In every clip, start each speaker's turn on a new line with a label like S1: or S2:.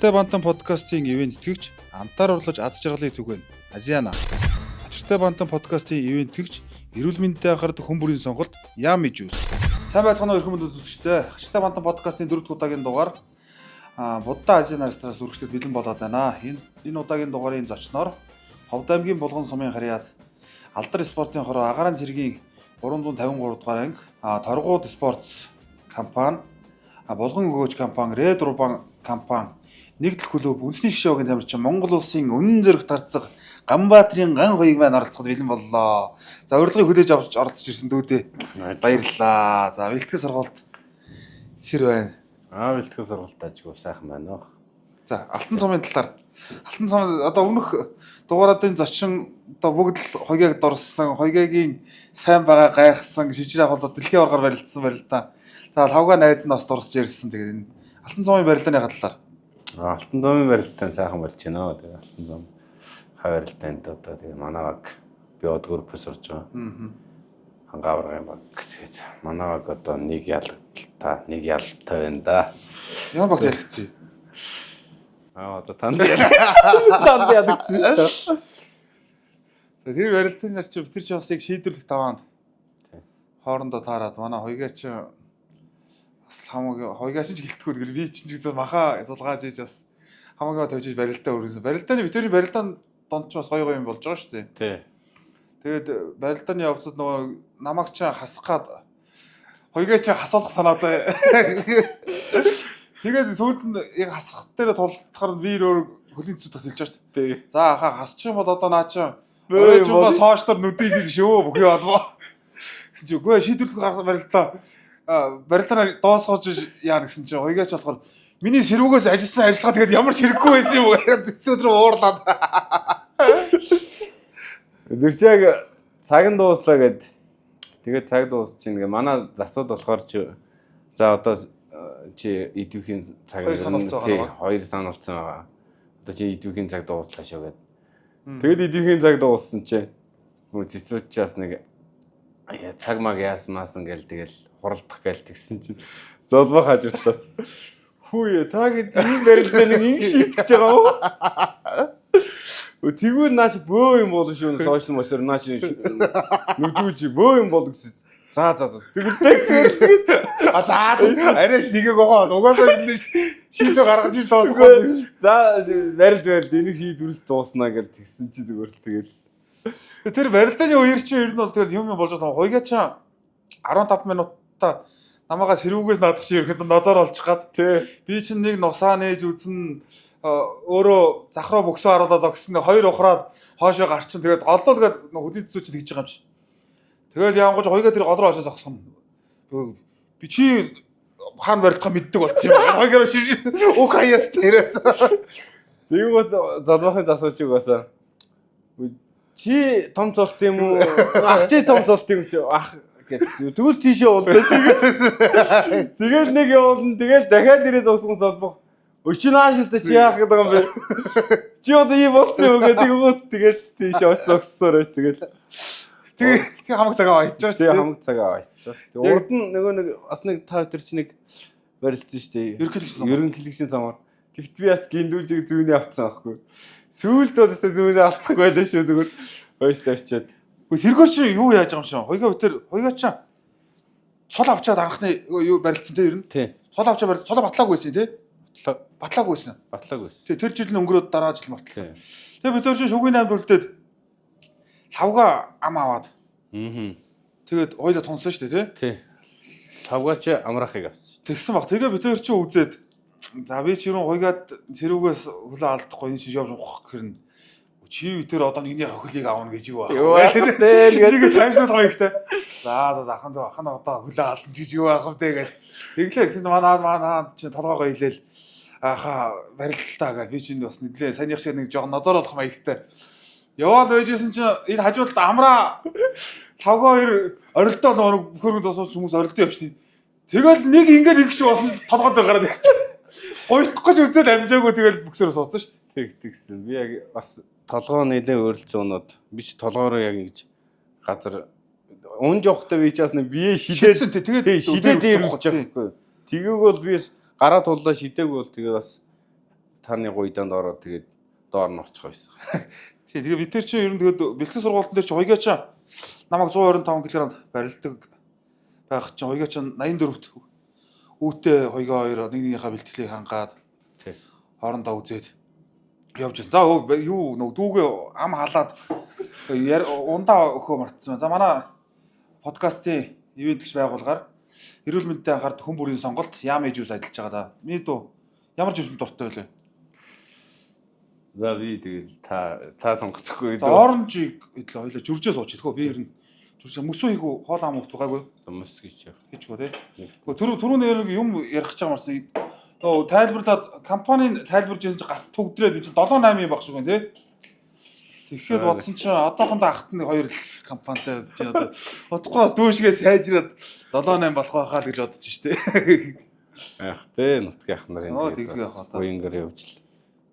S1: Ачиртай бантан подкастын ивент итгэгч амтаар урлаж аз жаргалыг түгээн Азиана. Ачиртай бантан подкастын ивент итгэгч эрүүл мэндэд анхаардаг хүн бүрийн сонголт Yummy Juice. Сайн байцгаана уу эрхэм үзэгчдээ. Ачиртай бантан подкастын 4 дахь удаагийн дугаар Будда Азиана рестораноос үргэлжлээд бэлэн болоод байна. Энэ удаагийн дугаарын зочноор Ховд аймгийн Булган сумын харьяат Алдар спортын хороо Агаарын цэргийн 353 дугаар анги Торгууд спортс компани Булган өгөөж компани Red Ruban компани нэгдэл клуб үндэсний шишээгийн тамирчин Монгол улсын үнэн зэрэг тарцаг Ганбаатарын ган хоёрыг маань оролцоход бэлэн боллоо. За урилгыг хүлээж авч оролцож ирсэн дүүдээ. Баярлалаа. За бэлтгэл сургалт хэр байна?
S2: Бэлтгэл сургалт ажгүй сайхан байна уу.
S1: За Алтан цомын талаар Алтан цом одоо өмнөх дугаараадын зочин одоо бүгд л хоёгийг дурсан, хоёгийн сайн байгаа гайхсан шижрэх бол дэлхийн оргоор барилдсан барилдаа. За лавга найз нь бас дурсж ярьсан. Тэгээд энэ Алтан цомын барилдааны талаар.
S2: Алтан цомын барилдаан сайхан болж байна. Тэгээд Алтан цом барилдаанд одоо тэгээд манайг би одгөр сурж байгаа. Хангавар юм баг. Тэгээд манайг одоо нэг ялалтай байна да.
S1: Ямар багт ялагдсан?
S2: Одоо танд ялагдсан шүү.
S1: Тэр барилдааны нар чи битэр чосыг шийдвэрлэх таваанд хоорондоо таарад манай хоёгаа чи бас хамаагүй хоёгаас ч гэлтгүүд гэл би чинь гэсэн маха зулгааж ийж бас хамаагаа тавьж барилдаа өргөсөн. Барилдааны битэрийн барилдаанд донд ч бас гоё юм болж байгаа шүү дээ.
S2: Тий.
S1: Тэгээд барилдааны явцад нөгөө намайг чи хасах гад хоёгаа чи хасуулах санаатай. Тэгээд сүүлд нь яг хасах дээр тулдахаар би өөр хөлийн зүд бас хэлж байгаа шүү дээ. За хаа хасчих юм бол одоо наа чи ойжоогоос хооштор нүдийг шөө бүхий болов. Гэсэн чи үгүй шийдвэрлэх гарах барилдаа барилдаанаа доосгож яана гэсэн чи хоёгаа ч болохоор миний сэрвүүгээс ажилласан ажиллагаа тэгээд ямар ширэггүй байсан юм бэ? Тэсвэр уурлаад.
S2: Дэрчээг цаг нь дууслаа гэд. Тэгээд цаг дуусч ин гэ манай засууд болохоор чи за одоо чи идэвхийн цаг
S1: хоёр сануулсан
S2: байгаа. Одоо чи идэвхийн цаг дууслаа шүү гэд. Тэгэд идэвхийн цаг дууссан чи хүмүүс цэцрүүч чи бас нэг цаг маг яасмаасан гээл тэгэл хуралдах гээл тэгсэн чинь золбоо хажуутлаас хүүе та гэд ийм барилдаа нэг ингэ шийдэж байгаа уу? Тэгвэл наач бөө юм болно шүү сошиал мосоор наач нүдүүч бөө юм болдог гэсэн. За тэгэлтэй. Арайш нэгийг гоохоос угаасаа шийдвэр гаргаж ир тоосгоо. За барилд энийг шийдвэрлэх дууснаа гэж тэгсэн чи зүгээр л тэгэл. Тэр барилдааны үеэр чи ер нь бол тэгэл юм болж байгаа. Хоёгаа чи 15 минутаа намайгаа сэрүүгээс наадах чи ирэхэд нозоор олчих гад. Би чинь нэг нусаа нээж үзэн өөрөө захруу бөксөө харуулаад зогссон. Хоёр ухраад хоошоо гарчин тэгээд оллоо тэгээд хөлийн цэцүү чи тэгж байгаа юм чи. Тэгэл яангаж хоёгаа тэр гол руу очиж зогсох юм. Би чи хаана барилдахаа мэддэг болсон юм. Хоёроо шиш уг хаяас тэрээс. Тэгвэл золбохын засуулчиг басаа. Чи том цолт юм уу? Ах чи том цолт юм шүү. Ах гэдэг. Тэгвэл тийшээ уулдаа. Тэгэл нэг явуулна. Тэгэл дахиад ирээ зогссон золбох. Өчиг наашилтай чи яах гэдэг юм бэ? Чи одоо ийм болсон юм гэдэг. Тэгэл тийшээ очиж зогссоор байж тэгэл. Тэгээ хамаг цагаа аваач шүү дээ. Хамаг цагаа аваач шүү дээ. Урд нь нөгөө нэг бас нэг тав төр чи нэг барилдсан шүү дээ. Ерөнхийлөгчийн замаар. Тэгт би бас гиндүүлжиг зүүнээ авцсан аахгүй. Сүүлд бол зүүнээ алдахгүй байлаа шүү зүгээр. Хойш тавьчаад. Тэргээр чи юу яаж байгаа юм шиг? Хоёгаа чи цол авчаад анхны юу барилдсан те ер нь? Тий. Цол авчаа барилд. Цол батлаагүй байсан те? Батлаагүй байсан. Тий. Тэр жил нь өнгөрөөд дараа жил мартсан. Тэгээ бид өөр чи шүгэний 8-д үлдээд лавга ам аваад. Тэгээд хоёлаа тунсан шүү дээ тий. Лавга чи амраахыг авсан. Тэгсэн баг. Тэгээ бид хоёр чи үзээд за би чи юу хоёгаад цэрүүгээс хөлөө алдахгүй энэ чи явж ухах гэрнэ. Чи тэр одоо нэгний хөлийг аавна гэж юу аа. Тэгээд таймшнууд хоёртой. За аханд одоо хөлөө алдна гэж юу аах вэ гэж. Тэглээ гэсэн манай чи толгоогоо хилээл аха барилтаа гэж би чинь бас нэглээ саяных шиг нэг жоохон нозоор болох маягтай. Яваад байжсэн чи энэ хажуудалд амраа лавга хоёр орилдоо нөр хөргөнд тосож хүмүүс орилдоо явчихсан. Тэгэл нэг ингээд их шиг болсон толгойд гараад ирсэн. Гоёдох гэж үзээд амжаагүй тэгэл бүксээр суудсан шүү дээ. Тэгсэн. Би яг бас толгоо нэлээ өөрлөсөн өнөд би ч толгоороо яг ингэж газар унж явахдаа би ч бас нэг бие шидээд тэгээд шидээд ирүүлж байгаа байхгүй. Тэгийг бол би гараа туллаа шидээг бол тэгээд бас таны гуйдаанд ороод тэгээд доор нь орчих байсан.
S1: Тий, тэгээ бид тэр чинь ер нь тэгээд бэлтгэл сургуулийн дээр чи хоёгаа чи намайг 125 кг барилдаг байх чинь хоёгаа чи 84-т үүтэй хоёгаа хоёр нэгнийхээ бэлтгэлийг хангаад хоорондоо үзээд явж байна. За юу нэг дүүгээ ам халаад ундаа өхөө мартсан. За манай подкастын ивент гэж байгуулгаар эрүүл мэндэд анхаардаг хүн бүрийн сонголт Yummy Juice ажиллаж байгаа да. Миний дүү ямар жимсэн дуртай байлаа?
S2: За би тэгэл та сонгоцгүй.
S1: За оранжийг хэлээ хоёлаа жүржээ сууч тэгэхөө би ер нь жүржээ мөсөө хийх үү хоол ам уухгаагүй.
S2: Мөс гэж яах.
S1: Хийчихгүй тий. Гэхдээ түрүүний нэг юм ярих гэж байгаа марсан. Нөө тайлбарлаад компанийн тайлбарж ирсэн чинь гац төгдрээд энэ чинь 7-8 баг шиг байна тий. Тэгэхэд бодсон чинь одоохондоо ахт нэг хоёр компанитай чинь одоо утгагүй дүүшгээ сайжраад 7-8 болох байхаа л гэж бодож штэ.
S2: Яах тий нутгийн ах нарын
S1: тэгээд явах одоо.
S2: Уянгаар явж л.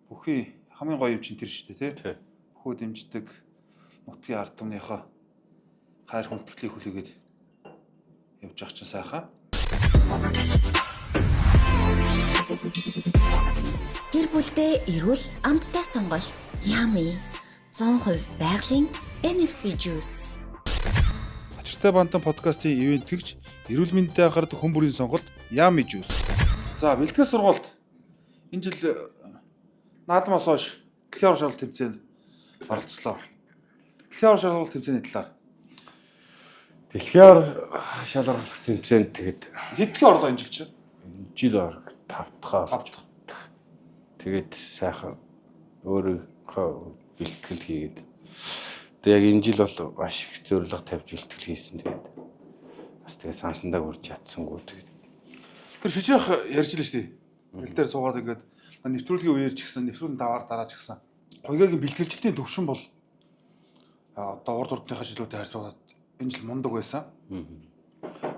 S1: Бүхий хамгийн гоё юм чинь тэр штэ тий.
S2: Тий.
S1: Бүхөө дэмждэг нутгийн ард түмнийхээ хайр хүндэтгэлийг хүлээгээд явж байгаа чинь сайхан.
S3: Гэр бүлдээ эрүүл амттай сонголт Yummy 100% байгалийн NFC Juice.
S1: Ачиртай бантан подкастын ивент тэгж эрүүл мэндэд анхаардаг хүн бүрийн сонголт Yummy Juice. За бэлтгэл сургуульд энэ жил наадмаас хойш дэлхийн шалгалт тэмцээнд оролцлоо. Дэлхийн шалгалт тэмцээний талаар
S2: Дэлхийн шалгалт тэмцээнд тэгээд
S1: хэдхэн орлоо энэ жил чинь?
S2: жил орог 5 дахь. Тэгээд сайхан өөрийнхөө бэлтгэл хийгээд тэгээд яг энэ жил бол маш их зорилго тавьж бэлтгэл хийсэн. Тэгээд бас тэгээд сансандаа хүрч чадсангүй тэгээд
S1: тэр шижрэх ярьж л шүү дээ. Бэл дээр суугаад ингээд нэвтрүүлгийн үеэр ч гэсэн нэвтрүүлэн даваар дараа ч гэсэн гоёгийн бэлтгэлчдийн төвшин бол одоо урд урдныхаа жилүүдэд харьцуулаад энэ жил мундаг байсан.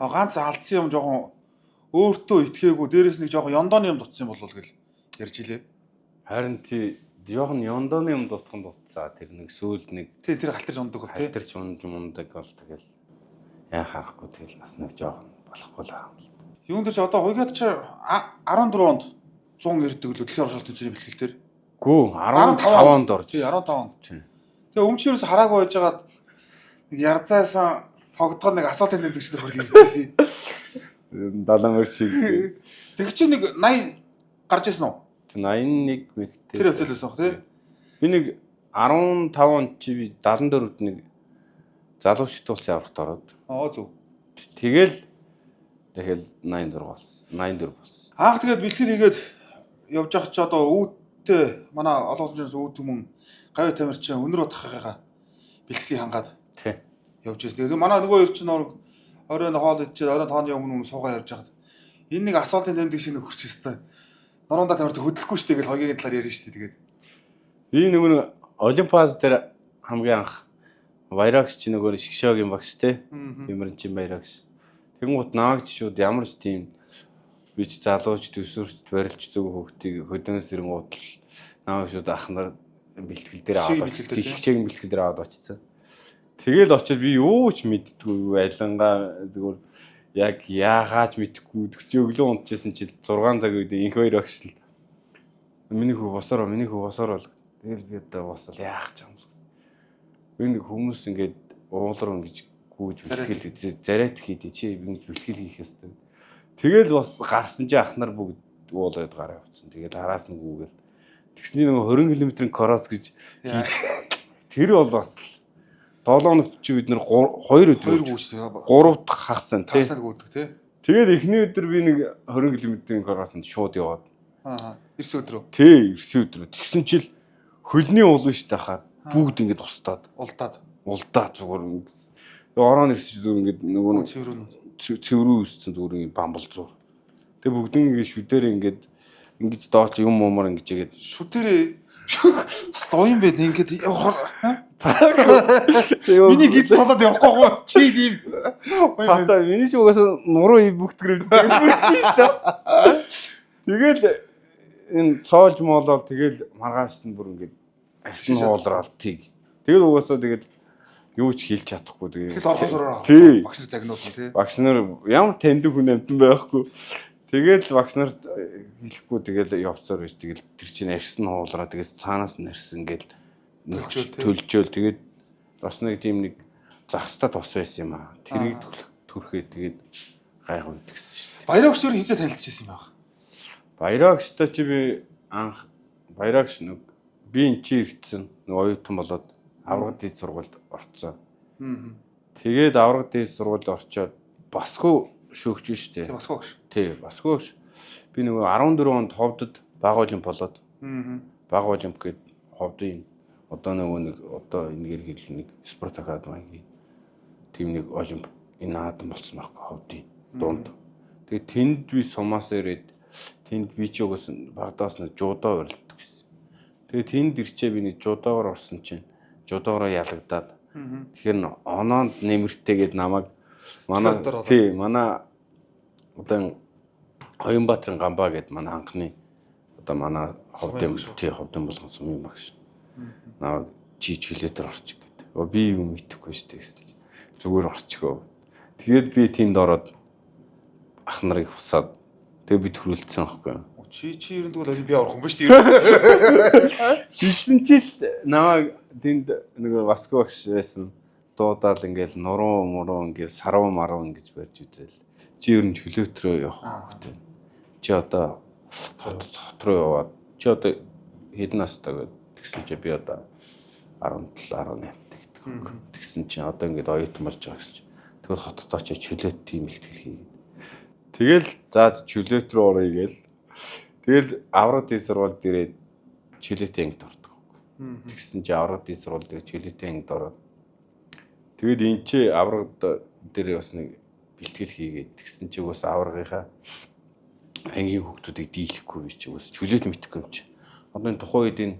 S1: Ганц алдсан юм жоохон өөртөө итгээгүй дээрэс нэг жоохон ёндооны юм дутсан болов гэл ярьж илээ.
S2: харин тий жоохон ёндооны юм дутцаа тэр нэг сүүлд нэг
S1: тий тэр халтарч ундаг бол тий
S2: халтарч ундаг бол тэгэл яа харахгүй тэгэл бас нэг жоохон болохгүй л аа.
S1: Юун дээр ч одоо хуйгаад ч 14 онд 100 ирдэг л дэлхийн оршуулт үзний бэлтгэл дээр.
S2: Гүү 15 онд орж.
S1: Тий 15 онд. Тэгээ өмчнөөс хараагүй байжгаад нэг ярзаасан хогдгоод нэг асуултын тэмдэгчтэй хөрл ирдээсэн.
S2: 70 мөр шиг.
S1: Тэг чи нэг 80 гарч ирсэн үү?
S2: 81 мэгтэй.
S1: Тэр хөвтөлөөс баг тий.
S2: Би нэг 15 онд чи би 74-д нэг залуучд тулсан аврагт ороод.
S1: Зөв.
S2: Тэгэл 86 болсон. 84 болсон.
S1: Аах тэгээд бэлтгэл хийгээд явж байгаа ч одоо үүдтэй манай олон улсын үүд түмэн гавь тамирчин өнөр утгахыгаа бэлтгэлийг хангаад
S2: тий
S1: явж ирсэн. Тэгээд манай нөгөө хоёр чинь оройн хоол идчихээд оройн тооны өмнө суугаа явж байгаад энэ нэг асуултын тэмдэг шиг хурч өстой. Нуруундаа тамирт хөдлөхгүй штэ гэж хоёгийн талаар ярьж штэ тэгээд.
S2: Би нөгөө Олимпиад дээр хамгийн анх Баярагч чи нөгөө шгшөөгийн багш те. Бимэрчин Баярагч. Тэнгуут навагч шууд ямар ч тийм би ч залууч төсвөрч барилч зөв хөвгтийг хөдөөнөөс ирэнгуут л наваг шууд ах нар бэлтгэл дээр аваад очсон. Шгшөөгийн бэлтгэл дээр аваад очсон. Тэгэл очиод би юу ч мэддэггүй айлангаа зүгээр яг яагаад мэдхгүй тэгс өглөө унтчихсан чи 6 цаг үед инх хоёр багш л миний хүү босороо бол тэгэл би одоо босол яах ч юм гэсэн. Энэ хүмүүс ингээд уулар ингэж гүйж бэлтгэл зарайт хийдэ чи ингэж бэлтгэл хийх ёстой. Тэгэл бас гарсан чи ах нар бүгд уулаад гараа явцсан. Тэгэл араас нь гүүгээл тэгсний нөгөө 20 км-ийн кросс гэж тэр бол бас 7 хоногт чи бид нэр 2 өдөр 3 дахь хагасан тий.
S1: Тасаад гүйдэг тий.
S2: Тэгээд эхний өдөр би нэг 20 км-ийн кросс шууд яваад.
S1: Эрс өдрөө.
S2: Тий, эрс өдрөө. Тэгсэн чил хөлний уул нь штэ хаад бүгд ингэж устдаад, улдаад зүгээр ингэж. Орон ирсэн зүгээр ингэж нөгөө цэврүү үссэн зүгээр бамбал зур. Тэгээд бүгдэн ингэж шүдээр ингэж дооч юм уумар ингэж игээд
S1: шүдэрээ стоин байд ингэж миний гиз толоод явахгүй чи тийм
S2: тата миний ч угаасаа нуруу бүгдгэр тэгэл энэ цоолж моолол тэгэл маргааш нь бүр ингэж арчин хуулраал тийг тэгэл угаасаа тэгэл юу ч хэлж чадахгүй
S1: тэгэл орхосороо
S2: тий
S1: багш нар загнууд нь тий
S2: багш нар ямар таньдаг хүн амтан байхгүй Тэгэл багш нарт хэлэхгүй тэгэл явцаар байж тэгэл тэр чинь арьсан хуулраа тэгээс цаанаас нь арьсан ингээл төлжөөл тэгээд бас нэг тийм нэг захстад бос байсан юм аа. Тэрийг төрхөө тэгээд гайхав гэдгсэн шүү дээ.
S1: Баяраагч өөр хизээ танилцчихсан юм аа.
S2: Баяраагчтай чи би анх баяраагч нэг би эн чи ирсэн нэг оюутан болоод аврагд дээд сургуульд орцсон. Тэгээд аврагд дээд сургуульд орчоод басгүй шөөгч шүү дээ.
S1: Басгүй гэж.
S2: Тий, басгүй ш. Би нөгөө 14 онд ховдод баг олимп болоод. Баг олимп гээд ховдын одоо нөгөө нэг одоо энэгээр хэл нэг спорт академигийн тийм нэг олимп энэ наадам болсон байхгүй ховдын дунд. Тэгээд тэнд би сумаас ирээд тэнд би ч угс багдаас нэг жудоо урилдаг гэсэн. Тэгээд тэнд ирчээ би нэг жудоогоор орсон чинь жудоогоор ялагдаад. Тэгэхээр оноонд нэмэртэйгээд намайг манай одоо Оюнбаатарын Гамбаа гэдэг манай анхны одоо манай ховдын болгон сумын багш. Намайг чилэтэр орчих гэдэг. Би юу мэдэхгүй шүү дээ гэсэн. Зүгээр орчихоо. Тэгээд би тэнд ороод ах нарыг фусаад тэгээд би төрүүлсэн аахгүй.
S1: Чи ер нь тэгвэл олимпиа орох юм ба шүү дээ.
S2: Жижигэн чил намайг тэнд нэг баско багш байсан. Дуудаал ингээл нуруу ингээл саруу маруу ингэж барьж үзэл. Чи ер нь чөлөөтрөө явах хэрэгтэй. Чи одоо хот руу яваад чи одоо хэдэн настай гэдэг тэгсэн чи би одоо 17 18 гэдэг. Тэгсэн чи одоо ингээд оюутан болж байгаа гэсэн чи. Тэгвэл хотдоо чи чөлөөт тийм ихтгэл хийгээд. Тэгэл зааз чөлөөт рүү оръё гээл. Тэгэл аврагд дэс сургуульд ирээд чөлөөтэй ангид ордог. Тэгсэн чи аврагд дэс сургуульд ирээд чөлөөтэй ангид ороод тэгээд энэ чи аврагд дээр бас нэг бэлтгэл хийгээд тэгсэн чи бас аврагынхаа ангийн хүүхдүүдийг дийлэхгүй би чи бас чөлөөт мэдхгүй юм чи. Одоо энэ тухайн үед энэ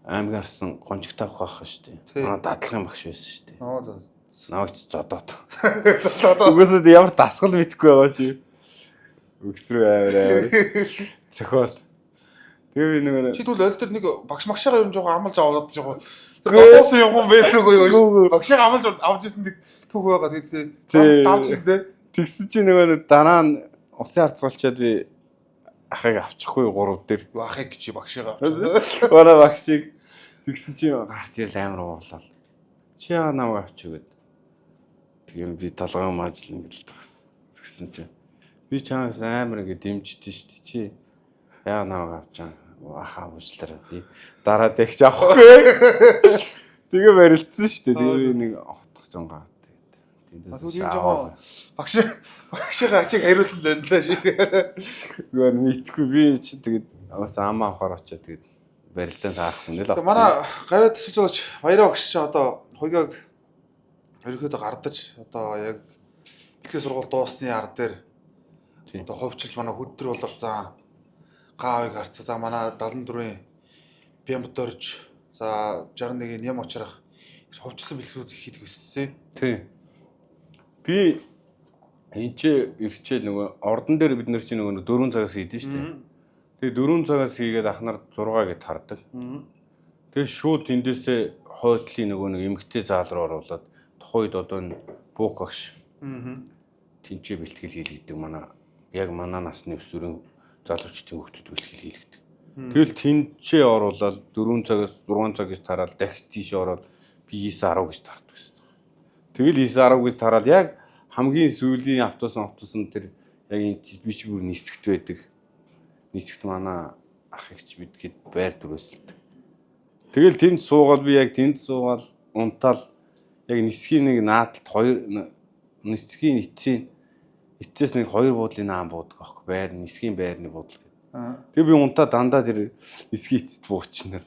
S2: аймгийн арсан гончигтай авах байх шүү дээ. Аа дадлагын багш байсан шүү дээ.
S1: Аа за.
S2: Навч зодоод. Угсаад ямар дасгал мэдхгүй байгаа чи. Өгсрөө аваар. Цохол. Тэгээ би нэг
S1: чи тэгвэл ойл дээр нэг багш магшаага ер нь жоохон амлж аваад жоохон зодоосон юм байлгүй юу. Багшаа амлж авч ирсэн нэг түүх байгаа тэгээд давж ирсэн те.
S2: Тэгсэн чи нөгөө дараа нь усын харцгалчаад би ахыг авчихгүй 3 дээр.
S1: Юу ахыг чи багшаага авчих.
S2: Ороо багшийг тэгсэн чи гарч ирэл амар уурлал. Чи яа намайг авчих гээд. Тэгээд би толгой маажл ингээд тэгсэн чи би чамаас амар ингээд дэмждэж штэ чи яа намайг авчаа ахаа уучлаарай би дараа дэгч авахгүй. Тэгээ барилдсан штэ. Тэгээ нэг отох жонгаа.
S1: Тэгээд жоохон багшаага ачиг хариулсан л байна л шиг.
S2: Гүр мэдгүй би чи тэгээд бас амаа авахаар очиад тэгээд барилдаанд харах юм л.
S1: Тэгээд манай гавьяа тасалж болж баяраа багш чи одоо хойгоог ерөөхдөө гардаж одоо яг бэлтгэл сургууль дуусны ар дээр одоо ховчилж манай хөдөр болго заа гаавыг харцаа за манай 74-ийн Бямбд орж за 61-ийн Ням очрах ховчилсан бэлтгэлүүд хийдэг байсан
S2: тий. Би энэ ч ирчээ нөгөө ордон дээр бид нар чи нөгөө 4 цагаас хийдэж штэ. Тэгээ 4 цагаас хийгээд ахнаар 6 гэд хардаг. Тэгээ шууд тэндээсээ хойдлын нөгөө нэг эмгтэй заал руу оруулаад тухайд одоо энэ буук багш. Тинчээ бэлтгэл хийлгдэг манай яг манай насны өсвөрийн залуучдын хүүхдүүд бэлтгэл хийлгдэг. Тэгэл тэнцээ оруулаад 4 цагаас 6 цаг гэж тараад дахиж тийш ороод би 9-10 гэж тартдаг гэсэн. Тэгэл 9-10 гэж тараад яг хамгийн сүүлийн автобусын тэр яг энэ би ч бүр нисгт байдаг. Нисгт манай ах ихч бидгээд байр дүрээсэлдэг. Тэгэл тэнд суугаад би яг тэнд суугаад унтаал яг нисхийн нэг наадалт 2 нисхийн эцээс нэг 2 буудлын наан буудаг аахгүй байр нисхийн байрны буудал гэдэг. Тэгээ би унтаа дандаа тэр нисхийн эцэд буучнаар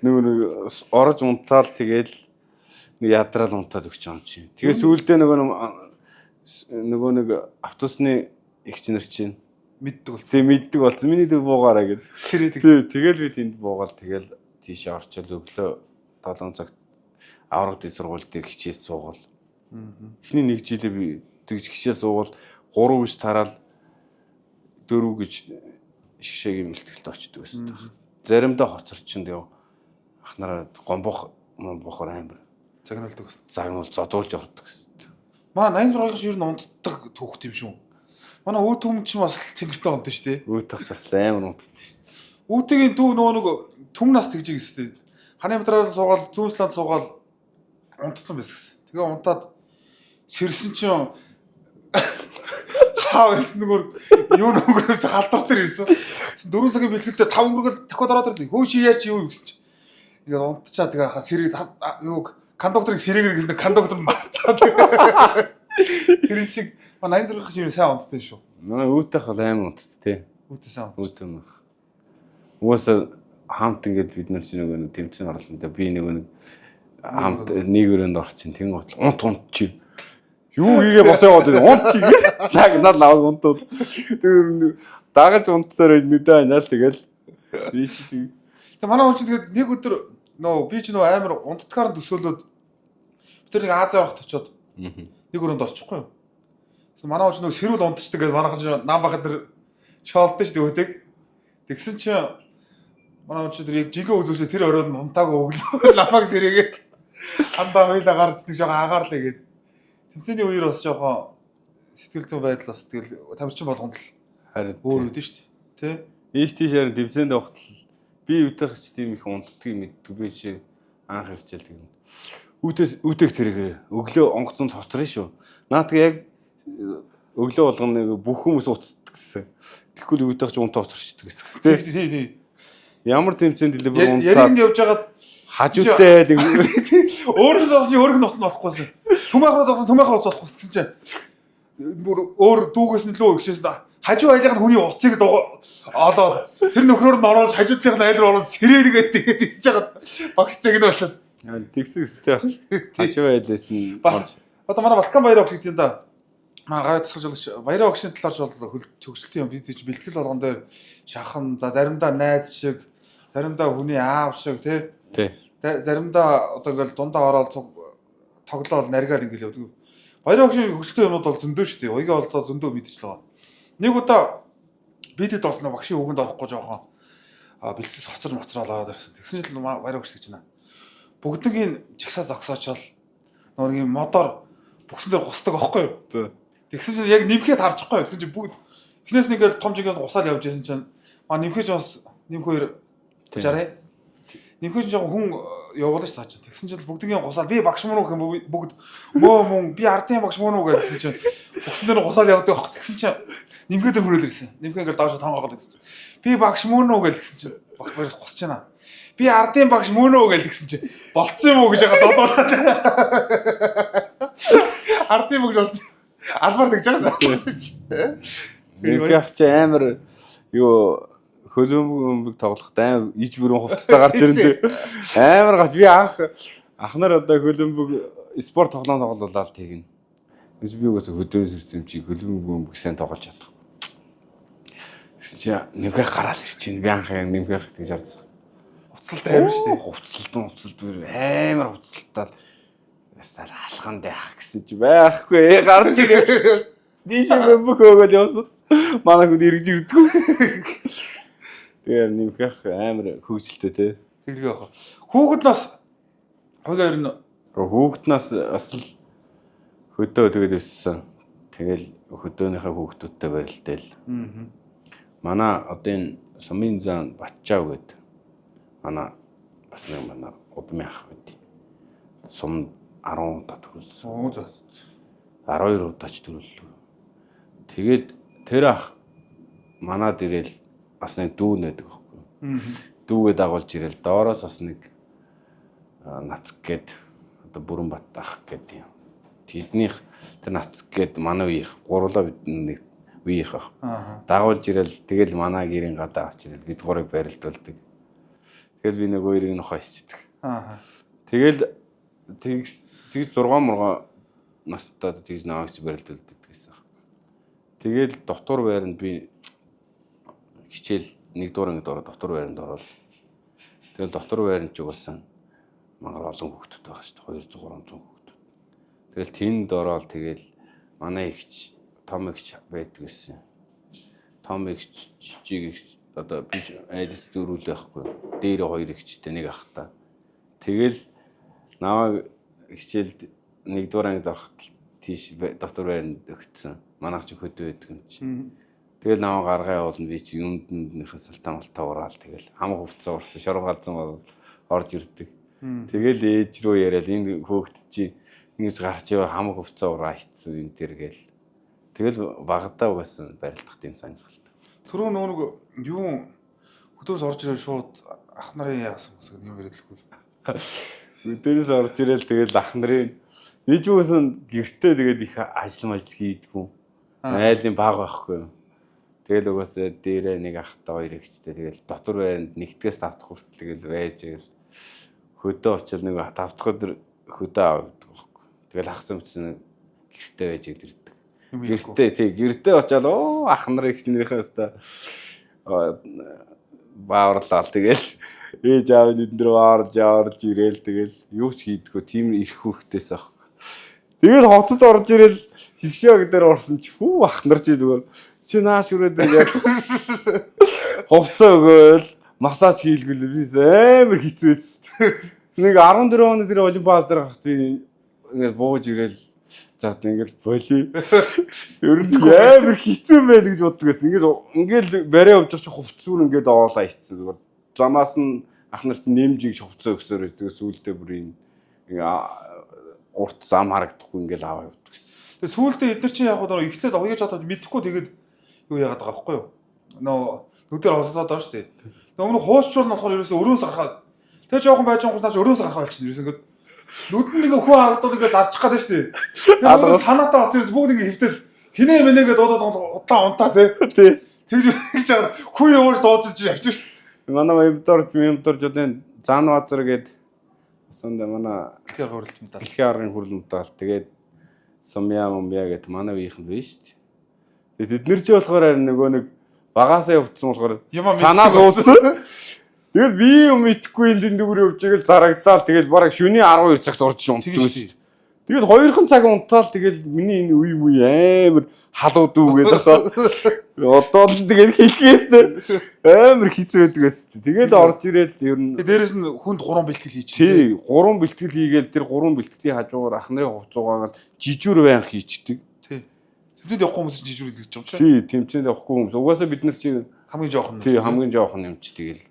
S2: нөгөө орж унтаал тэгэл нэг ядраал унтаад өгч байгаа юм чинь. Тэгээ сүүлдээ нөгөө нэг автобусны эгч нар чинь
S1: мэддэг болсон.
S2: Тэгээ мэддэг болсон. Миний дэг буугаараа гэд. Тэгэл би тэнд буугаал тэгэл тийшээ орчол өглөө 7 цагт аврагд сургууль дээр хичээл суугаал. Эхний 1 жилээ би тэгж хичээл суугаал 3 гэж тараал 4 гэж шгшээгийн бэлтгэлд очдөг байсан. Заримдаа хоцорчин тэгээ ахнараа гомбох момбохоор амар
S1: загнуулдаг байсан.
S2: Загнуул зодуулж ордог гэсэн.
S1: Маа 86-аас ер нь унтдаг түүхт юм шүү. Манай өөд хүм ч бас тэнгэртэй онтой шүү дээ.
S2: Өөтөгч бас амар унтдаг шүү дээ.
S1: Өөтгийн дүү нөгөө нэг түм нас тэгж гэсэн. Ханы материал суугаал зүүнсланд суугаал унтцсан байсан гэсэн. Тэгээ унтаад сэрсэн чинь хаа байсан нөгөө юу нөгөөс халдвар дээр ирсэн. 4 цагийн бэлгэлдээ 5 өнгөргөл дахиад ороод ирлээ. Хөөш яач юу гэсэн чинь. Тэгээ унтчаа тэгээ хаа сэрэг юу кондукторыг сэрэгэр гэсэн кондуктор мартаад. Тэр шиг манай 80 зургах шиг сайн унтдаг шүү.
S2: Манай өөтөх бол амар унтдаг тий.
S1: Өөтөө сайн.
S2: Өөтөө мах. Угаасаа хамт ингээд бид нар чинь нэг тэмцээн орлоо. Би нэг хамт нэг өрөөнд орчин тийм гот унт чи. Юу хийгээ босоо яваад унт чи. Яг нар лав унтууд. Тэр дагаж унтсаар нүдэ анаа л тэгэл. Би чи
S1: тэг манай хүн чинь тэгээд нэг өдөр нөө би ч нөө амар унтдгаар төсөөлөд тэр нэг Ази орохт очиод нэг өрөөнд орчихгүй юу. Тэгсэн манай хүн чинь нөө сэрүүл унтчихдаг гэж манайхан нам багад тэр шоолдсон шүү дээ өөдөг. Тэгсэн чинь манай хүн чинь тэр яг жинхэнэ үзүүсээ тэр оройд унтаагүй өглөө намайг сэрээгээд андаа хоёлаа гарч нэг жоохон агаарлаа гээд. Тэнцэний үеэр бас жоохон сэтгэл зүйн байдал бас тэгэл тамирчин болгонд л
S2: харин
S1: өөр үүдэн шүү дээ. Тэ?
S2: Ийш тийшээр дэмцээнд явахтал би өвдөгч тийм их унтдгийг мэддэг би чи анх ирчээл тийм. Үүдэх тэрэг өглөө онгоцон цоцрын шүү. Наадг яг өглөө болгоно нэг бүх хүмүүс уцдаг гэсэн. Тэгэхгүй үүдэгч унт цоцорчдаг гэсэн.
S1: Тий.
S2: Ямар тэмцээнд дэлбэр унтаад
S1: яринд явж хагаад
S2: хажуутай
S1: өөрөөс зогсож өөрөг нь уцсан болохгүйсэн. Түмэхроо зогсон түмэхроо уцсахгүй гэсэн чинь бүр өөр дүүгээс нь лөө ихшээс хажуу айлынх нь хүний уцыг олоод тэр нөхрөөр нь оруулж хажуудлынх нь айл руу оруулж сэрээгээд тэгээд хийж хагаад багш цаг нь болоод
S2: тэгсэн үстэй хажуу айлээс нь
S1: одоо манай Балкан баяраа өгч гэдэг юм да. Гай тусгаж баяраа өгшийн талаарч бол хөгжилтэй юм бид ч бэлтгэл болгон дээр шахан за заримдаа найз шиг заримдаа хүний аав шиг тий. Заримдаа одоо ингээл дундаа ороод тоглоол наргаал ингээл явдаг. Баяраа өгшийн хөгжилтэй юмуд бол зөндөө шүү дээ. Уяга болоо зөндөө мэдчихлээ байгаа. Нэг удаа бидэд болсон багшийн үгэнд орохгүй жоохон бэлтгэл хоцрол ирсэн. Тэгсэн жил баяраа өгч гэж байна. Бүгднийг жагсаа зогсоочвол нөгөө юм модоор бүксэн дээр гусдаг аахгүй юу? Тэгсэн чинь яг нэмхэд харчихгүй юу? Тэгсэн чинь бүгд эхнээс нь ингээл том жигээр гусаад явж байсан чинь нэмхэж бас нэмхээр 60. Нэмхэж жоохон хүн явуулна ш таа чинь. Тэгсэн чинь бүгднийг гусаад би багш мөн үү бүгд мөн би ардын багш мөн үү гэсэн чинь бүксэн дээр гусаад явдаг аах. Тэгсэн чинь нэмгээд хөрөөл ирсэн. Нэмхээ ингээл доошо тонгоогоод гэсэн чинь би багш мөн үү гэсэн чинь багш баяр гусч байна. Би ардын багш мөн үү гэсэн чинь болцсон юм уу гэж яга додоолаад. Ардын багш болцсон. Албаар тэгж байгаа.
S2: Нэгэх чи амар юу хөлбөмбөг тоглоход амар иж бүрэн хувцастай гарч ирэн. Амар гарч би ах нар одоо хөлбөмбөг спорт тоглоулаад тэгнэ. Би угаасаа хөдөөс ирсэн юм чи хөлбөмбөг сайн тоглож чадах. Тэгс чи нэгэх гараал ирчихин. Би анх нэгэх тэгж харсан.
S1: Уцалт амар шүү дээ.
S2: Уцалт амар уцалтаад ястаа алханд яах гэсэн чи байхгүй гарч ирээ. Дийшээ бүх өгөөд явсан. Манай хүн ирж ирдэггүй. Тэгээ нэмхэх амар хөвгөлтэй те.
S1: Тэглэг яах. Хүүхэд нас хоёр нь
S2: хүүхэд нас бас л хөдөө тэгээд өссөн. Тэгэл хөдөөнийхээ хүүхдүүдтэй барилдэл. Манай одоо энэ Сумын зан Батчаав гэдэг манай бас нэг манай удмын ах байд. Сум 10 удаа төрүүлсэн. 12 удаач төрүүллээ. Тэгээд тэр ах манад ирээл бас нэг дүү нэдэг байхгүй. Дүүгээ дагуулж ирээл доороос бас нэг нацг гээд одоо Бүрэнбат ах гэдэг юм. Тэднийх тэр нацг гээд манай үеийнх гурлаа бид нэг үеийнх ах. Дагуулж ирээл тэгэл манай гэрийн гадаа авч ирээл бид гурыг барилдуулдаг. Тэгэл би нэг хоёрыг нь хойчдаг. Тэгэл 6 мурга настай тэгж наваагч барилдуулдаг гэсэн. Тэгэл дотор байранд би хичээл 1 дугаар ангид ороод дотор байранд ороод тэгэл дотор байранд ч угаасан мангар олон хүүхдүүд байгаа шүү дээ 200 300 хүүхдүүд. Тэгэл тэнд ороод тэгэл манай ихч том ихч байдаг гэсэн. Том ихч жижиг ихч одоо би айдас дөрүүл байхгүй. Дээр 2 ихчтэй нэг ахтай. Тэгэл наваа хичээлд 1 дугаар ангид ороход тийш доктор байранд өгцөн. Манайх ч хөдөө байдаг юм чи. Тэгэл наваа гаргаа явуулна би чи юмднийхэн салтаа малтаа ураал тэгэл хамаг хувцас урсан шорон галзан орж ирдэг. Тэгэл ээж рүү яриад энэ хөөгт чи ингэж гарч яваа хамаг хувцас ураа ицсэн энэ төр гээл. Тэгэл багадаа угаасан барилдах тийм сонирхолтой.
S1: Түрүү нөгөө юу хөдөөс орж ирээ шууд ах нарын яасан гэсэн юм яриадлаггүй.
S2: Хөдөөс орж ирээл тэгэл ах нарын би ч угаасан гэртээ тэгээд их ажил хийдгүү. Айлын баг байхгүй. Тэгэл угаасаа дээрээ нэг ахтай хоёр ихчтэй тэгэл дотор байранд нэгдгээс тавтах хүртэл тэгэл байж гэл хөдөө очил нэг тавтах өдөр хөдөө авдаг байхгүй. Тэгэл хагсан бүтсэн гэртээ байж ирдэг. Гэртээ очиад ах нар их нэрийнхээ өстө бааварлал тэгэл ээж аав эднэр орж ирээл тэгэл юу ч хийдгүү тийм ирэх хөхтөөс ах. Тэгэл хотод орж ирээл хигшээ дээр орсон ч хүү ах нар чи зүгээр чи нааш хүрээд яг хувцас өгөөл массаж хийлгэл би амар хэцүү байсан. Нэг 14 оны тэр олимпиад дээр гахт би ингээд бууж ирээл за ингээд боли. Ер нь амар хэцүү байх гэж боддог байсан. Ингээд барай явж байгаа чи хувцсуур ингээд оолаа ицсэн зүгээр. Замаас нь ах нар чинь нэмжиг хувцас өгсөөр байдаг. Сүүлдээ бүр энэ урт зам харагдахгүй ингээд аваа явдаг гэсэн.
S1: Тэгээ сүүлдээ эдгээр чинь яг нөгөө ихтэй уяаж чадаад мэдэхгүй тэгээд юу яагаад байгаа байхгүй юу? Нүдээр олсоод байгаа шүү дээ. Өмнө хуусчуул нь болохоор ерөөсөө өрөөс гарахад тэгээ жоохон байж байгаа наач өрөөс гарахаа болчихно. Ерөөсөө ингээд нүдэнд нэг хүү хавдууд ингээд зарчих гад шүү дээ. Тэгээ санаатаа болсон ерөөс бүгд ингээд хөвтөл хинээ мэнэгээ дуудаад удлаа унтаа тий. Тэр гэж байгаа хүү явж дуудаж авчих шүү дээ.
S2: Манай юмдорж одоо зан базар гээд асуунд манай дэлхийн аргын хурал медаль тэгээд сумья гэдэг манай үеийнхэн байна шүү дээ. Тэд нэр чи болохоор харин нөгөө нэг багаасаа явцсан болохоор санаа зовсон. Тэгэл би юм итгэхгүй энэ дүр явж байгаа л зарагдаал тэгэл бараг шөнийн 12 цагт орж унтдаг шүү дээ. Тэгэл 2 цаг унтаал тэгэл миний энэ үе мүе амар халууд үгээд ахаа. Одоо л тэгэл хэлхээстэй амар хэцүү байдаг байсан. Тэгэл орж ирээл ер нь
S1: дээрээс нь хүнд 3 бэлтгэл хийж.
S2: Тий, 3 бэлтгэл хийгээл тэр 3 бэлтгэлийн хажуугаар ах нарын хувцуугаар жижүүр байнг хийчдэг.
S1: Тэмцээнд явахгүй хүмүүс жижүүр гэж юм чи.
S2: Тий, тэмцээнд явахгүй хүмүүс. Угаасаа бид нар чи
S1: хамгийн жоохон.
S2: Тий, хамгийн жоохон юм чи тэгэл.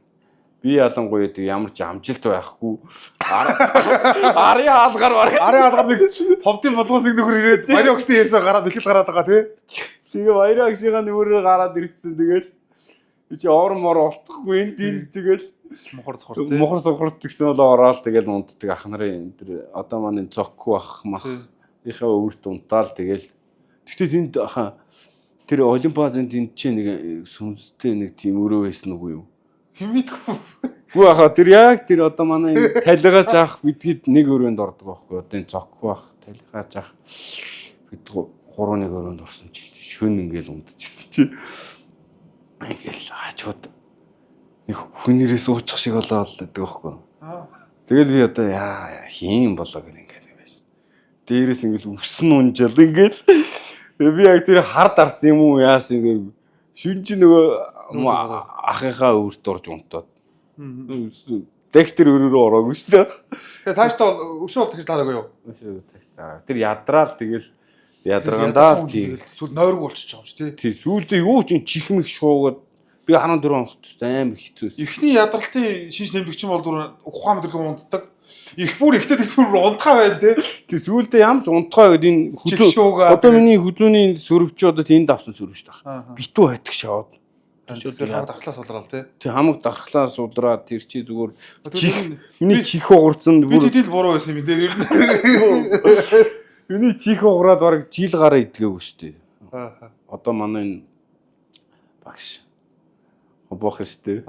S2: Би ялангуяа тэг ямар ч амжилт байхгүй. Арын хаалгаар
S1: нэг ховдын болгоос нэг нөхөр ирээд Марио огчтой ярьсаа гараад бэлтгэл гараад байгаа тий.
S2: Тэгээ Марио огшигаа нүүрээр гараад ирсэн тэгэл. Би чи мор олдохгүй энэ тэгэл мухар сухарт гэсэн бол ороод тэгэл унтдаг ах нарын тэр одоо маань цокку ах мах ихээ өөрт унтаал тэгэл. Гэхдээ тэнд аха тэр олимпиадын тэнд чи нэг сүнстэй нэг тийм өрөө байсан уу юу?
S1: Хэмэдгүй.
S2: Гүү аха тэр яг тэр одоо манай талигаач ах бидгэд нэг өрөөнд ордог байхгүй одоо энэ цокку ах талигаач ах бид 3-1 өрөөнд орсон чи шөн ингээл унтчихсан чи ингээл хажууд нэг хүнээрээс уучих шиг болоо л гэдэг байхгүй. Тэгэл би одоо яа хийм болоо гэх ингээл байсан. Дээрээс ингээл өсөн унжал ингээл би яг тэр хар дарсан юм уу яасан ингээл шүн чи нөгөө ахынхаа өөрт орж унтаад. Дектер өрөөрөө ороогүй шүү дээ.
S1: Тэгээ цаашдаа өшөө бол тэгж таараагүй юу?
S2: Өшөө тэгтаа. Тэр ядраал тэгэл ядрагандаа
S1: тэгэл сүүл нойрог болчихж байгаа юм чи тий.
S2: Тий сүүлдээ юу ч чихмэх шуугаад би 14 он амар хэцүүс.
S1: Эхний ядралтын шинж нэмлэгч юм бол ухаан мэдрэлгүй унтдаг. Их бүр ихтэй тэгтүр унтхаа байна тий.
S2: Тий сүүлдээ ямар ч унтхаа гэдэг энэ хүзүү. Одоо миний хүзүүний сөрөвч одоо тэнд авсан сөрөвч таах. Битүү хатг шаваад.
S1: Тэр хамаг дархлаас сулраал тий.
S2: Тий хамаг дархлаас сулраад тэр чи зүгээр миний чих уурцсан
S1: бүр би тэгэл буруу байсан юм дээр ер нь.
S2: Миний чих уураад бараг жил гараа идгээгүй шүү дээ. Одоо манай энэ багш боох шүү дээ.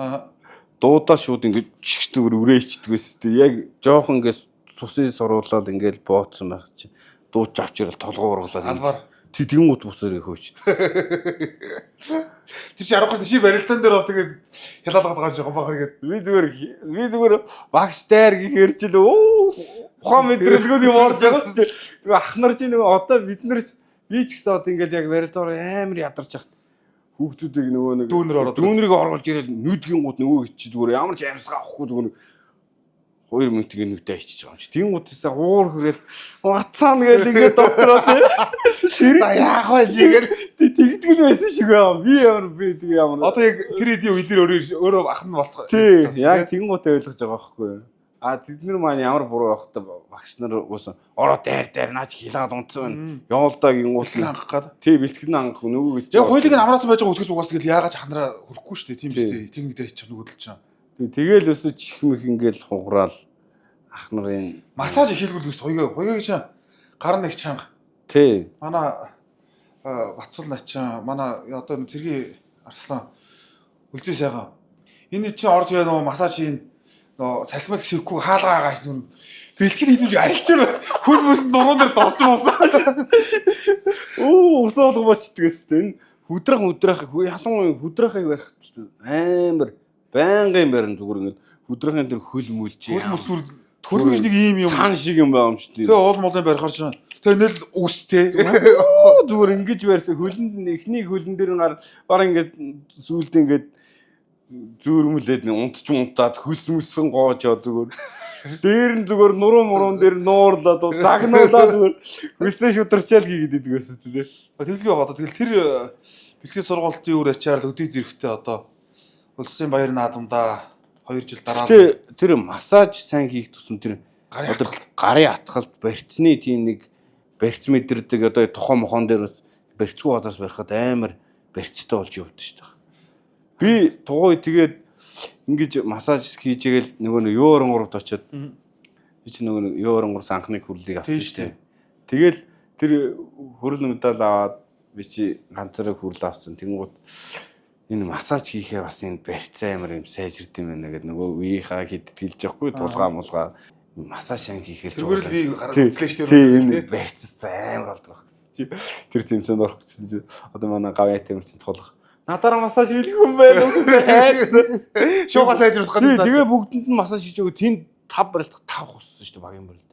S2: Дуудаа шууд ингэж чих зүгээр үрээчдэг байсан шүү дээ. Яг жоохон ингэж цусын суруулаад ингэж бооцсон байх чи дууч авч ирэл толгоо ургалаад
S1: албаар
S2: Тэнгууд бусаар хөөчд.
S1: Тэр чи 10 ши барилдаан дээр бас тэгээд хялаалгаад байгаа юм шиг бахар гээд.
S2: Би зүгээр багш дайр гэхээр ч л ухаан мэдрэлгүй юм орж байгаа шүү дээ. Тэгээ ах нар чи нөгөө одоо бид нар би ч гэсэн одоо ингээл яг барилдаар амар ядарч ахт. Хүүхдүүдийг нөгөө нэг дүүнрийг оруулж ирээд нүдгийн гут нөгөө чи зүгээр ямар ч амьсгаа авахгүй зүгээр 2 минутын нүдэ ичиж байгаа юм чи. Тэнгуутсаа уур хүрээд вацаана гэл ингээд дотроо тий.
S1: За яах вэ шигээл
S2: тэгдэл байсан шиг байна. Би тэг ямар.
S1: одоо яг тэр эдийн үед өөрөө ах нь болох.
S2: Тий. Яг тэнгуутаа ойлгож байгаа байхгүй юу? А тэднэр маань ямар буруу байхтай багш нар угсаа ороо дээр наач хилаад унтсан байна. Явуулдаа гингуут
S1: хангах гад.
S2: тий бэлтгэн хангах нөгөө гэж.
S1: Яг хуулийг нь амраасан байж байгаа үсгэж угаас тэгэл яагаад ханараа хүрэхгүй шүү дээ. Тийм шүү дээ. Тэнгидээ ичих нөгөөдөл чинь.
S2: Тэгэл өсөж чихмэх ингээл хугараал ах нарын
S1: массаж хийлгүүл үст хоёрыг чинь гар нэг чанга.
S2: Тий.
S1: Манай Бацул начаа манай одоо тэргийн Арслан үлзээ сайхан. Энэ чинь орж ирээд нөгөө массаж хийн нөгөө салхимал сэвгүй хаалгаа гаш зүр бэлтгэл хийж альчаар хөл мөсөн дуруун дээр досч муусан.
S2: Өө усаалга болчдгээс энэ хүдрах ялангуяа хүдрахыг барих амар байнгын барин зүгээр ингээд хүдрахын тэр хөл мүлж
S1: Төлмөж нэг ийм юм
S2: сан шиг юм байгаа юм ч тийм.
S1: Тэгээ уул молын барихаар чинь тэгээ нэл үс те.
S2: Зүгээр ингэж барьсан хөлөнд эхний хөлн дээр гар баг ингээд сүулт ингээд зүүрмөлээд унтаад хөлс мүсгэн гоожоо зүгээр. Дээр нь зүгээр нуруу муруун дээр нуурлаад загнуулаад зүгээр хөлсөө шударчаал хийгээд идэг байсан тийм.
S1: Тэглгүй одоо тэгэл тэр бэлтгэл сургалтын үр ачаар л өдий зэрэгтэй одоо улсын баяр наадамдаа 2 жил дараа
S2: тэр массаж сайн хийх тусам тэр одоо гарын атгалт барьцны тийм нэг барьц мэдэрдэг одоо тухайн мохон дээр барьцгүй газраас барихад амар барьцтай болж явдсан шүү дээ. Би тугуй тэгээд ингэж массаж хийжээл нөгөө юу оронгорт очиод би ч нөгөө юу оронгорс анхны хүрлийг авсан шүү дээ. Тэгэл тэр хөрөл медаль аваад би чи ганцаараа хүрэл авсан. Тэнгууд энэ массаж хийхээр бас энэ барьцаа амар юм сайжирд юм байна гэдэг нөгөө үеийнхаа хэд хэлж явахгүй тулгаа мулгаа массаж сан хийхээр
S1: зүгээр л би үзлэгчдэр
S2: энэ барьцаа амар болдог гэсэн чи тэр тэмцээнд орох гэж одоо манай гавьяа тамир чинь тулах надаараа массаж хийх юм байна уу гэсэн
S1: шуугаа сайжруулах гэдэг.
S2: Тэгээ бүгдэнд нь массаж хийж өгөө тэнд 5 барилдах 5 хуссан шүү дээ багийн барилд.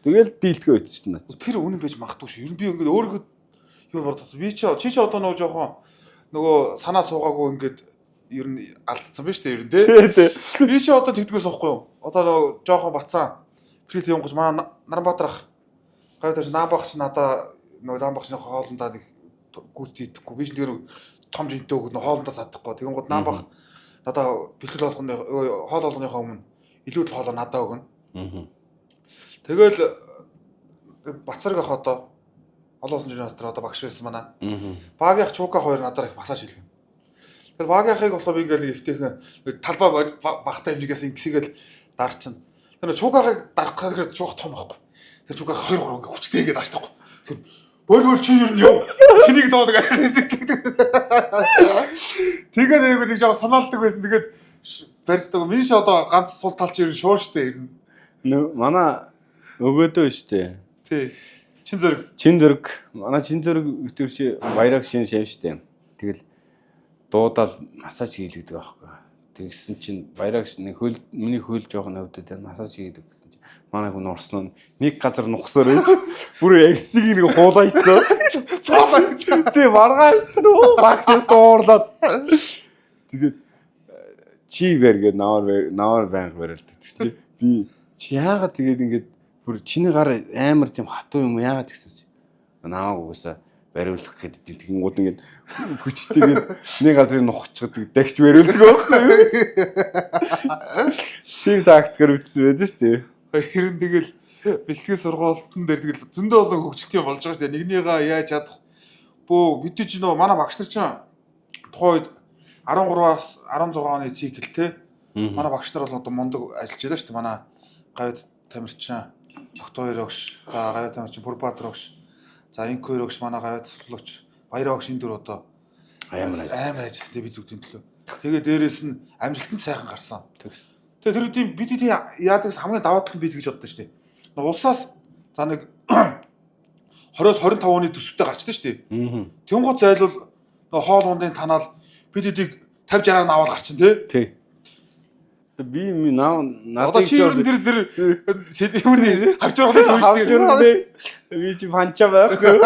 S2: Тэгэл дийлдэхээ өтсөн чинь.
S1: Тэр үнэн байж магадгүй шүү. Ер нь би ингээд өөрөө юу бодсон. Би чи одоо нөгөө жоохон нөгөө санаа суугаагүй ингээд ер нь алдсан байна шүү дээ ер нь тий. Би чи одоо тэгдгээс واخгүй юу? Одоо нөгөө жоохон бацсан. Фрит юм гоч манай Наранбаатар ах. Гайвтаж наамбах чи надаа нөгөө наамбахчны хоолндоо нэг гүрт идэхгүй. Би ч тэр том жинтэй өгнө хоолндоо цадахгүй. Тэгэн гот наамбах надаа бэлтгэл болгоны хоол болгоныхоо өмнө илүү хоолоо надаа өгнө. Тэгэл Бацарг ах одоо олон улсын жирийн хастар одоо багш байсан манай. Багийнх Чуука хоёр надаар их массаж хийлгэн. Тэгэл багийнхыг болохоор би ингээл эвтэйхэн талбай багтай хэмжээс ингэсгээл дарчин. Тэр Чуугахыг дарах гэхээр Чуух том байхгүй. Тэр Чуугах 2 3 ингээ хүчтэй ингээ дарч таахгүй. Тэр бөл чи юу юм? Хэнийг доодог. Тэгээд нэг жоо санаалдаг байсан. Тэгээд барьцдаг. Миний ш одоо ганц сул тал чи ер нь шуур штэ ер нь.
S2: Манай өгөөдөө штэ.
S1: Тий. Чин
S2: зэрэг манай чин зэрэг өтөр чи баяраг шин шав штэ. Тэгэл дуудаал массаж хийлгдэг байхгүй. Тэгсэн чинь баяраг нэг хөл миний хөл жоохон хөвдөд массаж хийдэг гэсэн чинь манай хүн орсноо нэг газар нухсаар байж бүр эрсийг нэг хуулайцсан. Цаалаа. Тий маргааш нөө багшаас дуурлаад. Тэгээд чи вэргээ навар байнг барилдаг. Тэгсэн чи би чи яагаад тэгээд ингэж бүр чиний гар амар тийм хатуу юм яагаад гэсэн. Нааг угаасаа бариулах гэдэг тэгэнгүүт ингээд хүчтэйгээд нэг газрыг нухчихдаг дагч бариулдаг байхгүй юу? Тийм тактикээр үтсэн байж штэ.
S1: Хэрэн тэгэл бэлтгэл сургалтын дээр тэгэл зөндөө олон хөгжилтийн болж байгаа штэ. Нэгнийгаа яаж чадах бөө бид ч нөө манай багш нар чинь тухайн үед 13-аас 16 оны циклтэй манай багш нар бол одоо мундаг ажиллаж байлаа штэ. Манай Гавьяа Тамирчин Цогтой хоёр өгш, за Гавьяа Тамирчин Бүрбаатар өгш, за Инк хоёр өгш, манай Гавьяа Цэцлэгч Баяр өгш энэ дөр одоо амар ажилладаг бид зүгтийн төлөө. Тэгээ дээрээс нь амжилтанд сайхан гарсан. Тэгээ тэр үеийн бид яадаг хамгийн даваа тал нь бид гэж боддоо штэ. Улсаас за нэг 20-25 оны төсөвтэй гарчдаг штэ. Тэнгууд зайлвал хоол ундын танаал бид эдийг 50-60-аар нь аваад гарчин тий.
S2: Би надад
S1: чи ер нь тэр сэлбүүний хавчралыг
S2: би чи панча байхгүй.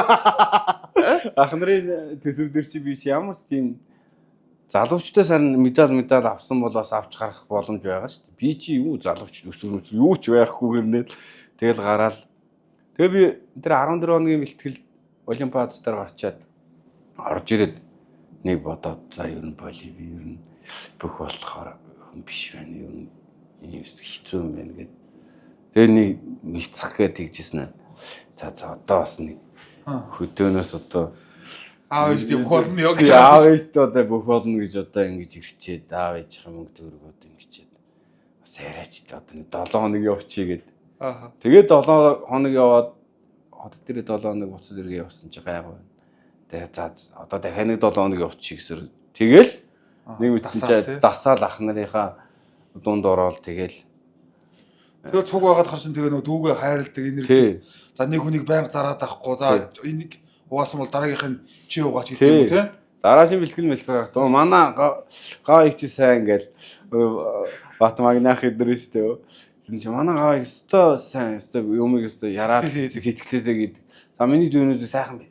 S2: Ах нарын төсөв дээр чи би ямар тийм залуучдаас харин медаль авсан бол бас авч гарах боломж байгаа шүү дээ. Би чи юу залуучд өсвөр юу ч байхгүй гэрнээ тэгэл гараал. Тэгээ би тэр 14 хоногийн бэлтгэл олимпиад дээр гарчаад орж ирээд нэг бодоод за ер нь боли би ер нь бүх болохоор хүн биш байна. Ер нь хэцүү юм байна гэд. Тэгээ нэг нийцэх гээд тэгжсэн. За одоо бас нэг хөдөөнөөс одоо
S1: аав ээж тийм болно ёо гэж.
S2: Аав ээжтэй одоо бүх болно гэж одоо ингэж ирчээд аав ээжийн мөнгө төгрөгөд ингэчээд бас яриач та одоо нэг 7 хоног явчихъя гэд. Тэгээд 7 хоног яваад хот дээр 7 хоног буцаад иргээ явсан чи гайгүй байна. Тэгээд за одоо дахиад нэг 7 хоног явчих гэсэр тэгэл нэг үтсэнчээ дасаал ах нарынхаа дунд ороод тэгэл
S1: тэгээ цуг байгаад харсан тэгээ нөгөө дүүгээ хайрладаг энерги. За нэг хүнийг байнга зараад авахгүй. За энийг угаасан бол дараагийнх нь чи угаач гэдэг юм тий.
S2: Дараагийн бэлтгэл мэлхээ. Тоо манай гав их чи сайн ингээл Батмагнах идэр штэ. Тэгин чи манай гав өстой сайн өстой юмыг өстой яраад сэтгэлээсээ гээд. За миний дүүнүүд сайхан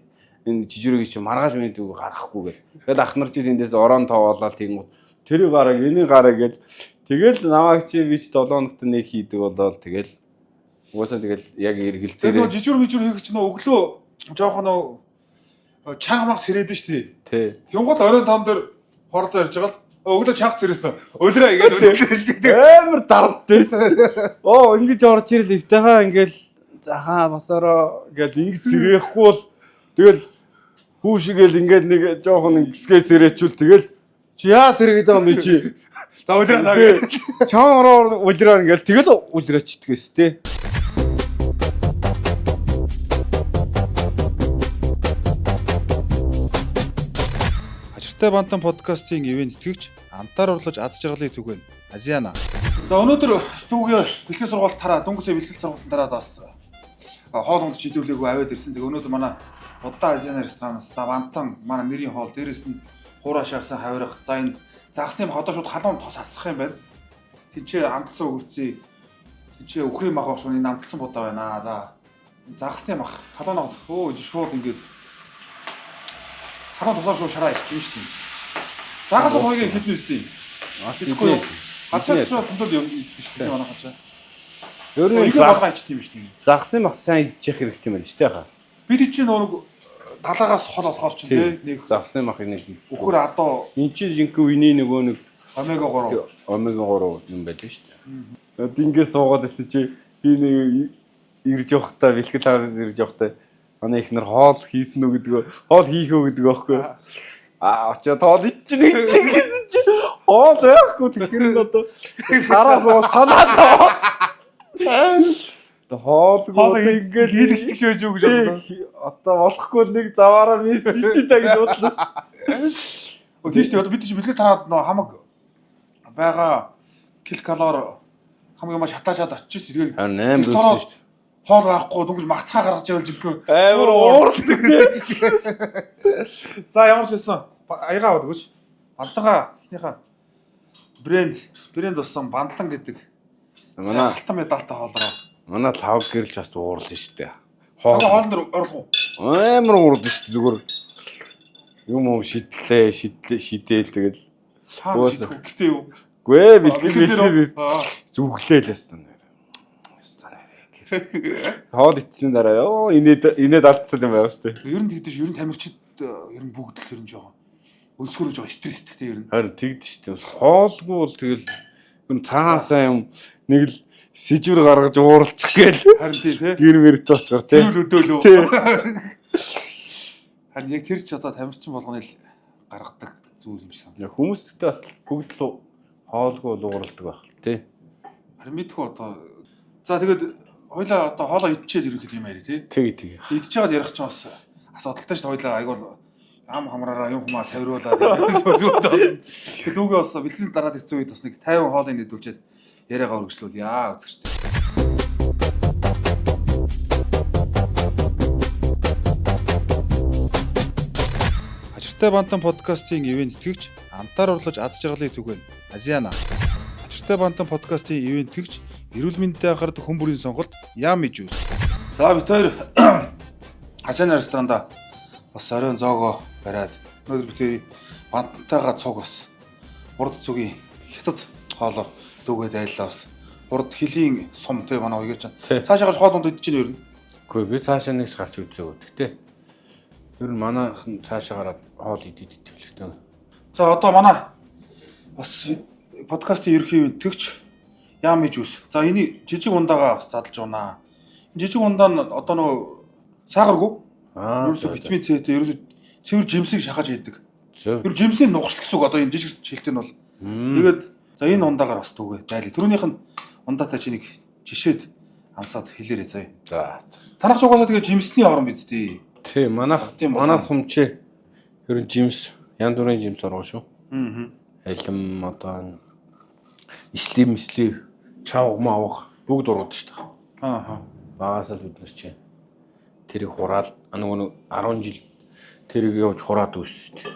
S2: энэ жижигрэг чи маргааш миний дүүг гарахгүй гээд. Тэгэл ах нар чи тэндээс ороон тоолоод тэгэн тэрийг гараа энийг гараа гээд. Тэгэл намайг чи би ч 7 хоногт нэг хийдэг болоод тэгэл угаасаа тэгэл яг эргэл дээр.
S1: Тэгээ жижигүр хийх чинь өглөө жоохон чанга мах сэрээд нь шүү дээ. Тэнгууд оройн тоон дээр хорлоо ярьж байгаа л өглөө чанга сэрээсэн. Өлрөө игээд өлөө шүү дээ.
S2: Амар дарамтайсэн. Оо ингэж орж ирэл эвтэйхаа ингээл захаа басараа гэл ингэж сэрэхгүй бол тэгэл хүүшигэл ингээд нэг жоохон гисгээ сэрээчүүл тэгэл чи яа сэргээд байгаа юм бэ чи?
S1: За өлрөө наа.
S2: Чаан өлрөө ингээл тэгэл өлрөөчдгээс тий.
S1: Бантан подкастын ивент итгэгч амтаар урлаж аз жаргалыг түгээн Азиана. За өнөөдөр студио бэлтгэл сургалт тараа дүнгийн бэлтгэл сургалтын дараа бас хоол унд шийдвэрлээгөө аваад ирсэн. Тэгээ өнөөдөр манай Удаа Азиана ресторанаас за бантан манай нэрийн хоол дээрээс нь хураа шаарсан хавирах. За энэ загсны мах одоо шууд халуун тос асах юм байна. Тинчээ амтсан өгөрцөө. Тинчээ өхрийн мах уушны амтсан будаа байна. За загсны мах халуун өө шууд ингээд хараа тосоо шууд шараа ирсэн шүү дээ. Загас хоёрын хэдэн үстэй. Тэгэхгүй хацаа шууд төндөл юм биш дээ манай хацаа.
S2: Ер нь
S1: загас тийм шүү дээ.
S2: Загсны мах сайн идчих хэрэгтэй юм байна шүү дээ хаа.
S1: Бид чинь нөгөө талаагаас хол болохоор чинь нэг
S2: загсны мах нэг
S1: өхөр адуу
S2: эн чинь жинхэнэ үний нөгөө нэг
S1: омега
S2: 3 юм байлаа шүү дээ. Дингээс суугаад ирсэн чи би нэг ирж явахдаа бэлтгэл хараад ирж явахдаа манай ихнэр хоол хийсэн үү гэдэг хоол хийхөө гэдэг байхгүй. Очоод хоол ичнэ гэсэн чи хоол байхгүй тэгэхээр одоо хараас санаад одоо хоол ингээл
S1: хийлгчдэг шөөж юу гэж бодлоо.
S2: Одоо болохгүй нэг заваараа мис чи та гэж бодлоо шүү.
S1: Тийм шүү. Одоо бид чинь бэлтгэл тараад нөө хамаг байгаа килокалори хамгийн маш хатаашаад очиж тэгээд
S2: 8 байсан шүү.
S1: Хоол байхгүй дүнгийн мацхаа гаргаж явуулж өгөө.
S2: Амар ууралдаг тийм.
S1: За ямар ч байсан аяга аваад өгөөч. Бантага ихнийхээ брэнд болсон бантан гэдэг. Манай алтан медальтай хоолроо.
S2: Манай лав гэрэлж бас ууралж штэ.
S1: Хоолн дээр орлоо.
S2: Амар ууралж штэ зүгээр. Юм шидээл тэгэл.
S1: Гэтээ юу?
S2: Гүй бэлтгэл зүглээл яасан. Хоол ичсэн дараа ёо инээд алдсан юм байна шүү дээ.
S1: Ер нь тэгдэж ер нь тамирчид ер нь бүгд л ер нь жоохон өлсгөрөж байгаа стресстэй ер нь.
S2: Харин тэгдэж шүү дээ. Хоолгүй бол тэгэл ер нь цаагаасаа юм нэг л сэжвэр гаргаж ууралчих гээл.
S1: Харин тий
S2: гэр мэрт очихор тий.
S1: Өдөөлөө. Харин яг тэр ч одоо тамирчин болгоны л гаргадаг зүйл юм шиг санагдав.
S2: Хүмүүс тэгтээ бас бүгд л хоолгүй бол ууралдаг байх л тий.
S1: Харин мэдгүй одоо за тэгээд хоёлаа одоо хоолоо идчихэд ерөөхдөө юм яри тий.
S2: Тэг.
S1: Идж байгаад ярих чинь бас асуудалтай шүү дээ. Хоёлаа айгуул ам хамраараа юм хумаа савируулаад зүгт болсон. Тэгээд үгүй болсон. Бэлтгэл дараад ирсэн үед бас нэг 50 хоолыг нэдүүлчихэд яриагаа өргөжлүүл яа үзэж штэ. Ачиртай бантан подкастын ивент итгэгч амтаар урлаж аз жаргалыг түгээн Азиана. Ачиртай бантан подкастын ивент итгэгч эрүүл мэндэд анхаардаг хүн бүрийн сонголт Yummy Juice. За бид хоёр Азиана ресторанда бас оройн зоогоо бариад өнөөдөр битээ бантантайгаа цуг бас урд цугийн хятад хоолоор дүүгээд айллаа бас. Урд хилийн сум те манай хоёр ч. Цаашаа гарч хоол унд идэж чинь юу юм?
S2: Үгүй би цаашаа нэгс гарч үзээгүй. Гэтэ ер нь манайхан цаашаа гараад хоол идэж идэлхтэй.
S1: За одоо манай бас подкастын ерхий төгч яам иж үс. За энийг жижиг ундаага бас задлж унаа. Жижиг ундаа нь одоо нөгөө сахаргүй. Ерөөсө витамин С-тэй ерөөсө цэвэр жимсийг шахаж идэг. Тэр жимсний нухаш гэсэн үг одоо энэ жижиг шилтэн бол. Тэгээд за энэ ундаагаар бас түгээ. Зайлий. Түрүүнийх нь ундаатай чи нэг жишээд амсаад хэлээрэй заяа.
S2: За.
S1: Танах ч угаасаа тэгээ жимсний орон биз дээ.
S2: Тий, манайх сумчээ ер нь жимс, янз бүрийн жимс оргоо шүү. Алим одоо ислим, чавг маавг бүгд ургад шүү дээ. Багасаа бид нар чи тэрийг хураал нөгөө 10 жил тэрийг явж хураад үүссэн шүү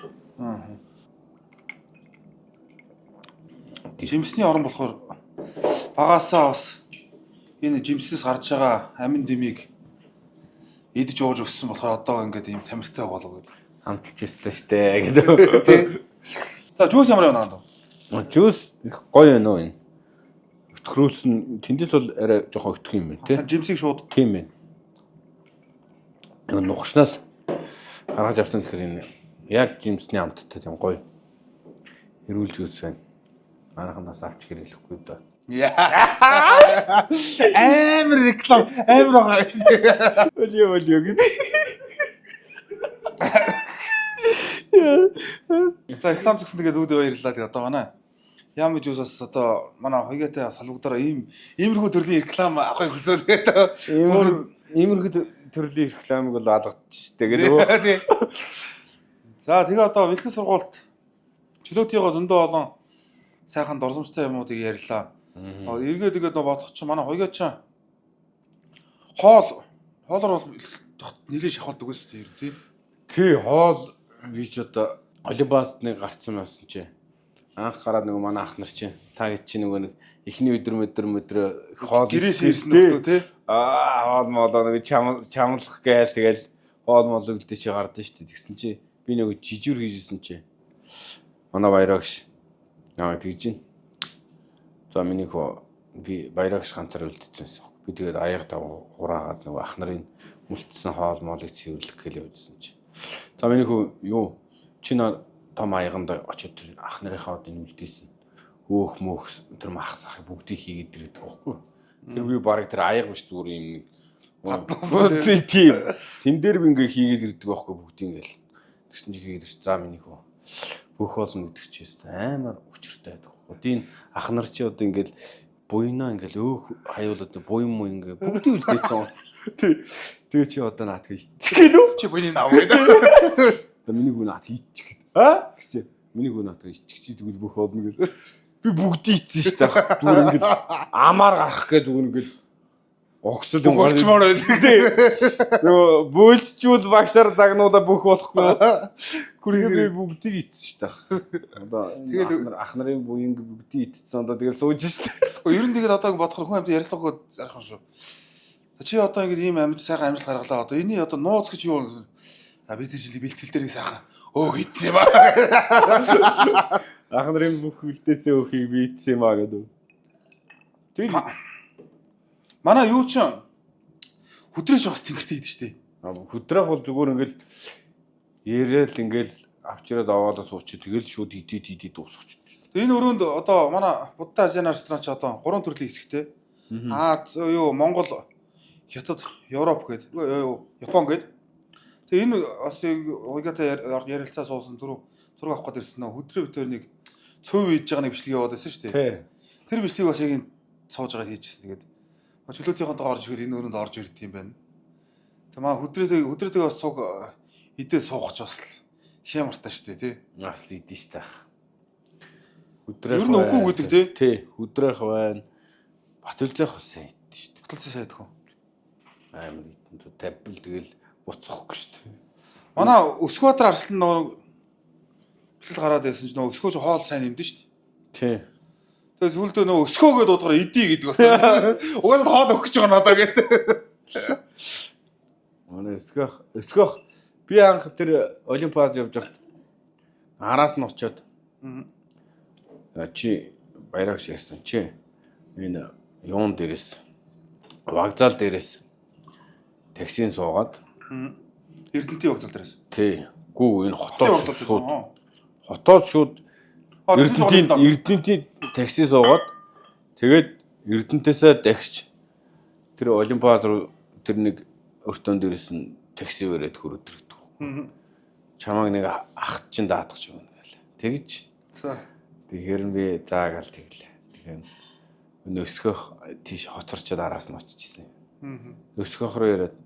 S2: дээ.
S1: Жимсний орон болохоор багасаа бас энэ жимснээс гарч байгаа амин дэмийг идэж ууж өссөн болохоор одоо ингээд ийм тамиртай болгоод
S2: хамталж өссөн шүү дээ гэдэг.
S1: За жуус ямар байна аа?
S2: Жуус гоё байна уу энэ? Өтгөрөөс нь тэндээс бол арай жоохон өтгөх юм байна тий.
S1: Жимсийг шууд
S2: тийм байна. Нөгөө нухшнаас гаргаж авсан гэхээр энэ яг жимсний амттай тийм гоё. Эрүүл жуус байна. Манайханаас авч хэрэглэхгүй доо.
S1: Амар реклам амар байгаа.
S2: Өлөө гэдэг.
S1: За реклам зүгсэн тэгээд үүдээ баярлалаа. Тэгээд одоо манай яам жуусаас одоо манай хоёгатай салбагдаараа иймэрхүү төрлийн реклам авахыг хүсэв тэгээд
S2: иймэрхүү төрлийн рекламыг бол алгадчих тэгээд.
S1: За тэгээ одоо бэлтгэл сургуульд чөлөөтийгөө зөндөө олон сайхан дурсамжтай юмнуудыг ярьлаа. Эргээд нөө бодох чинь манай хоёгаа ч хоолоор бол нэлээд шахалдаг гэсэн тийм тий.
S2: Тий хоол би ч одоо Олимпиадд нэг гарцсан байсан чи. Анх гараад нөгөө манай ах нар чи та гэж чи нөгөө нэг эхний өдөр хоол
S1: гэрээс ирсэн нөхдөө тий.
S2: Хоол моолоо нэг чамлах гээл тэгэл хоол моол үлдээ чи гардаа штэ тэгсэн чи би нөгөө жижигүр хийжсэн чи. Манай баярагш намайг тэгж гин. За миний хөө би баярагш ганцаар үлдчихсэн. Би тэгээд аяга дав хураагаад нөгөө ах нарын мүлтсэн хоол моолыг цэвэрлэх гээл явуулсан чи. За миний хөө юу чи том аяганд очиод тэр ах нарынхаа одоо үлдээсэн. Өөх мөөх тэр мах сахыг бүгдийг хийгээд ирдэг байхгүй. Тэр би барыг тэр аяг биш зүгээр юм нэг. Тийм. Тэн дээр би ингээ хийгээд ирдэг байхгүй бүгдийг ингээл. Тэгсэн чи хийгээд ирч. За миний хөө бүх хоол нүдгчээс амар өчөртэй байдаг. Одоо энэ ах нар чи одоо ингээл буйнаа ингээл өөх хаяулаад буйн муу ингээ бүгдийг үлдээсэн. Тэгээ чи одоо наат хийчих гээ.
S1: Чи буйны наав гэдэг.
S2: Одоо миний гүн наат хийчих гээд. Гэсэн. Миний гүн наат хийчих чи тэгвэл бүх болно гэл. Би бүгдийг ийцэн штэ. Зүгээр ингээд амаар гарах гэж зүгээр ингээд огсол юм
S1: болчмоор байдаг.
S2: Нөгөө бөөлжчүүл багшаар загнуудаа бүх болохгүй. Хүрээ бүгдийг ийцэн штэ. Одоо тэгээд ах нарын буйнг бүгдийг ийцсэн одоо тэгэл сууж штэ.
S1: Ер нь тэгээд одоо бодохоор хүн амьд ярилцлагыг зарах юм шүү. Чи одоо ингээд ийм амьд сайхан амжилт гаргалаа. Одоо энэний одоо нууц гэж юу вэ? За би тэр жилийн бэлтгэл дээрээ сайхан хийцсэн юм аа.
S2: Ах нарын бүх үлдээсээ өөхийг би ийцсэн юм аа гэдэг.
S1: Тэгэл манай юу ч хүдрээш бас тэнгэртэй идэв штэ.
S2: Хүдрэх бол зүгээр ингээл яриад ингээл авчираад аваалаа суучих тэгэл шууд идээд дуусчих.
S1: Энэ өрөөнд одоо манай Будда Азиан ресторан ч одоо 3 төрлийн хэсэгтэй. Юу Монгол, Хятад, Европ гээд Япон гээд. Тэгээ энэ бас хоёгатай ярилцаа суусан түрүү зураг авах гээд ирсэн нөө хөдрөө битээр нэг цөв хийж байгаа нэг бичлэг яваад байсан шүү дээ. Тэр бичлэгийг бас яг энэ сууж байгаа хийжсэн. Тэгээд чөлөөтийнхонтойгоо орж ирэхэд энэ өрөөнд орж ирд юм байна. Тэгээ маа хөдрөөтэйгээ бас цуг идээ суугч бас хямартай шүү дээ тий.
S2: Бас л идэж штэ. Хөдрөх.
S1: Ер нь үгүй гэдэг тий.
S2: Тий, хөдрөх байна. Батулзах бас сайн идэж штэ.
S1: Батулзах сайн идэх үү?
S2: Амар идэн тавбил тэгэл буцахгүй штэ.
S1: Манай Өсгөөдөр арслан нөгөө бэлтгэл гараад байсан ч нөгөө өсгөөж хоол сайн нэмдэн штэ.
S2: Тий.
S1: Тэгээ сүлдөө нөгөө өсгөөгөө дуудахаар идий гэдэг байна. Угаасаа хоол өгч байгаа надаа гэдэг.
S2: Манай өсгөх Би анх тэр Олимпиад явж байхад араас нь очиод чи баяраг ширсэн чи энэ юун дээрээс вокзал дээрээс таксинд суугаад
S1: Эрдэнтийн вокзал дээрээс.
S2: тий. Гүү энэ хотоос шууд Эрдэнтийн такси суугаад тэгээд Эрдэнтээсээ дахиж тэр Олимпиад руу тэр нэг өртөн дээрээс нь такси өрөөд хөрөд ирдэг. Чамаг нэг ах чинь даатгах юм гээл. Тэгж.
S1: За.
S2: Тэгэхээр би заагаал тэглээ. Тэгэхээр өнөө өсгөх тийш хоцорчод араас нь очиж исэн. Өсгөх руу яриад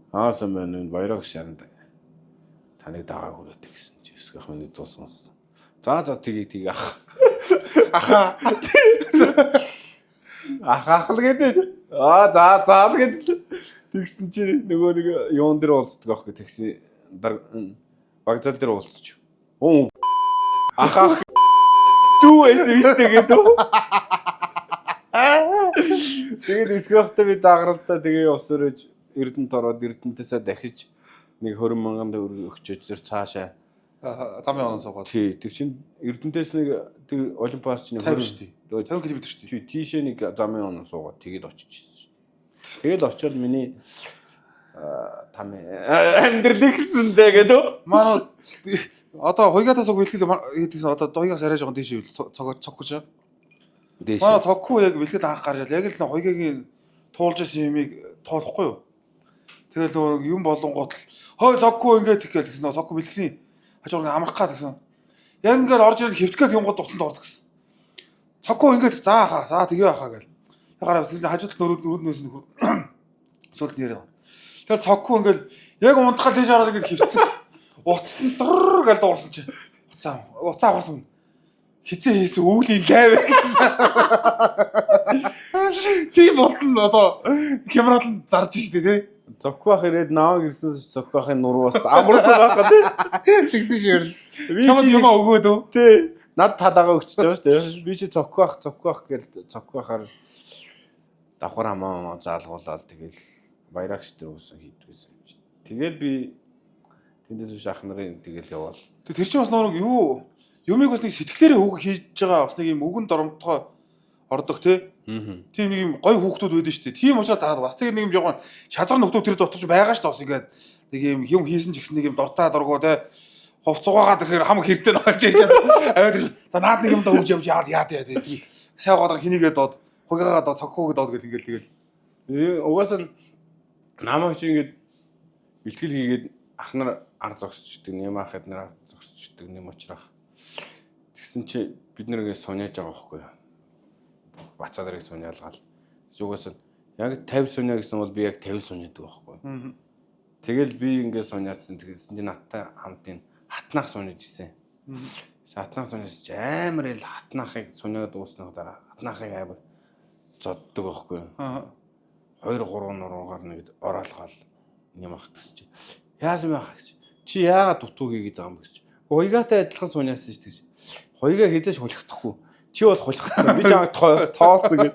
S2: аасан байна энэ баяраг шарнд таныг дагаа хүрээд гэсэн чи өсгөх миний дуу сонссон. За тгий ах. Аха. Ахаал гэдэг. За л гэдэг. Тэгсэн чи нөгөө нэг юун дээр уулздаг аахгүй такси вокзал дээр уулзчих. Ахаа дүү эсвэстэй гэдэг. Тэгээд өсгөхтэй би дагаралтай тэгээ явсарж Эрдэнэт ороод Эрдэнэтээсээ дахиж нэг 20,000 төгрөг өгчөөж зэр цаашаа
S1: замын оноо суугаад.
S2: Тий, тэр чинь Эрдэнэтээс нэг тэр Олимпиас чинь
S1: 50 км шүү дээ.
S2: Тийшээ нэг замын оноо суугаад тэгээд очиж ирсэн. Тэгэл очиод миний амьдрал ихсэндээ гэдэг.
S1: Манай одоо хуйгатаас уг бэлтгэл хийдгсэн одоо хуйгаас арай жоохон дээш цог гэж. Манай цоггүй яг бэлтгэл анх гарч яг л хуйгагийн туулж исэн юмыг тоолохгүй юу. Тэгэл нөгөө юм болонгууд л хой цоггүй ингээд их гэсэн цоггүй бэлтгэлийн хажуугаар амрах гад гэсэн. Яг ингээд орж ирээд хэвтгэхэд юмгууд дуцанд ордог гэсэн. Цоггүй ингээд за тэгээ хаа гэл. Ягараа хажууд нөрүүд нөөс сүлд нэрээ. Тэгэл цоггүй ингээд яг унтахад тийш хараад ингээд хэвтсэн. Утсан дурр гэж дуурсан чи. Уцаа авахсан. Хизээ хийсэн өвлийн лайв гэсэн. Тийм болсон одоо камерал нь зарж штэ тий.
S2: Зоквах ирээд нааг ирсэн зоквахын нурууас амарсан байхад тэгсэн ширл.
S1: Чамд юм өгөөд үү?
S2: Тий. Над талаагаа өгчөж байгаа штэ. Би чи зоквах гэж зоквахаар давхар хамаа заалгуулаад тэгэл баярагчтай уусан хийдгээс. Тэгэл би тэндээс биш ах нарын тэгэл яваал.
S1: Тэр чинь бас нэг юу юмыг бас нэг сэтгэлээрээ хөг хийж байгаа бас нэг юм өгөн доромтгой ордог тий. Тийм нэг юм гой хүүхдүүд байдаг шүү дээ. Тийм учраас зараад бас тэгээ нэг юм жоохон шазгар нөхдөө тэр дотор ч байгаа шүү дээ. Бас ингээд нэг юм хийсэн ч гэсэн нэг юм дуртай дургуу тий. Хувцуугаа тэгэхээр хам хэрдээ нохолж яачаад аваад за наад нэг юм да өгж явж яад тий. Сайн гоодор хинийгээ доод хугаагаа доод цогхоогоо доод гэл ингээл
S2: угаасаа намайг чи ингээд бэлтгэл хийгээд ах нар ар зогсчдөг, нэм ах эднэр ар зогсчдөг, нэм уучрах. Тэгсэн чи бид нэргээ суняаж байгаа байхгүй юу? Бацаа дэрэг суняалгаал. Угаасаа яг 50 суня гэсэн бол би яг 50 суняадаг байхгүй юу? Тэгэл би ингээд суняацсан. Тэгсэн чи надтай хамт энэ хатнах суняаж исэн. Хатнах суняаж амар ил хатнахыг суняад дуусны дараа хатнахыг амар зоддог байхгүй юу? 2-3 нуруугаар нэг ороолгоол юм ах гэж чи. Яасан бэ ах гэж. Чи яагаад дутуу хийгээд байгаа юм гэж. Хуйгаатай адилхан суняасан шүү дээ. Хуйгаа хийжээш хулихдахгүй. Чи бол хулихдсан. Би чамд тоосон гэд.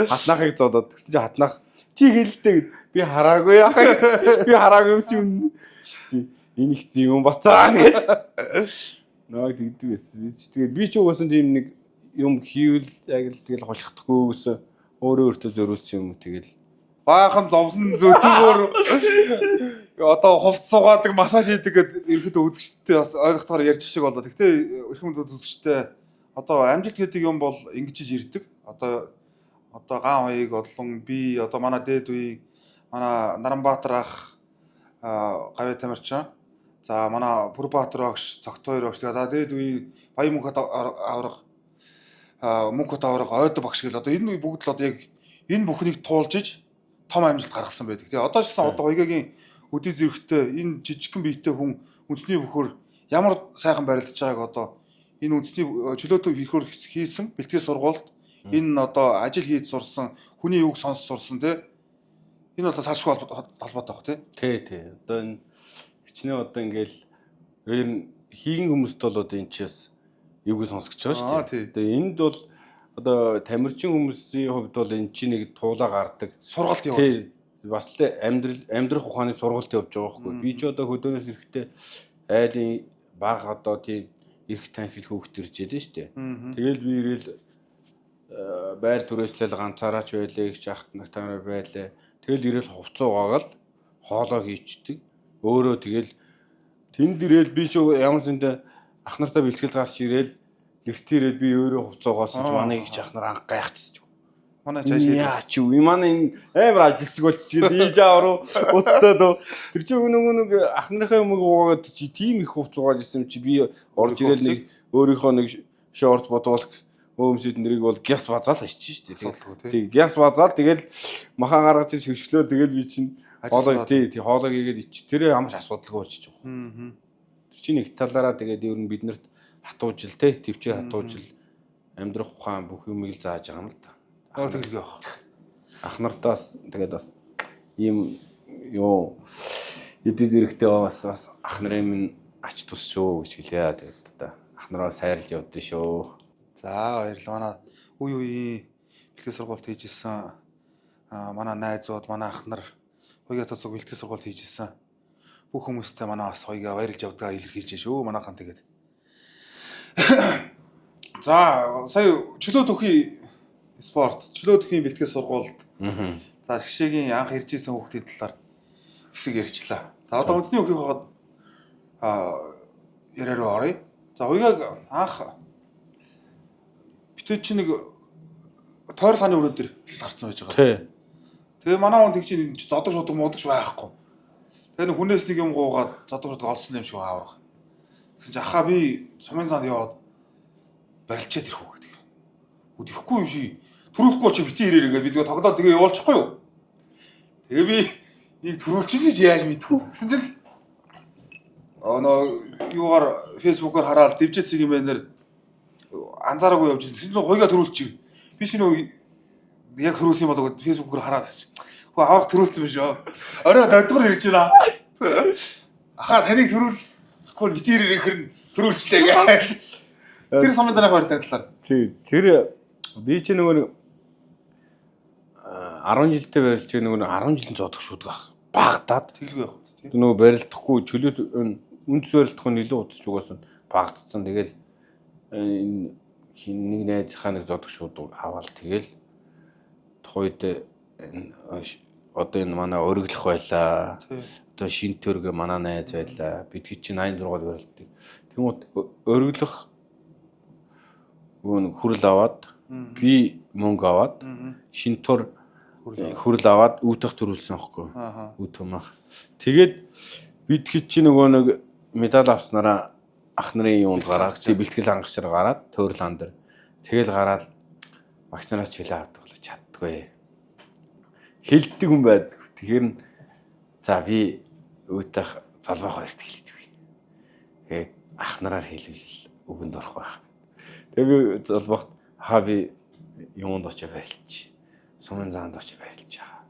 S2: Хатнахыг зодоод гэсэн чи хатнах чи хэлдэг. Би хараагүй ах. Би хараагүй юм чи. Энэ их юм бацаа гэд. Наа тэгдэг байсан. Тэгээд би ч угаасан тийм нэг юм хийвэл яг л тэгэл хулихдахгүй гэсэн өөрөө өөртөө зөрүүлсэн юм тэгэл
S1: баахан зовсон зөтгөр одоо хувц суугаадаг массаж хийдэг гэд ерөөдөө үзэгчтэй бас ойлгохоор ярьж шиг болоо. Гэхдээ эрхэм үзэгчтэй одоо амжилт гэдэг юм бол ингэж ирдэг. Одоо гаан хоёыг одлон би одоо манай дээд үе манай Наранбаатар ах гавь тамирчин. За манай Бүрбаатар багш, Цогтойр багш. Тэгээд дээд үе Баян мөнхөд аврах мөнхөд аврах ойд багш гэл одоо энэ бүгд л одоо яг энэ бүхнийг туулжиж том амжилт гаргасан байдаг. Тэгээ одоо ч гэсэн одоо хоёгагийн өдий зэрэгтэй энэ жижигхэн биетэй хүн үндэсний бөхөр ямар сайхан барилдаж байгааг одоо энэ үндэсний чөлөөтэй бөхөр хийсэн бэлтгэл сургуульд энэ одоо ажил хийж сурсан хүний үг сонсож сурсан тий. Энэ бол салшгүй талбайтай баг тий.
S2: Тий. Одоо энэ хичнээн одоо ингээл ер нь хийгэн хүмүүст бол одоо энэ чиэс юуг сонсгож байгаа шүү дээ. Тэгээ энд бол одоо тамирчин хүмүүсийн хувьд бол энэ чинь нэг туулаа гардаг.
S1: Сургалт явуулдаг.
S2: би бас л амьдрах ухааны сургалт явж байгаа байхгүй. Би ч одоо хөдөөнөөс эрэхтэй айлын баг одоо тийм эрх танхил хөөхт ирж ялээ шүү дээ. Тэгэл би ирээл байр түрээслэл ганцаараа ч байлаа, их жахт нартаар байлаа. Тэгэл ирээл хувцас угаагаал хоолоо хийчдэг. Өөрөө тэгэл тэнд ирээл би ч ямар зөндөө ах нартаа бэлтгэл гарч ирээл гэрт ирээд би өөрөө хувцас угаасан ч манай их ах нар анх гайхчихсан.
S1: Манай ч ажил
S2: яа чи юу манай амар ажилсаг болчихгээд ийжаа руу уцтаад тэр чи нэг ах нарын өмг угаагаад чи тийм их хувц угааж ирсэн чи би орж ирээл нэг өөрийнхөө нэг шорт бодвол өмсөд нэрийг бол гяс базаал ачиж штэ тий гяс базаал тэгэл махаа гаргаж ир шөвшлөө тэгэл би чинь хоолой тий хоолой хийгээд ич тэрээ амш асуудалгүй болчих жоох. Тэр чи нэг талаараа тэгээд ер нь биднэрт хатуужил тий төвчээр хатуужил амьдрах ухаан бүх юмыг л зааж байгаа юм л да.
S1: Тэгэлгүй байх.
S2: Ах нартаас тэгээд бас ийм юу эдийн зэрэгтэй бас ах нарын минь ач тус шүү гэж хэлээ. Тэгээд одоо ах нараа сайрлж явдсан шүү.
S1: За баярлалаа. Манай үе бэлтгэл сургалт хийж ирсэн. Манай найзууд, манай ах нар хоёроо цацог бэлтгэл сургалт хийж ирсэн. Бүх хүмүүстээ манай бас хоёроо баярлж явдгаа илэрхийлж шүү. Манайхан тэгээд. За сая чөлөөт өхий спорт, чөлөөт өхийн бэлтгэл сургалт. За гişээгийн анх ирж исэн хүүхдийн талаар хэсэг ярьчлаа. За одоо үндэсний өхийн хаад яриа руу оръё. За хоёроо анх битүү чи нэг тойрол хааны өрөө дээр гарцсан байж байгаа.
S2: Тий.
S1: Тэгээ манай хүн тэг чи зодог шудаг муудагч байхгүй. Тэгээ нэг хүнээс нэг юм гуугаад зодог шудаг олсон юм шиг ааврах. Тэгсэн чи ахаа би сумын занд яваад барилчаад ирэх үү гэдэг. Үдэхгүй юм шиг төрүүлэхгүй чи бити ирээр ингээд би зүгээр тоглоод тэгээ явуулчихгүй юу. Тэгээ би нэг төрүүлчихсэн чи яаж мэдэх вэ гэсэн чинь юугаар фэйсбүүкээр хараад дэвжээцэг юм байна нэр анзаараагүй явж ирсэн. Тэгсэн хоёроо төрүүлчих. Би шинэ яг төрүүлсэн юм болоо фэйсбүүкээр хараад хөө авах төрүүлсэн биш үү. Орой додгор ирж байна. Ахаа таныг төрүүлэхгүй бити ирээр хэрэг төрүүлчлээ гээл. Тэр самын дараах барилдаглаа.
S2: Тий. Тэр би чи нөгөө 10 жилдээ барилж нөгөө 10 жилийн зодох шүдэг ах. Багтаад
S1: Тэглгүй явах тийм.
S2: нөгөө барилдахгүй чөлөөт үндэс барилдах нь илүү удаж угаасан багтцсан. Тэгэл энэ нэг найзынхаа нэг зодох шууд аваад тэгэл тухайд одоо энэ манай өргөлөх байлаа. Одоо шин төргө манай найз байлаа. Бид чинь 86-аар барилддаг. Тэгмүүд өргөлөх хүрэл аваад би мөнгө аваад шин төр хүрэл аваад үүдэх төрүүлсэн аахгүй. Үүд юмах. Тэгээд бид хэд чи нөгөө нэг медаль авснараа ах нарын юунд гараад тий бэлтгэл хангачаар гараад тойрлаан дээр тэгэл гараад багш нараас чилээ авдаг бол чаддгүй. Хилдэг хүн байдаг. Тэгэхээр за би үүдэх залбаах хоёрт хэлээд би. Тэгээд ах нараар хэлвэл үгэнд орох байх. Тэгээ би залбахт хаа би юунд очиж барилч. Сумын заанд очиж барилж байгаа.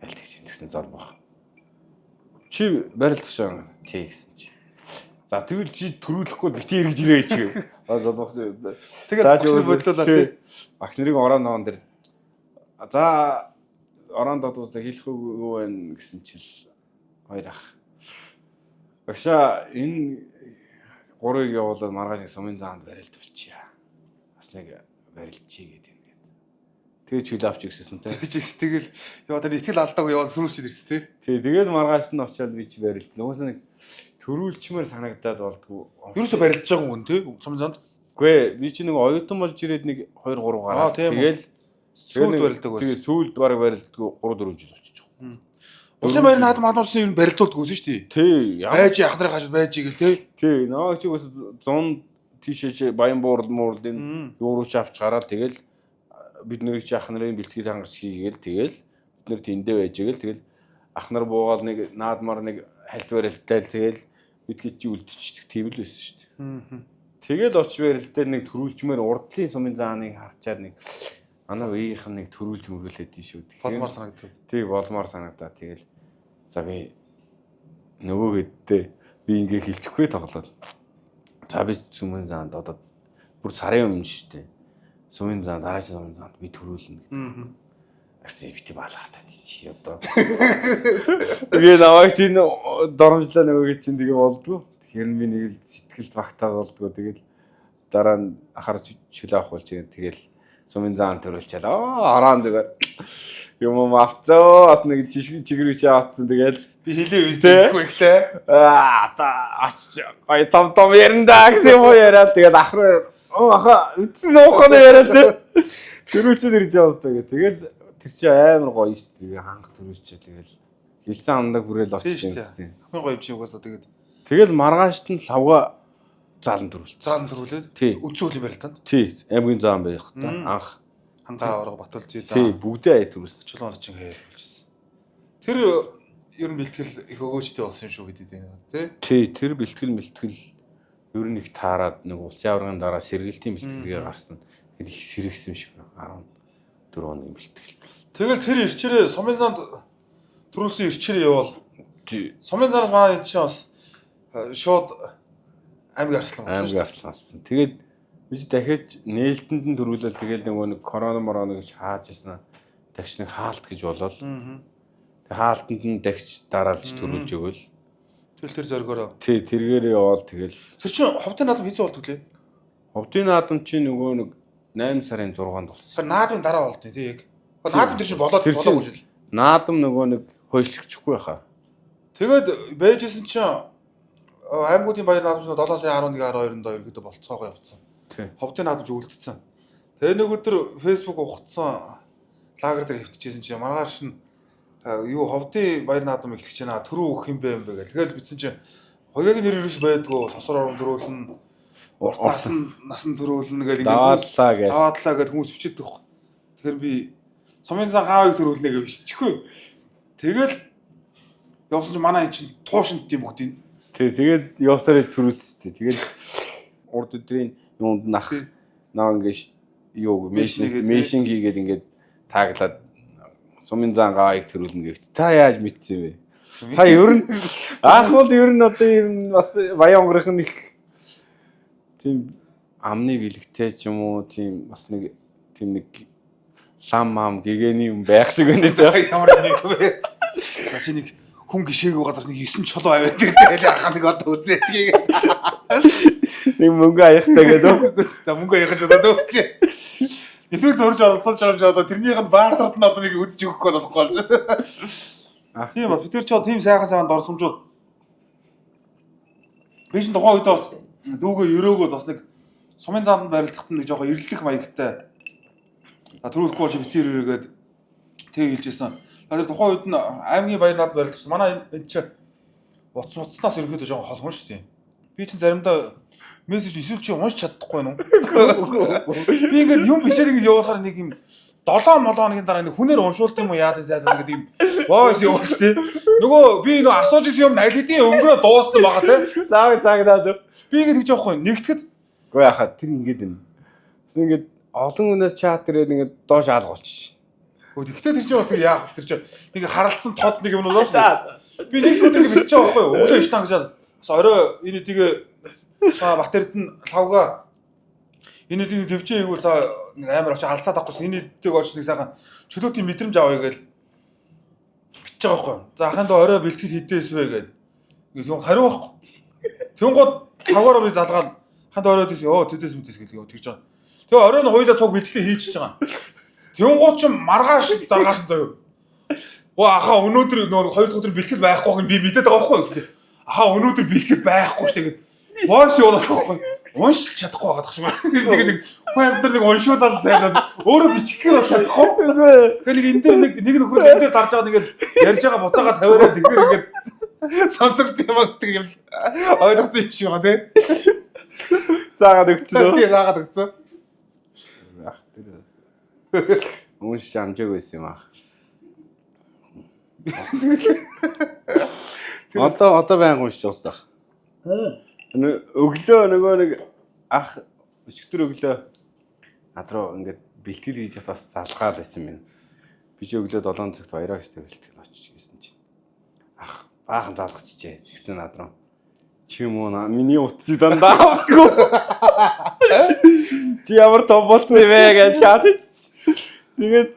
S2: Барилдаг чинь тэгсэн залбах. Чи барилдах шаа тий гэсэн чи. За тэгвэл чи төрүүлэхгүй бити эргэж ирээ чи. Залбах.
S1: Тэгээд багш нар бодлуулаад тий.
S2: Багш нарыг ороо ноон дээр за ороонд додгослоо хэлэх үгүй байна гэсэн чил хоёр ах. Багшаа энэ гурыг явуулаад маргааш сумын заанд барилд болчихъя. Бас нэг барилчий гэдэг юм. Тэгээ чүл авч ирсэн тэ.
S1: Тэгэл яа тэр итгэл алдаагүй яваад төрүүлчихэд ирсэн тий.
S2: Тий, тэгээд маргааш нь очиад би ч барилд. Нөгөөс нэг төрүүлчмээр санагдаад болдгоо.
S1: Ерөөсө барилж байгаа хүн тий сумын занд.
S2: Үгүй ээ, би чи нэг оюутан болж ирээд нэг 2 3 гараад тэгэл
S1: сүүлд барилдаг байсан.
S2: Тэгээ сүүлд бараг барилдгүй 3 4 жил болчих жоох.
S1: Улсын баярын хаад малуурсан юм барилдуулдаг байсан шүү дээ.
S2: Тий,
S1: байж ах нарын хажууд байж игэл тий.
S2: Тий, нөө чи бас 100 тийшээ баян буурал муурлын юурууч авч гараад тэгэл бид нэрийг чи ах нарын бэлтгэл хангаж хийгээл тэгэл бид нэр тэндээ байж игээл тэгэл ах нар буугаал нэг наадмаар нэг хальт барилтаал тэгэл бидгээ чи үлдчихдэг тийм л байсан шүү дээ. Тэгэл очиж барилтаа нэг төрүүлчмээр урдлын сумын зааныг харчаад нэг манай үеийнх нь нэг төрүүлж мөрүүлээд тийм шүү.
S1: Болмоор санагдав.
S2: Тий, болмоор санагдаа. Тэгэл за би нөгөө хэдтэй би ингээ хэлчихгүй тоглоод. За би сумын заанд одоо бүр сарын өмнө шүү дээ. Сумын заанд дараагийн сумын заанд би төрүүлнэ гэдэг. Ясаа бити балаатаа чи одоо. Тэгээ намайг чинь доромжлаа нөгөөг чинь тэгээ болдгоо. Тэгэхээр би нэг л сэтгэлд багтаа болдгоо. Тэгэл дараа нь ахаар чүлээ авахулж тэгэл сумын заан төрүүлчихлээ. Араан зүгээр юм авцаа бас нэг чигрүүч авцсан тэгэл
S1: Би хэлээ үстэхгүй ихтэй.
S2: Ач ай том ярандаа гэсэн юм яриад тэгэл аха үтсэн ууханы яриад төрүүлчихэд ирж яваас тэгэл тэр чи амар гоё шүү дээ. Тэгээ ханга төрүүлчээ тэгэл хэлсэн амдаг бүрээл очиж юм.
S1: Ахын гоё юм чи угаасаа
S2: тэгэл маргаашд нь лавга заалан төрүүлсэн.
S1: заалан төрүүлээд үцүүл юм байл танд.
S2: Тий, аймгийн заан байх та. Анх
S1: хангаа орго Батбол зүй
S2: заан. Тий, бүгдээ ая төрүүлсэн.
S1: Чулуун очин хэлжсэн. Тэр ер нь бэлтгэл их өгөөжтэй болсон юм шүү гэдэг тийм.
S2: Тий, тэр бэлтгэл ер нь их таарад нэг улсын аваргын дараа сэргээлтийн бэлтгэлгээ гарсан. Тэгэхээр их сэрэгсэн юм шиг байна. 14 оны бэлтгэл.
S1: Тэгэл тэр ирчээрээ сумын занд төрүүлсэн ирчээрээ явал. Сумын зараас манай энэ чинь бас шууд аймаг арслан.
S2: Тэгээд би дахиж нээлтэнд нь төрүүлэл тэгэл нэг корона гэж хааж ирсэн. Дахиж нэг хаалт гэж болол. Тэгээд хаалтанд нь дахиж дараалж төрүүлж өгөөл.
S1: Тэгэл тэр зоргоороо.
S2: Тий, тэргээр явал тэгэл.
S1: Тэр чинь ховдын наадам хийцээ болдгоо лээ.
S2: Ховдын наадам чинь нөгөө нэг 8 сарын 6-нд болсон.
S1: Тэр наадмын дараа болдیں۔ Тий яг. Наадам тэр чинь болоогүй шил.
S2: Наадам нөгөө нэг хойлччихгүй хаа.
S1: Тэгээд байжсэн чинь аймагуудын баяр наадамчнууд 7 сарын 11-12-нд ерөөдөө болцоогоо явуулсан. Ховдын наадамч үлдсэн. Тэгээ нэг өдөр Facebook ухцсан лагер дээр хэвтчихсэн чинь маргааш нь юу ховдын баяр наадам эхлэж байна. Төрөө өгөх юм бэ гэл. Тэгэл бичсэн чинь хоёрын нэр ерөөс байдгүй сосор орон төрүүлнэ. Урт насан төрүүлнэ гэл
S2: ингээд
S1: даваадлаа гэд хүмүүс бичээд байхгүй. Тэгэхээр би сумын зан хаавыг төрүүлнэ гэж биччихгүй. Тэгэл явсан чинь манай энэ чинь туушинт юм бүгдийн.
S2: Тэгээд явсараа төрүүлсэн. Тэгэл урд өдрийн юунд нах ингээд юу мешин хийгээд ингээд тааглаад сумын зан хаавыг төрүүлнэ гэж. Та яаж мэдсэн бэ? Та ер нь анх бол ер нь одоо ер нь бас баян онгорын их тийм амны бэлэгтэй ч юм уу тийм бас нэг тийм нэг лам гэгэний юм байх шиг байна заа.
S1: Ямар нэг вэ? За чи нэг хүн гişээгүй газар нэг 9 чулуу аваад тэгэл ахаа нэг одоо үзээдгийг.
S2: Нэг мөнгө аяхтай гэдэг.
S1: За мөнгө аяхаж одоо өгч. Нэвтрүүлд орж оролцож байгаа одоо тэрнийх нь баартард нь одоо нэг үзэж өгөхгүй болохгүй болж. Тийм бас бид тэр ч тийм сайхан дорсомжууд. Би ч тухайн үед бас дүүгээ өрөөгөөд бас нэг сумын заанд барилдахад нэг жоохон эрлэх маягтай. Төрүүлэхгүй болж битэр өрөөгээд тэг хэлжсэн. Тэгэхээр тухайн үед нь аймгийн баяр наадам барилдагч манай энэ ч уцнаас ерөөдөө жоохон хол хүн шүү дээ. Би ч заримдаа мессеж эсвэл чи унш чадахгүй нүү. Би ингээд юм бишээд ингэж явуулахаар нэг юм 7 молооны дараа нэг хүнээр уншуулт юм уу яадаг зайд гэдэг юм. Войс явуулж тий. Нөгөө би нөгөө асууж исэн юм аль хэдийн өнгөрөө дууссан байгаа тий.
S2: Лав цагнаад.
S1: Би ингэж гэж явахгүй нэгтгэхэд
S2: үгүй яхаа тэр ингээд байна. Тэс ингээд олон үнээр чат ирээд ингээд доош аалгуулчих.
S1: Гэхдээ тэр чинь бас нэг яах вэ? Тэр чинь нэг харалцсан тод нэг юм болоо шүү. Би нэг өдөр бичиж байгаа байхгүй юу? Өглөө штан гэж бас орой энэ тийг батарейд нь лавга энэ тийг төвчээ ийгүүл за нэг амар очиж алцаад авахгүйсэн энэ тийг очиж нэг сайхан чөлөөтийн мэдрэмж авъя гэж бичиж байгаа байхгүй юу? За ахын доо орой бэлтгэл хийдээсвэ гэж. Ингээд юм хариу байхгүй. Тэнгууд тавгаар би залгаад ханд оройд ийс ёо тэдэс мэдэс гэж тэгж байгаа. Тэгээ оройн хоёулаа цуг бэлтгэлээ хийчихэж байгаа. Тэнгууд ч маргааш даргааш заяа. Оо ахаа өнөөдөр нөр 2 дахь өдөр бэлтгэл байхгүй гэж би мэдээд байгаа байхгүй юу? Ахаа өнөөдөр бэлтгэл байхгүй шүү дээ. Войс явуулах байхгүй. Уншиж чадахгүй байгаа дах шиг байна. Тэгээ нэг хүн амьд нэг уншуулаад зайлаад өөрөө бичихээ бол чадахгүй. Тэгээ нэг энэ дээр нэг нөхөр энэ дээр дарж байгаа нэг ярьж байгаа буцаага тавиараа тэгэхээр ингээд сонсогд юм гэдэг юм ойлгосон юм шиг байна тий.
S2: Заагаад өгцөө.
S1: Тий заагаад өгцөө.
S2: Ах тэр уншиж амжааг байсан юм ах. Одоо байнг уншиж байгаа. Өглөө нөгөө нэг ах өчигдөр өглөө над руу ингээд бэлтгэл хийж бас залгаад байсан юм. Би ч өглөө 7 цагт баяраа штэ бэлтгэл очиж гисэн чинь. Ах баахан залгачжээ. Тэгсэн над руу. Чи юм уу миний утсыг дандаа авдаггүй. Чи ямар том болсон юм бэ гэж чатаж. Тэгээд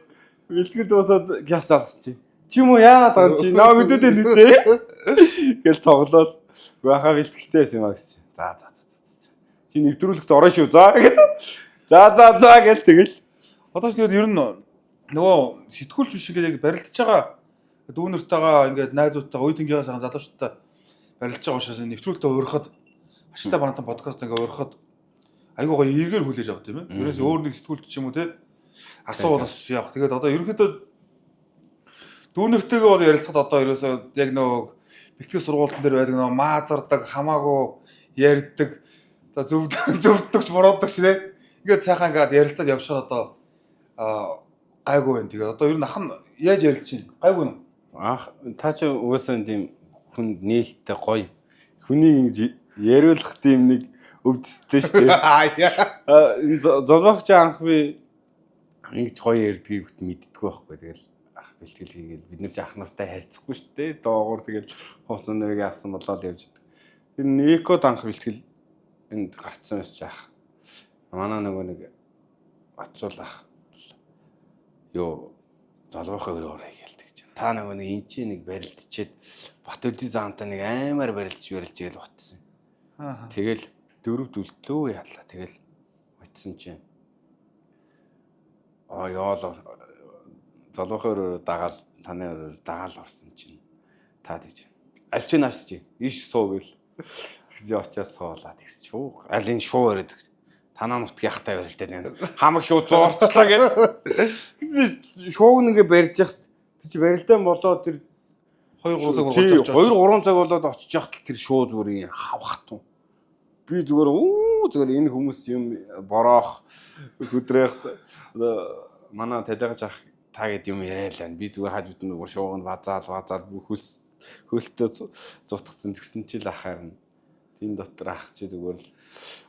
S2: Бэлтгэл дуусаад гяс залгасч. Чи юм уу яагаад байгаа чи наа өдөөдөө нүтэй. Гэл тоглоод баха бэлтгэлтэй байсан юм а гэсэн. За. Чи нэвтрүүлэгт ороо шүү. За гэл тэгэл.
S1: Одоо ч тэгээд ер нь нөгөө сэтгүүлч биш ингээд яг барилдаж байгаа дүүнэртэйгээ ингээд найзуудтайгаа үй тэнгийнхаа сайхан залуучуудтай барилдаж байгаа учраас нэвтрүүлэлтэд урахад Ачтай бантан подкаст ингээд урахад айгуу гоё эргээр хүлээж авт юм байна. Ерөөс өөр нэг сэтгүүлч ч юм уу те асуувал бас явах. Тэгээд одоо ерөнхийдөө дүүнэртэйгээ бол ярилцахад одоо ерөөсөө яг нөгөө бэлтгэл сургуультан дээр байдаг нөгөө маазардаг, хамаагүй ярьдаг, одоо зөвдөгч буруудагч те. Ингээд сайхан ингээд ярилцаад явшаар одоо гайгүй байна. Тэгээд одоо ер нь ах нь яаж ярилцж байна? Гайгүй нь.
S2: Та ч угаасаа тийм хүн нээлттэй гоё. Хүний ингэж яриулах тийм нэг өвдөлттэй шүү дээ. Золбогч анх би ингэж гоё ярьдгийг мэддэггүй байхгүй. Тэгэл ах бэлтгэл хийгээл бид нэр ах нартай харьцахгүй шүү дээ. Доогуур тэгэл хувцас нэрийг авсан болоод явж идэг. Тэр Никод анх бэлтгэл энд гарцсан байсан ах. Манай нөгөө нэг бацуулах ёо залуухаа өрөөрэй гэлдэг чинь. Та нөгөө нэг эн чинь нэг барилдчихэд бат үлдээ заантаа нэг аймаар барилдж гээл утсан. Тэгэл дөрөв дүлтлөө яалаа. Тэгэл утсан чинь. Ёолоо залуухаа өрөөр дагаал таны өрөөр дагаал орсон чинь. Та тийж. Альч нааш чи. Иш суу гэл. Тэгж очиад суулаа тэгсч. Аль энэ шуу өрөөд. Танаа нутгийнхтай барилдаа. Хамаг шууд зуурчлаа гэл. Шууг нэгэ барьж яхад чи барилдаан болоод тэр
S1: 2-3 цаг болоод
S2: 2-3 цаг болоод очиж яхад тэр шуу зүгээр хавах тун. Би зүгээр энэ хүмүүс юм бороох хөдрэх манай талигаж ах таагээд юм яриалаа. Би зүгээр хажууд нь шууг нь вазаал хөлтөө зутгацсан тэгсэн чи л ахаар нь тийм дотор ах чи зүгээр л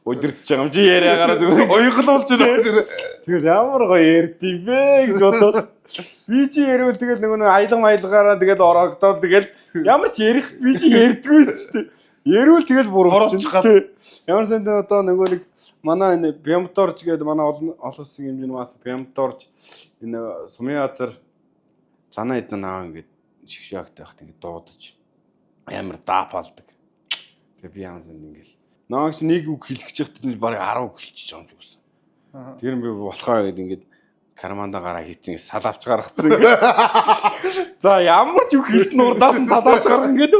S2: өдөрч байгаа юм чи яриагаараа зүгээр оёглуулж байна. Тэгэл ямар гоё ярьдив бэ гэж бодоод би чи яриул тэгэл нөгөө аялгаараа тэгэл ороогдоод тэгэл ямар ч ярих би чи ярьдгүй шүү дээ. Яриул тэгэл буруулчих гал. Ямар санд одоо нөгөө нэг манай энэ Бямторж гэдэг манай олон улсын хэмжээний мас Бямторж энэ Сумын азар цанаа эдэн аа ингээд шигшаагтай хат ингээд дуудаж амар даапалдаг. Тэгээ би ямар санд ингээд наагч нэг үг хэлэх чигт барыг 10 үг хэлчихэж байгаа юм шиг байсан. Тэр би болохоо гэдэг ингээд карманда гараа хийцэн салавч гаргацсан ингээд. За ямар ч үг хэлсэн урдаас нь салавч гаргах ингээд.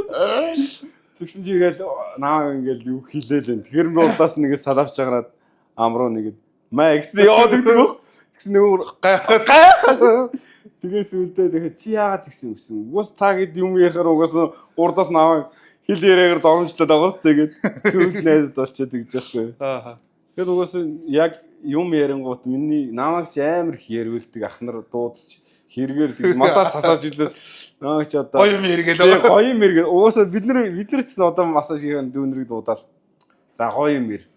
S2: Тэгсэн чи игээл наа ингээл үг хэлээл энэ. Тэгэхээр би урдаас нэгээ салавч гараад амруу нэгэд Макс яваад өгдөг. Тэгсэн нөгөө гайхаа. Тэгээс үлдээ тэгэхээр чи яагаад тэгсэн юм. Угаас та гэд юм ярихаар угаас урдаас наваа хэл яриагаар домжлоод байгаас тэгээд сүүл найзад болчиход гэж байхгүй. Тэгээд угаас яг юм ярингууд миний намайг ч амар их яриулдаг ах нар дуудаж хэрэгээр тэг масаж сасаж илээд наач одоо
S1: гоё юм яргээл.
S2: Гоё юм яргээл. Угаасаа бид нар ч одоо масаж хийх дүүнрийг дуудаал. За гоё юм ир.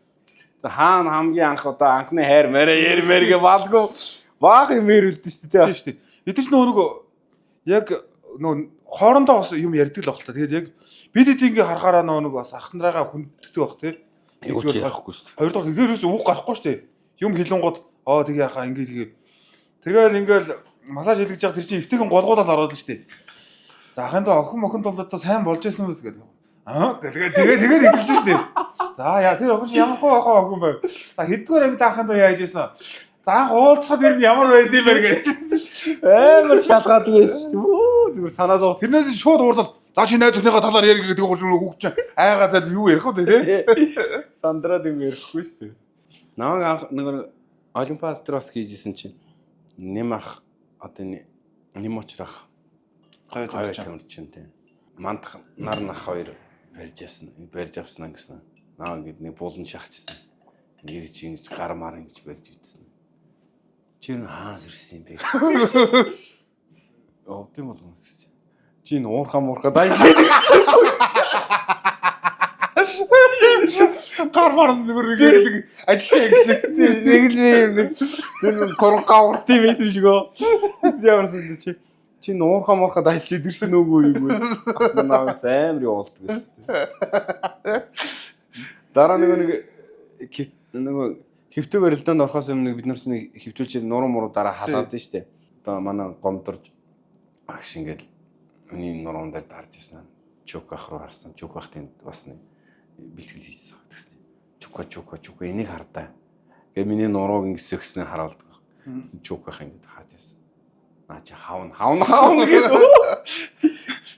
S2: За хаана хамгийн анх одоо анхны хайр мэрэ ярмэргээ балгүй баах юм ярилдэн шүү дээ.
S1: Тийм шүү дээ. Эдгээр ч нөгөө яг нөгөө хоорондоо бас юм ярьдаг л баг л та. Тэгээд яг бид ингээ харахаараа нөгөө бас ах нараагаа хүнддэг баг тий.
S2: Нэгдүгээр гарахгүй шүү дээ.
S1: Хоёрдугаар тэрээс үг гарахгүй шүү дээ. Юм хэлэнгууд тэгээ яхаа ингээ тэгэл ингээл масаж хийлгэж байгаа тэр чинь эвтэйгэн голгуулаад ороод л шүү дээ. За ахын доо охин толдоо сайн болж байсан юм гэдэг. Тэгээд эхэлж шүү дээ. За яа тэр охин ямар охин байв. За хэдгээр амьд ахын доо яаж ийсэн. За анх уулзахад ер нь ямар байд юм бэ гэдэг.
S2: Амар шалгаад байсан шүү дээ. Зүгээр санаа зов.
S1: Тэрнээс шууд уурлал. За чи найз өхнийхээ талаар ярих гэдэг хөгч айгаа зал юу ярих вэ тий?
S2: Сандраад юм ярихгүй шүү дээ. Намайг анх нэг Олимпиад дээр бас хийжсэн чинь нэм ах одоо нэм очрах
S1: гоё
S2: төрч чинь тий. Мандах нар нах хоёр барьж авсан гэсэн. Наа ингэ нэг булан шахажсэн. Ирж ингэж гар мар ингэж барьж ütсэн. Чи зэрсэн юм бэ? Тийм болгоно гэж. Чи уурхаа дайж.
S1: Гар марн зүгээр ажиллаа гэж
S2: нэг л туран гаврт юм байсан шиг өө. Ямарсан чи уурхаа дайж идэрсэн үгүй юу? Наагаас амар явуулдаг байсан. Дараа нэг хэвтэ барилдаанд орохоос өмнө бид нар чинь хэвтүүлж нуруу муруу дараа халаад нь штэ. одоо манай гомдорж агш ингээл миний нуруунд дээр дарж ирсэн. Чук ах руу харсан. Чук ах тэнд бас нэг бэлтгэл хийсэн. Тэгсэн. Чука энийг хардаа. Тэгээ миний нурууг ингэсгснээ хараалд. Чук ах ингэж хааж ирсэн. Наа чи хавн гэж.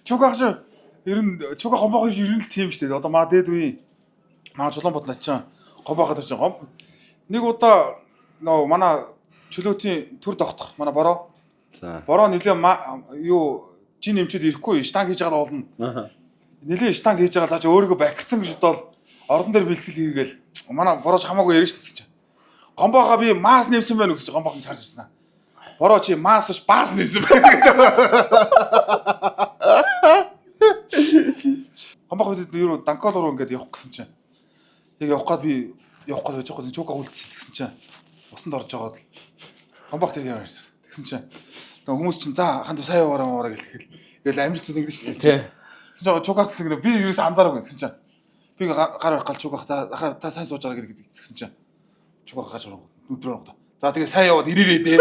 S1: Чук ах шүү. Ер нь чук ах гомбоо ер нь л тийм шүү дээ. Одоо маа дээд үе маа чулуун бодлоо чаа гомбоо хатарч гом. Нэг удаа нөө манай чөлөөтийн төр тогтох манай бороо.
S2: За.
S1: Бороо нилээ юу жин нэмчээд ирэхгүй штанг хийж байгаа болно. Нилээ штанг хийж байгаа зааж өөрийгөө бакцсан гэж бодвол ордон дээр бэлтгэл хийгээл манай борооч хамаагүй ярина шүү дээ. Гомбоогоо би маас нэмсэн байна гэж гомбоог нь чарж ирсэн аа. Бороо чи маас биш баас нэмсэн байна гэдэг. Гомбоог бид юу данкол руу ингээд явах гэсэн чинь. Яг явах гад би явах гад байж байгаа чука үлдсэн гэсэн чинь. Усанд орж байгаад л гомбоог тэр яваарсан. Тэгсэн чинь хүмүүс чинь за ханд сайн яваараа гэлэхэл. Ингээл амжилт нэгдэж шүү дээ. Тий. Тэгсэн чинь чука гэсэн гэнэ би ерөөс анзаараагүй гэсэн чинь. Би гар байх гал чука за та сайн сууж байгаа гэдэг гэсэн чинь. Чука гаж өдрөө ногдоо. За тэгээ сайн яваад ирээрээ дээ.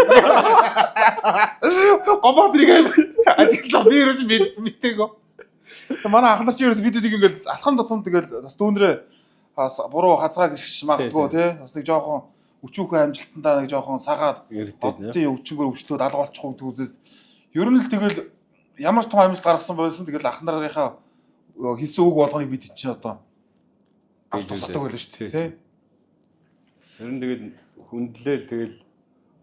S1: Гомбоо тэрийг ажиглаа би ерөөс мэдтэйгөө. Манай анх нар чи ерөөс видеодыг ингээл алхам тусам тэгэл бас дүүнрээ буруу хазгаа гიშгэж магадгүй тий. Бас нэг жоохон өчүүхэн амжилтандаа нэг жоохон сагаад тий өвчнгөр өвчлөөд алга болчихгүй гэдэг үзээс ер нь л тэгэл ямар ч том амжилт гаргасан байсан тэгэл ах нарынхаа хийсэн үг болгоныг бид чинь одоо авч тусалдаг байлаа шүү дээ тий.
S2: Ер нь тэгэл хүндлээл тэгэл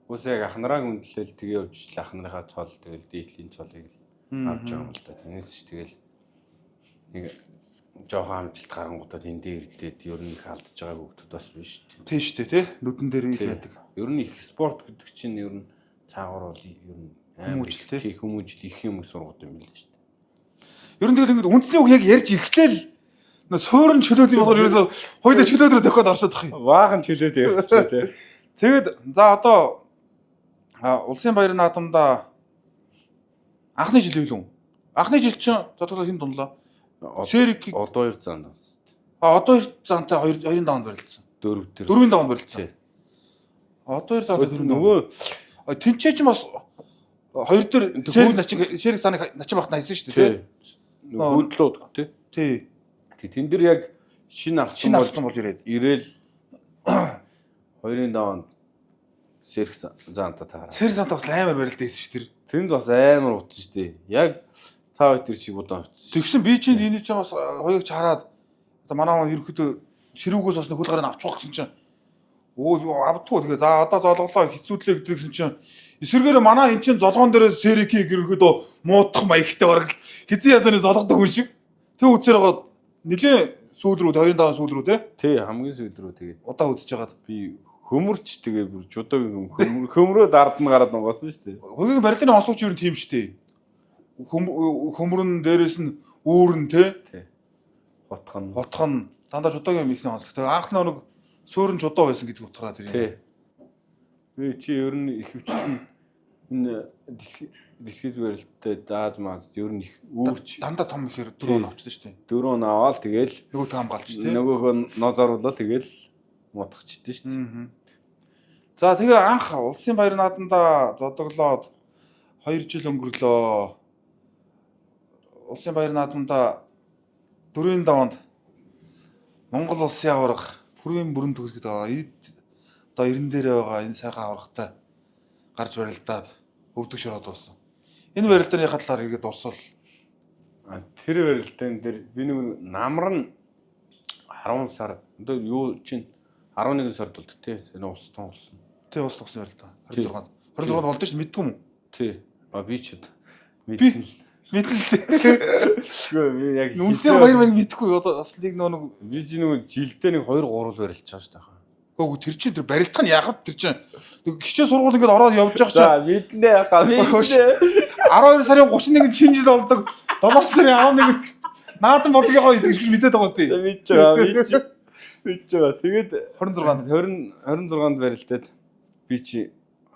S2: уус яг ах нараа хүндлээл тэгээ явж ах нарынхаа цол тэгэл дээдлийн цолыг авч байгаа юм л да. Тэрнээс ч тэгэл нэг жоохон амжилт гарангуудад энд дээр ирдээд ер нь их алдж байгаа хүмүүс бас биш шүү дээ.
S1: Тий шүү дээ тий. Нүдэн дээр ил яадаг.
S2: Ер нь их спорт гэдэг чинь ер нь цаагаар бол ер нь
S1: хүмүүжил тий.
S2: Хүмүүжил их юм сургууд юм билээ шүү дээ.
S1: Ер нь тэгэл ингэ үндэсний үг яг ярьж эхлээл суурн чөлөөд юм болохоор ерөөсө хоёулаа чөлөөд рүү тохиод оршоод ах юм.
S2: Баахан чөлөөд ярьчихлаа тий.
S1: Тэгэд за одоо улсын баярын наадамда анхны жил юу вэ? Анхны жил чинь тодорхой хэн дунлаа? Сэрик
S2: одоо 2 зан бас.
S1: Одоо 2 зантай 2-ын даванд барилдсан. 4-ийн даванд барилдсан. Одоо 2 зантай нөгөө тэнцээ ч бас 2 дээр сэрик саныг начин бахт найсан шүү дээ тий.
S2: Хөдлөөд тий.
S1: Тий.
S2: Тэн дээр яг шинэ арслан
S1: болж ирээд
S2: ирээл 2-ын даванд сэрик заанта таараа.
S1: Сэрик заанта бас амар барилдсан шүү тэр.
S2: Тэнд бас амар утсан шүү дээ. Яг та хоёр тэр шиг удаан утсан.
S1: Тэгсэн би чинь энийг ч бас хоёуг ч хараад одоо манай ерөөхдөө сэрүүгээс бас хөл гарыг авчих гэсэн чинь авдгүй тэгээ за одоо золголоо хэцүүдлээ гэдгсэн чинь эсвэргээр манай эн чинь золгоон дээрээ сэрик гэрхүүдөө муудах маягтай бараг хизээ язаны золгодог хүн шиг тэг үзээр байгаа нилээ сүүл рүү 25 сүүл рүү
S2: тий хамгийн сүүл рүү тэгээд
S1: удаа үдчихэж хагаад
S2: би хөмөрч тэгээ бүр жудаг хөмрөөд ард нь гараад нугасан шүү дээ.
S1: Хоёрын барилгын онцлогч юу юм тийм шүү дээ. Хөмрөн дээрээс нь үүрэн тий. Хотхон дандаа жудагийн ихний онцлог. Тэгээ анх нэг сөөрн жудаа байсан гэдэг утгаараа тэр юм.
S2: Тий. Би чи ер нь их хвчлэн энэ дэлхийд барилттай дааж маад ер нь их үүрч
S1: дандаа том ихээр 4 он авчдаг шүү дээ.
S2: 4 он аваад тэгэл
S1: нөгөөт хамгаалж тий.
S2: Нөгөөхөө нозоруулаад тэгэл мутгачдээ шүү дээ.
S1: За тэгээ анх улсын баяр наадамда зодоглоод 2 жил өнгөрлөө. Улсын баяр наадамда 4-ийн даванд Монгол улсын аварга хүрвийн бүрэн төгс гэдэг одоо 90 дээрээ байгаа энэ сайхан аваргатай гарч барилдаад өвдөг шороод болсон. Энэ барилдааны талаар иргэд урсвал
S2: тэр барилдаан дээр би нэг намар нь 10 сар одоо юу чинь 11 сард болд тий. Энэ улс тонголсон.
S1: Тий улс тонголсон барилдаа. 26 болд ш мэдгүй юм уу?
S2: Тий. Би ч мэдэн би яг
S1: үнэхээр баяр маяг мэдгүй одоо бас нэг нэг
S2: би ч нэг жилдээ нэг 2 3 барилж байгаа шүү дээ.
S1: Гөө тэр чинь тэр барилдах нь яхад тэр чинь хичээл сургууль ингээд ороод явж байгаа чинь
S2: за мэднэ яхаа мэднэ
S1: 12 сарын 31-нд шинэ жил болдог 7 сарын 11-нд наадам болдгийнхоо гэж мэдээд байгаа үстэй.
S2: Мэдж байгаа. Тэгээд
S1: 26-нд
S2: барилдаад би чи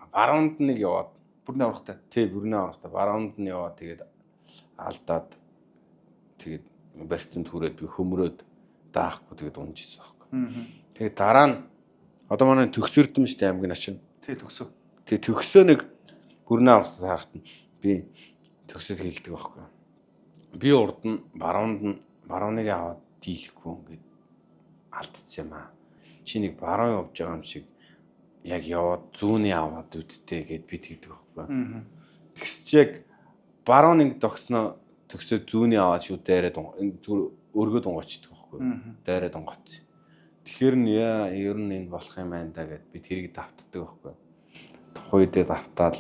S2: баруунд нэг яваад
S1: бүрний аврагтай.
S2: Тий, бүрний аврагтай баруунд нь яваад тэгээд алдаад тэгээд барьцанд хүрээд би хөмрөөд даахгүй тэгээд унжижсэн байхгүй. Тэгээд дараа нь одоо манай төгсөрдөм штэ аймгийн начин.
S1: Тий төгсөө.
S2: Тэгээд төгсөө нэг бүрнээ авралт харахад би төгсөд хэлдэг байхгүй. Би урд нь барууныг аваад дийлэхгүй ингээд алдчихсан юм аа. Чи нэг баруун явж байгаа юм шиг яг яваад зүүнээ аваад үттэй гэд би тэгдэг байхгүй. Тэгсч яг барууныг төгсөөд зүүнээ аваад шууд дайраад өргөд унгачдаг байхгүй. Дайраад унгацсан. Тэгэхээр ер нь энэ болох юм байна да гэд би тэрийг давтдаг байхгүй. Тухайдээ давтаал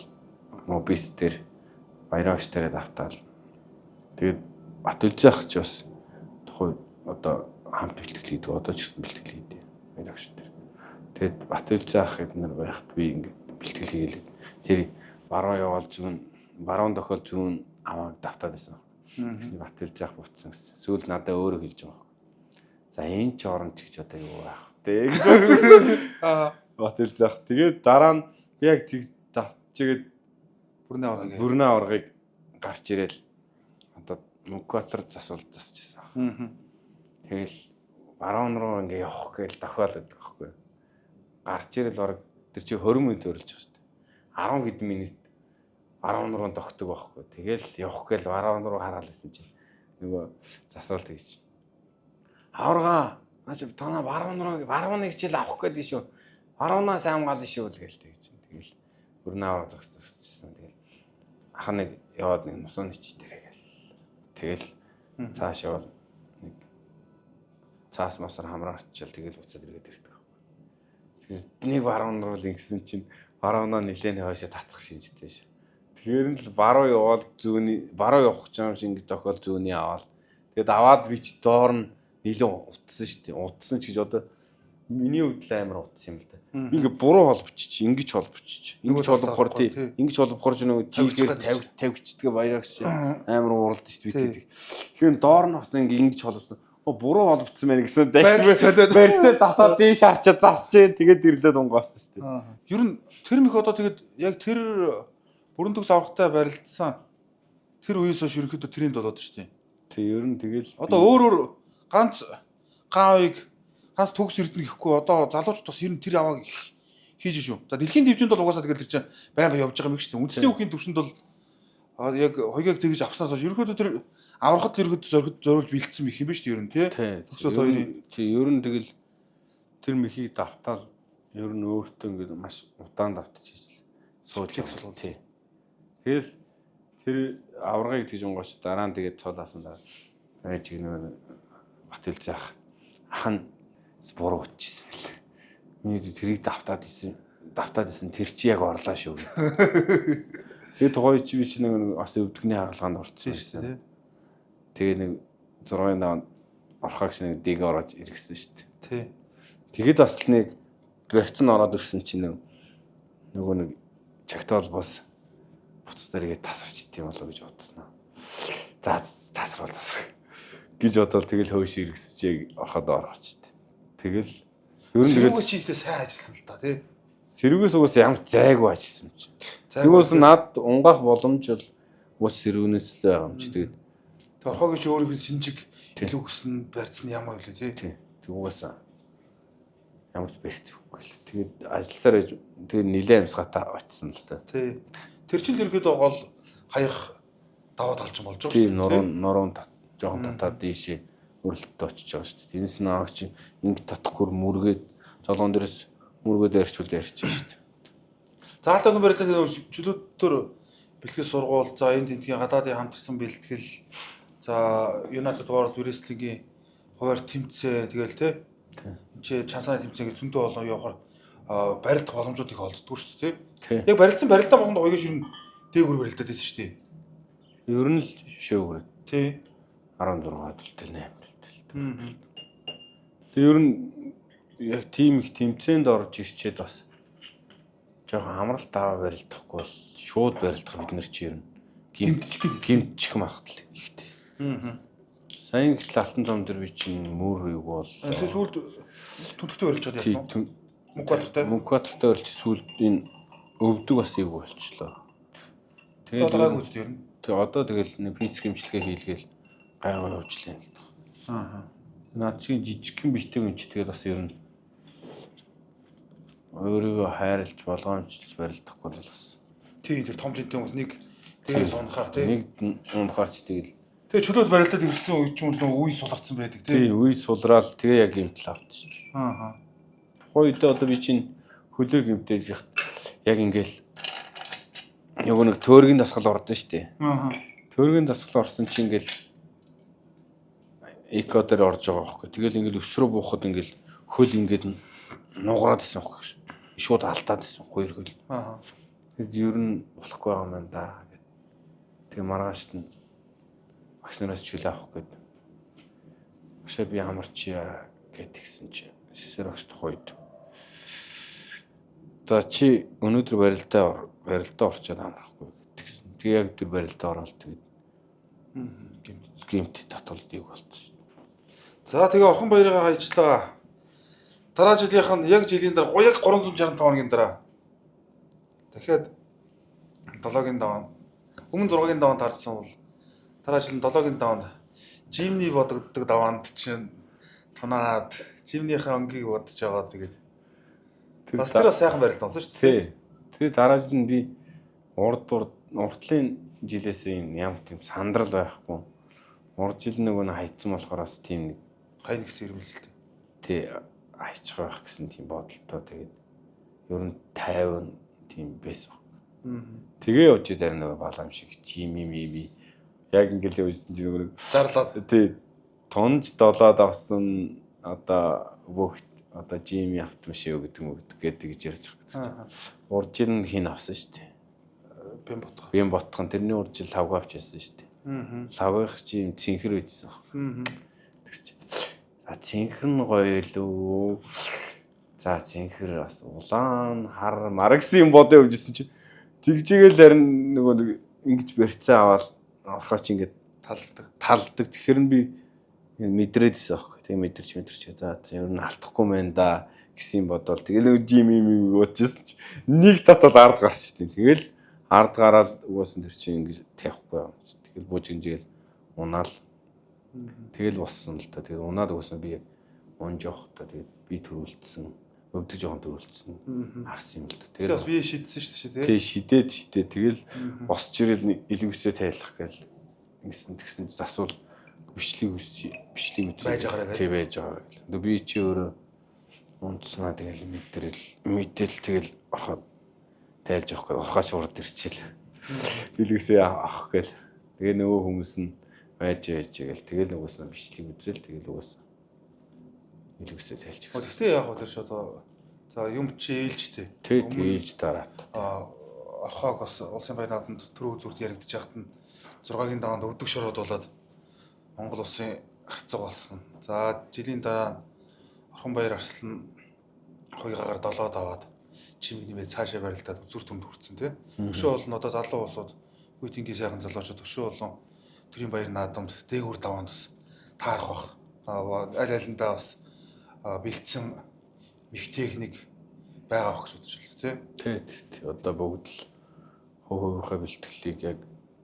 S2: мобис дээр баярагч дээрээ давтаал. Тэгээд бат үлзээх ч бас тухай одоо хамт бэлтгэл хийдэг. Одоо ч гэсэн бэлтгэл хийдэг. Баярагч дээр. Тэгээд бат үлзээх эднэр байхад би ингээд бэлтгэл хийгээл. Тэр баруун яваал зүүн, баруун дохиол зүүн аваад давтаад байсан. Тэгсний бат үлзээх буцсан гэсэн. Сүүл надад өөрөө хэлж байгаа. За энэ ч орон ч гэж одоо юу байх вэ гэж бодсон. Бат үлзээх. Тэгээд дараа нь яг тэг давтчихгээд бүрнээ аврагыг гарч ирээл одоо Мөнхбаатар засвал засчихсан. Тэгэл баруун руу ингээ явах гээл дохиолоод байгаа байхгүй. Гарч ирээл бараг тэр чи 20 минут өрөлж байгаа шүү дээ. 10 хэдэн минут баруун руу тогтдог байхгүй. Тэгэл явах гээл баруун руу хараалсан чи нөгөө засвал тэгж. Аварга наач танаа барууныг хичээл авах гэдэг шүү. Баруунаас хамгаална шүү л гээл тэгж. Тэгэл бүрнээ авраг зогсчихсан. Тэгэл ах нэг яваад нэг мусан ичиж дээрээ. Тэгэл цааш явал нэг цаас мосор хамраарчил тэгэл буцаад ирээд ирдэг. Тэгэхээр нэг баруун руу ингэсэн чинь баруунаа нилээн хойшоо татах шинжтэй ш. Тэгэхээр л баруун явал баруун явах гэж юм шиг ингэ тохиол зүүний аваад тэгэд аваад би ч доор нь нилээн утсан ш. Утсан ч гэж одоо миний хувьд амар утсан юм л да. Би ингээ буруу холбочих, ингэж холбочих. Ингэж холбохоор тий. Ингэж холбохоор ч нэг тийхээр 50-50-чдгээ баярагч амар ууралд шүү дээ. Тэгэхээр доор нь бас ингээ ингэж холбосон. Буруу холбоцсон байна гэсэн дахиад солиод барьцаа засаад дээш харчаад засчээ тэгээд ирлээд унгаасан шүү дээ.
S1: Ер нь тэр мэх одоо тэгээд яг тэр бүрэн төгс аврагтай барилдсан тэр үеэс хойш ерөнхийдөө тренд болоод шүү дээ.
S2: Тий, ер нь тэгэл
S1: одоо өөр ганц гаавыг ганц төгс эрдэнэ гэхгүй одоо залуучууд бас ер нь тэр аваа хийж шүү. За дэлхийн дэвжинд бол угаасаа тэгэл тэр чинь байнга явж байгаа юм шиг шүү. Үндэсний үеийн төвшөнд бол яг хоёрыг тэгж авснаас хойш ерөнхийдөө тэр аврахад ерөнхийдөө зориулж бэлдсэн мэх юм ба шүү ер нь тий. Төгсөд хоёрын
S2: тий ер нь тэгэл тэр мехийг давтаал ер нь өөртөө ингээд маш удаан давтчихж суудлыг суулгав тий. Тэгэл тэр аврагыг тэгж унгаач дараа нь тэгээд цолаасан дараа байж гэнэ батэлж яах ах нь буруу утчихсан байл. Миний тэрийг давтаад исэн тэр чи яг орлоо шүү. Тэгээд тухай чи би чи нэг бас өвдөгний хаалгаанд орцсон байсан. Тэгээ нэг 6 даваа орхогч нэг дэг ороод иргэсэн шүү дээ.
S1: Тий.
S2: Тэгэд бас нэг вакцин ороод ирсэн чинь нөгөө нэг чагтаал бас буцаад ирэгээ тасарч идэм болоо гэж бодсноо. За тасрал гэж бодвол тэгэл хөөш иргэсчээ ороход орооч. Тэгэл ер нь тэгэл
S1: чигтээ сайн ажилласан л та тий.
S2: Сэргээс угаас ямар зайгүй ажилласан юм чи. Тэгвэл над унгаах боломж бол ус сэргэнээс л байгаа юм чи. Тэгээд
S1: орхогийн чи өөрийнхөө шинжиг илүү өсөн барьцсан ямар вэ тий.
S2: Тэг угаасаа ямар ч барьцгүй л. Тэгээд ажилласаар тэгээд нилээ амсгатаа очсон л та.
S1: Тий. Тэр чинь ерөөдөө гол хаях даваад алж болж байгаа
S2: шүү дээ. Тий нуруунд жоохон татаад дийшээ өрөлтөд очиж байгаа шүү дээ. Тэрнээс нэг чи ингэ татахгүй мөргээд жолоон дээрээс мөргөөд ярьчвал ярьчих шүү дээ.
S1: Заалтаагийн барилдаа чөлөөтөр бэлтгэл сургууль, за энэ тентгийн гадаадын хамтарсан бэлтгэл, за United World Wrestling-ийн хуваар тэмцээ тэгэл тий. Энд чи чансааны тэмцээг зөндөө болон явахаар барилдах боломжууд их олддгүй шүү дээ тий. Яг барилдсан барилдаа болгонд хоёроо ширнэ дээгүр барилдаад байсан шүү дээ.
S2: Ер нь л шөөгөр.
S1: Тий.
S2: 16 төлтөл 8 төлтөл. Тэгээ ер нь яг тийм их тэмцээнд орж ирчээд бас жоохон амралт аваа барилдахгүй бол шууд барилдах бид нар чи ер нь гимтчих магадгүй ихтэй. Сайн ихтэл алтан зам дээр би чинь мөр юу бол
S1: сүүлд түнхтэй барилж чад яасан.
S2: Мөнхбаатартай барилж сүүлд энэ өвдөг бас юу болчлоо.
S1: Тэгээд одоо гайгүй ер нь.
S2: Тэгээ одоо тэгэл нэг физик хэмжлэгээ хийлгээл гайгүй явуулжлаа. Наад чи жижигхэн биштэй юм чи тэгээд бас ер нь өөрийгөө хайрлж болгоомжлж барилдахгүй бол бас
S1: Тийм тэр том жинтэй хүмүүс нэг дээрээс унахаар тийм.
S2: Нэг унахаарч тэгэл.
S1: Тэгээ чөлөөт барилдаад ирсэн үед ч юм уу үе сулгацсан байдаг
S2: Тийм үе сулраал тэгээ яг гимтэл автчих.
S1: Аа.
S2: Хоёрдоо одоо би чинь хөлөө гимтээж яхад яг ингээл нөгөө нэг төөргийн дасгал ордон штэ.
S1: Аа.
S2: Төөргийн дасгал орсон чинь ингээл эко дээр орж байгаа байхгүй. Тэгэл ингээл өсрөө буухад ингээл хөл ингээд нугараад исэн байхгүй. Шууд алдаад исэн хоёр хөл.
S1: Аа.
S2: Тэгэд ер нь болохгүй байгаа юм байна да гэд. Тэгээ маргаашд нь багш нараас чөлөө авах гээд. Багшаа би хамарчия гэд тэгсэн чи сэсэр багш тухайд. За чи өнөөдөр барилдаа орчоод амрахгүй тэгсэн. Тэгээ яг тэр барилдаа ороод тэгээд гэмт татвалдыг болчихсон.
S1: За тэгээ Орхон баярыгаа хайчлаа. Дараа жилийнх нь яг жилийн дараа яг 365 хоногийн дараа дахиад 7-гийн даваанд өмнө 6-гийн даваанд харсан бол дараа жил нь 7-гийн даваанд жимний бодогддог даваанд чинь тунаад жимнийхээ өнгийг бодож байгаа тэгээд бас тэр сайхан барилт онсон шүү дээ.
S2: Тэгээ дараа жил нь би уртлын жилээс ямар тийм сандрал байхгүй. Урд жил нөгөө нь хайцсан болохоор бас тийм нэг
S1: хай нэгсэн ирмэлсэлтэй.
S2: Тий хайчих байх гэсэн тийм бодолтой тэгээд ер нь 50 тийм байсан. Тэгээ явж дээр нөгөө балам шиг чимими яг ингээл явжсэн чинь нөгөө
S1: зарлаад
S2: тий тонж долоод авсан одоо бүх одоо жими автомашин гэдэг гэж ярьж байгаа гэсэн. Урд жил нь хин авсан шүү дээ. Бим ботхон тэрний урд жил лавга авчихсан шүү дээ. Лавгах чим цэнхэр үйдсэн. Тэгс чи. За цэнхэр нь гоё лөө. За цэнхэр бас улаан хар маргсан юм бодоо явжсэн чи тэгжээгээл харин нөгөө нэг ингэж барьцаа аваад орхооч ингэж талдаг. Тэгэхээр нь би мэдрээд байсан аахгүй. Тэгээ мэдэрч. За ер нь алдахгүй мэн да гэсэн бодвол тэгэл жими уучсан чи нэг татвал ард гарчтیں۔ Тэгэл ард гараад угаасан тэр чинь ингэж тавихгүй юм. Тэгэл буужинжээл унаал. Тэгэл боссон л та. Тэгээд унаад угаасан би яг унжоохтой тэгээд би төрүүлсэн. Өвдөж жоохон төрүүлсэн. Харсан юм л та.
S1: Тэгээд бас би шийдсэн шүү дээ
S2: тий. Тий шидээд тэгэл босч ирэл илүүсээ тайлах гээл тэгсэн засвал бичлэг байж
S1: байгаарай.
S2: Тий байж байгаа гэл. Би чи өөрөө унтснаа тэгэл мэдээл тэгэл ороход тайлж явах гээл орхооч урд ирчихэл. Илүүсээ авах гээл. Тэгээ нөгөө хүмүүс нь байж гээл тэгэл нөгөөс нь бичлэг үзэл тэгэл угаасан илүүсээ тайлж өгсөн.
S1: Гэхдээ яг гоо тэр шууд за юм чи ээлжтэй.
S2: Тий ээлж дараад.
S1: Орхоог бас улсын баяр наадамд төрөө зүрт яригдж яхад нь 6-гийн даваанд өвдөг шороод болоод Монгол улсын харьцаг болсон. За жилийн дараа Орхон баяр арслан хоёргаар 7-д аваад чимэг нэмээд цаашаа барилдаад зүр төмд хүрсэн тий. Өшөө болон одоо залуу улсууд үеийнгийн сайхан залуучууд өшөө болон төрийн баяр наадамд дээгүүр даваанд бас таарах бах. Аль-алиндаа бас бэлдсэн их техник байгаа байх гэж бодож байна тий.
S2: Тий. Одоо бүгд л хувийнхаа бэлтгэлийг яг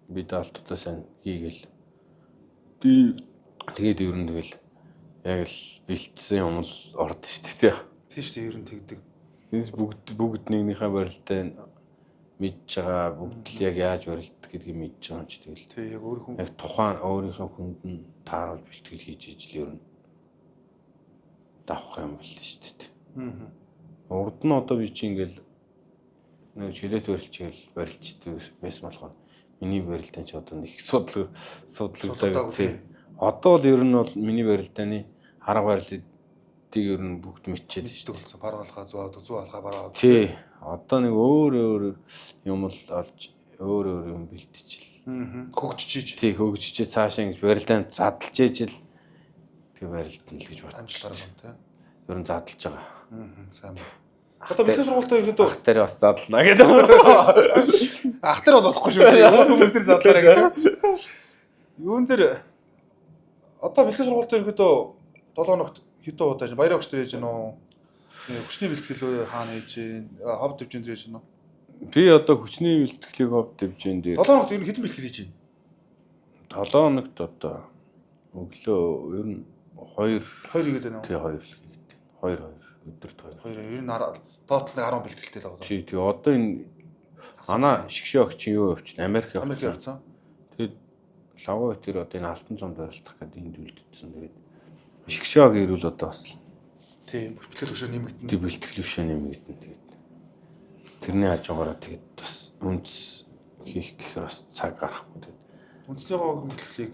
S2: бид алтуудаа сайн хийгээл. Би тэгээд ер нь тэгэл яг л бэлтсэн юм л орд шүү дээ.
S1: Тийм шүү дээ ер нь тэгдэг.
S2: Тэс бүгд нэгнийхээ барилтаа мэдж байгаа бүгд л яг яаж барилт гэдгийг мэдж байгаа юм чи тэгэл.
S1: Тий яг өөрийнхөө
S2: яг тухайн өөрийнхөө хүнд нь тааруулж бэлтгэл хийж ижил ер нь давах юм бол шүү дээ. Урд нь одоо би чи ингээл нэг чөлөөт барилчдаг байсан болохоор миний барилдаан ч одоо нэг судлагддаг тий. Одоо л ер нь бол миний барилдааны арга барилтыг ер нь бүгд мэдчихэд
S1: болсон. Бар алгаа зүү алгаа бараа.
S2: Тий. Одоо нэг өөр юм л олж өөр юм бэлтжил.
S1: Хөгжиж.
S2: Тий хөгжиж цаашаа ингэж барилдаан задлж ижил тэг барилдан л гэж бодчихлоо
S1: тий.
S2: Ер нь задлж байгаа.
S1: Сайн байна. Одоо бэлтгэл сургалтаа ихэд
S2: ах дээр бас задлана гэдэг.
S1: Ах дээр бол болохгүй шүү. Өөр хүмүүс дээр задлаарай гэж. Юун дээр одоо бэлтгэл сургалтаа ихэд 7 хоногт хэдэн удаа байж баяраа өгчтэй яж гэнэ үү? Хүчний бэлтгэлөө хаана хийж гин? Хов дэвжин дээр яж гэнэ үү?
S2: Би одоо хүчний бэлтгэлийг хов дэвжин дээр
S1: 7 хоногт ер нь хэдэн бэлтгэл хийж гин?
S2: 7 хоногт одоо өглөө ер нь 2
S1: хийгээд байна уу?
S2: Тий 2 л хийгээд. 2 өдөрт 2.
S1: Ер нь доотлол 10 бэлтгэлтэй л байгаа.
S2: Тий одоо энэ Ана шгшөөгч юу явчихсан Америк
S1: явцсан.
S2: Тэгээд лаваа тэр одоо энэ алтан цомд байрлах гэдэг энд үлдсэн. Тэгээд шгшөөг ирүүл одоо бас
S1: Тийм бэлтгэл хөшөө нэмэгдэн.
S2: тийм бэлтгэл хөшөө нэмэгдэн. Тэгээд тэрний хажуугаараа тэгээд бас үндэс хийх гэхээр бас цаг гарахгүй. Тэгээд
S1: Үндэсний говийн бэлтгэлийг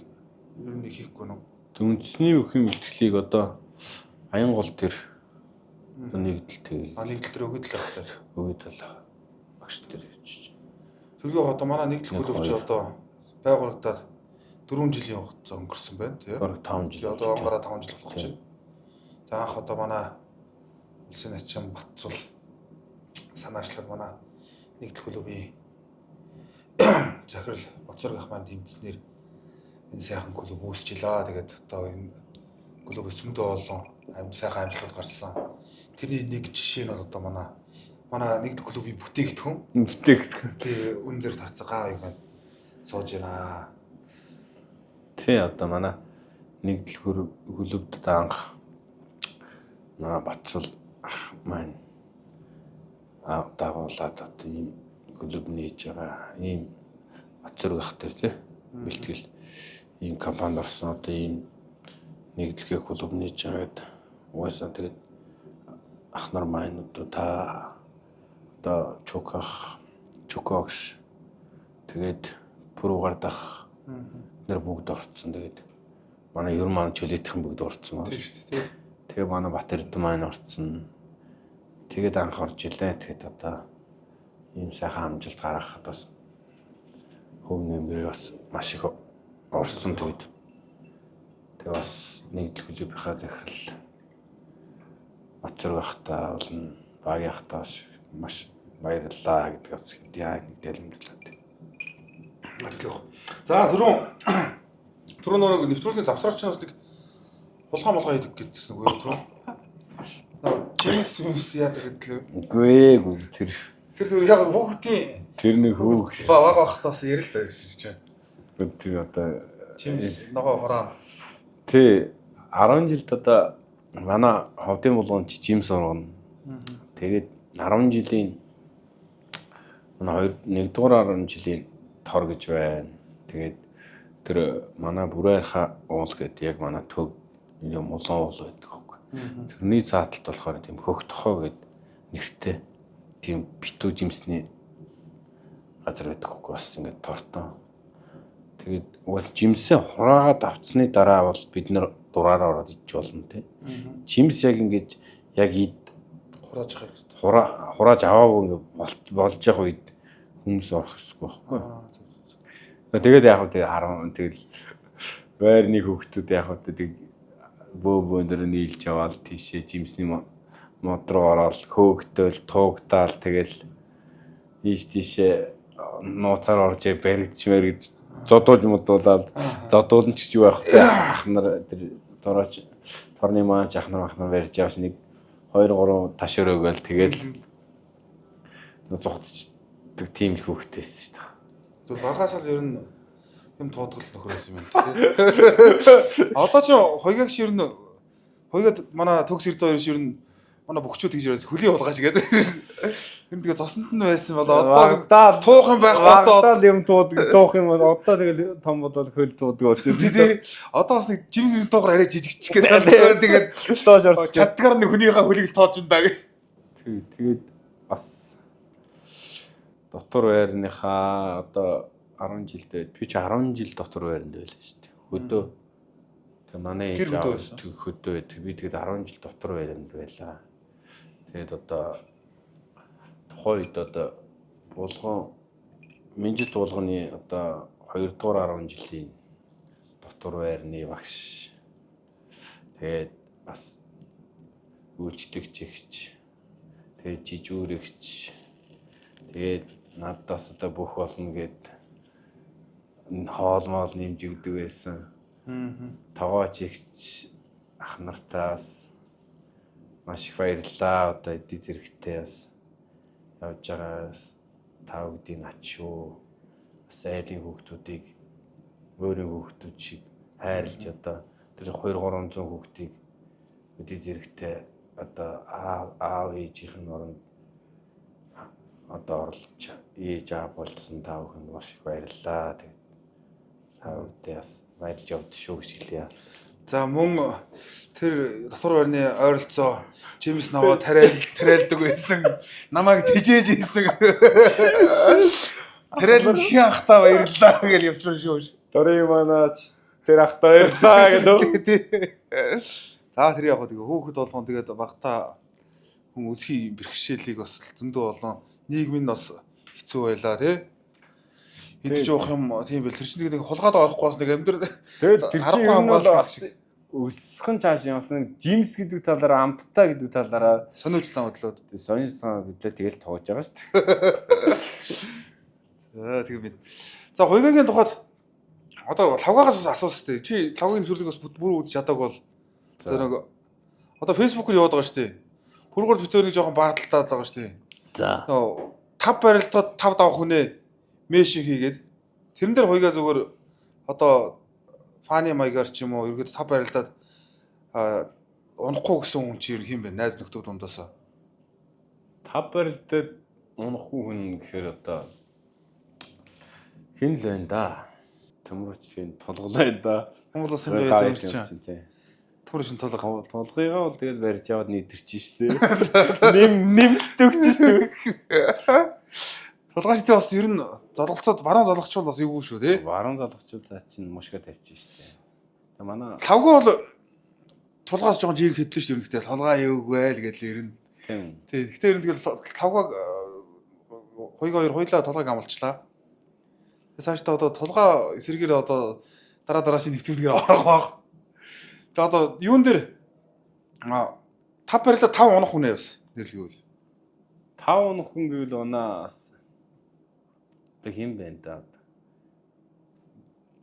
S1: ер нь хийхгүй нөө.
S2: үндэсний бүхэн бэлтгэлийг одоо аян гол тэр нэгдэлтэй
S1: Нэгдэл төр өгöd л байхтай.
S2: өгöd л багш тэр хийж.
S1: Тэгээ одоо манай нэгдэл клубч одоо байгуулагдаад 4 жилийн хугацаа өнгөрсөн байна тийм.
S2: Бараг 5 жил.
S1: Одоо онгороо 5 жил болох чинь. За анх одоо манай улсын ачин Батцул санаачлаг манай нэгдэл клубын захирал Боцорг ах маань тэмцснээр энэ сайхан клуб үүсчихлээ. Тэгээд одоо энэ клубын зөндөө олон сайхан амжилтууд гарсан. Тэрний нэг жишээ нь бол одоо манай нэгдэл клубын бүтээгдэхүүн. Тий үн зэрэг тарцгаа юм байна. Сууж байна.
S2: Тий одоо манай нэгдэл клубд анх наа Батцул ах маань дагуулад одоо ийм клуб нээж байгаа. Ийм Боцорг ах тэр тий бэлтгэл ийм компанид орсон одоо ийм нэгдэлгээ клуб нээж байгаад угаасаа тэгээд ах нар маань одоо чукагш тэгээд пүрүүгардах нэр бүгд орцсон. Тэгээд манай ер маань чөлөйтхэн бүгд орцсон байна.
S1: Тийм шүү дээ.
S2: Тэгээ манай Батэрд маань орцсон. Тэгээд анх орж илээ. Тэгээд одоо ийм сайхан амжилт гаргахад бас хөв нэмрээ бас маш их орсон. Тэгээд бас нэгдэл клубийнхаа захирал Боцорг ахтаа болон багийн ахтаа маш баярлалаа гэдэг бас яг нэг дэлгэмжлээ.
S1: За түрүүн нэг нэвтрүүлгийн завсрагч нас нэг хулгай хийдэг гэдсэн үгүй түрүү. Джеймс яадаг гэдлээ.
S2: Үгүй тэр
S1: яг хүүхдийн
S2: тэр нэг хүүхд
S1: баг багтаас ярил л байж чинь.
S2: Тэр одоо
S1: Джеймс ногоо хороо.
S2: Тэ 10 жилд одоо манай ховдын булганд Джеймс оргоно. Тэгээд 10 жилийн манай 1-р 10 жилийн тор гэж байна. Тэгээд тэр манай бүрээрха уул гэдэг яг манай төг юм улаан уул байдаг хөөхгүй. Тэрний зааталт болохоор тийм хөх тохоо гэдэг нэртэй тийм битүү жимсний газар байдаг хөөхгүй бас ингээд тортоо. Тэгээд уул жимсээ хураагаад авцсны дараа бол бид нэр дураараа ороод ич болно тий. Жимс яг ингээд яг
S1: хурааж авах хэрэгтэй.
S2: Хурааж аваагүй ингээд болж явах үед хүмүүс орох хэрэггүй байхгүй. Тэгээд яг хөө тэгэл байрны хүүхдүүд яг хөө тэг бөө дээр нийлж яваал тийшээ жимсний мод руу ороод хөөгдөөл туугдаал тэгэл тийшээ нууцаар орж баригдчихмээр гэж зодуулж модуулаад зодуулн ч юу байх вэ ах нар тэр торны маань ах нар барьж явж нэг 2-3 таш өрөөгөл тэгэл зугтдаг тийм хүүхдээс шүү дээ.
S1: Зөв багаас л ер нь юм туудгал нөхрөөс юм л тий. Одоо ч хоёгаагш ер нь хоёгаад манай төгс эрд хоёр ер нь манай бөхчүүд гэж яриад хөлийн хулгаач гэдэг. Юм тэгээ зосонд нь байсан бол одоо туух юм байхгүй болоо
S2: юм туух юм бол одоо тэгэл том бодвол хөл туудаг болчихсон
S1: тий. Одоо бас нэг жимс доогоор арай жижигчих гэдэг. Тэгээд
S2: доош орчих.
S1: чадгаар нэг хүнийхээ хөлийг тоож энэ гэж.
S2: Тэгээд бас дотор байрныхаа одоо 10 жилдээ би ч 10 жил дотор байранд байлаа шүү дээ. Хөдөө. Тэгээ манай ээж хөдөө байдаг. Би тэгээд 10 жил дотор байранд байлаа. Тэгээд одоо тухайн үед одоо булган Минжит булганы одоо 2-р 10 жилийн дотор байрны багш. Тэгээд бас үйлчлэгч, тэгээд жижүүрэгч. Тэгээд надаас одоо бүх болно гэд хоолмол нэмж өгдөг байсан. Тогооч ихч ах нартаас маш их баярлалаа. Одоо эдийн зэрэгтэй бас явж байгаас та бүгдийн ач шүү. Бас айлын хүүхдүүдийг өөрийн хүүхдүүд шиг хайрлж одоо тэр 200-300 хүүхдийг эдийн зэрэгтэй одоо аав ээжийнх нь оронд одоо орлож ээж аав болсон та бүхэнд маш их баярлалаа. Тэгээд та бүхэндээ бас баярлж явд шүү гэж хэлье.
S1: За мөн тэр дотор байрны ойролцоо Джеймс наваа тариалдаг байсан. Намайг тэжээж ийсэн. Тариалан чи анхтаа баярлалаа гэж явчихсан шүү.
S2: Дөрийн манаач тэр ахтай баярлалаа гэдэг.
S1: За тэр яг тэгээ хөөхд болгон тэгээд багтаа хүн үсгийн бэрхшээлийг бас зөндөө болон нийгмийн бас хэцүү байлаа тий. Идэж уух юм тийм бэл тэр чинь нэг хулгаад орохгүй бас нэг амьдрал
S2: тэгээд тэр чинь
S1: хамгаалалт
S2: бас өссөн цааш явсан нэг Джимс гэдэг талаараа амттай гэдэг талаараа
S1: сониулсан хөдлөөд.
S2: сонирсан хөдлөө тэгэл тууж байгаа шүү дээ.
S1: За тэгээ бид. За хуйгагийн тухайд одоо лавгаагаас бас асуусан шүү дээ. Чи лавгийн нэвтрүүлгийг бас бүр үзэж чадаагүй бол тэр нэг одоо фэйсбүүкээр яваад байгаа шүү дээ. Бүргөр битүүрийг жоохон бааталтаад байгаа шүү дээ.
S2: За.
S1: 5 барилдаад 5 давх хүнээ мешин хийгээд тэрэн дээр хуйгаа зүгээр одоо фаны маягаар ч юм уу ерөөд 5 барилдаад унахгүй гэсэн хүн чи юм бэ? Найз нөхдөд ундаасаа.
S2: 5 барилдад унахгүй хүн гэхээр одоо хин л байна да. Төмөрчгийн тулгалаа да.
S1: Хүмүүс сайн гоё төвлөж чинь. Төмөрчин тулга.
S2: Тулгыгаа бол тэгэл барьж яваад нийтэрч штэ. Нэмэлт өгч штэ.
S1: Тулгаач тэ бас ер нь золголцоод баруун золгочвол бас эвгүй шүү тий.
S2: Баруун залгачуул за чинь мушга тавьчих штэ. Тэг манай
S1: лавгүй бол тулгаас жоохон жийг хэдлээ шүү. Ерөнхийдөө толгоо эвгүй л гэдэл ер нь.
S2: тийм.
S1: Тий. Гэхдээ ер нь тэгэл лавгаа хуйгаа хоёр хуйлаа толгойг амлчлаа. Цааш та одоо тулгаа эсрэгээр одоо дараашийн нэвтрүүлгээр орох баг. За одоо юун дээр 5 барилаа 5 унах хүнээ бас нэрлэвэл.
S2: 5 унах хүн гэвэл унаас тэг хин байна да.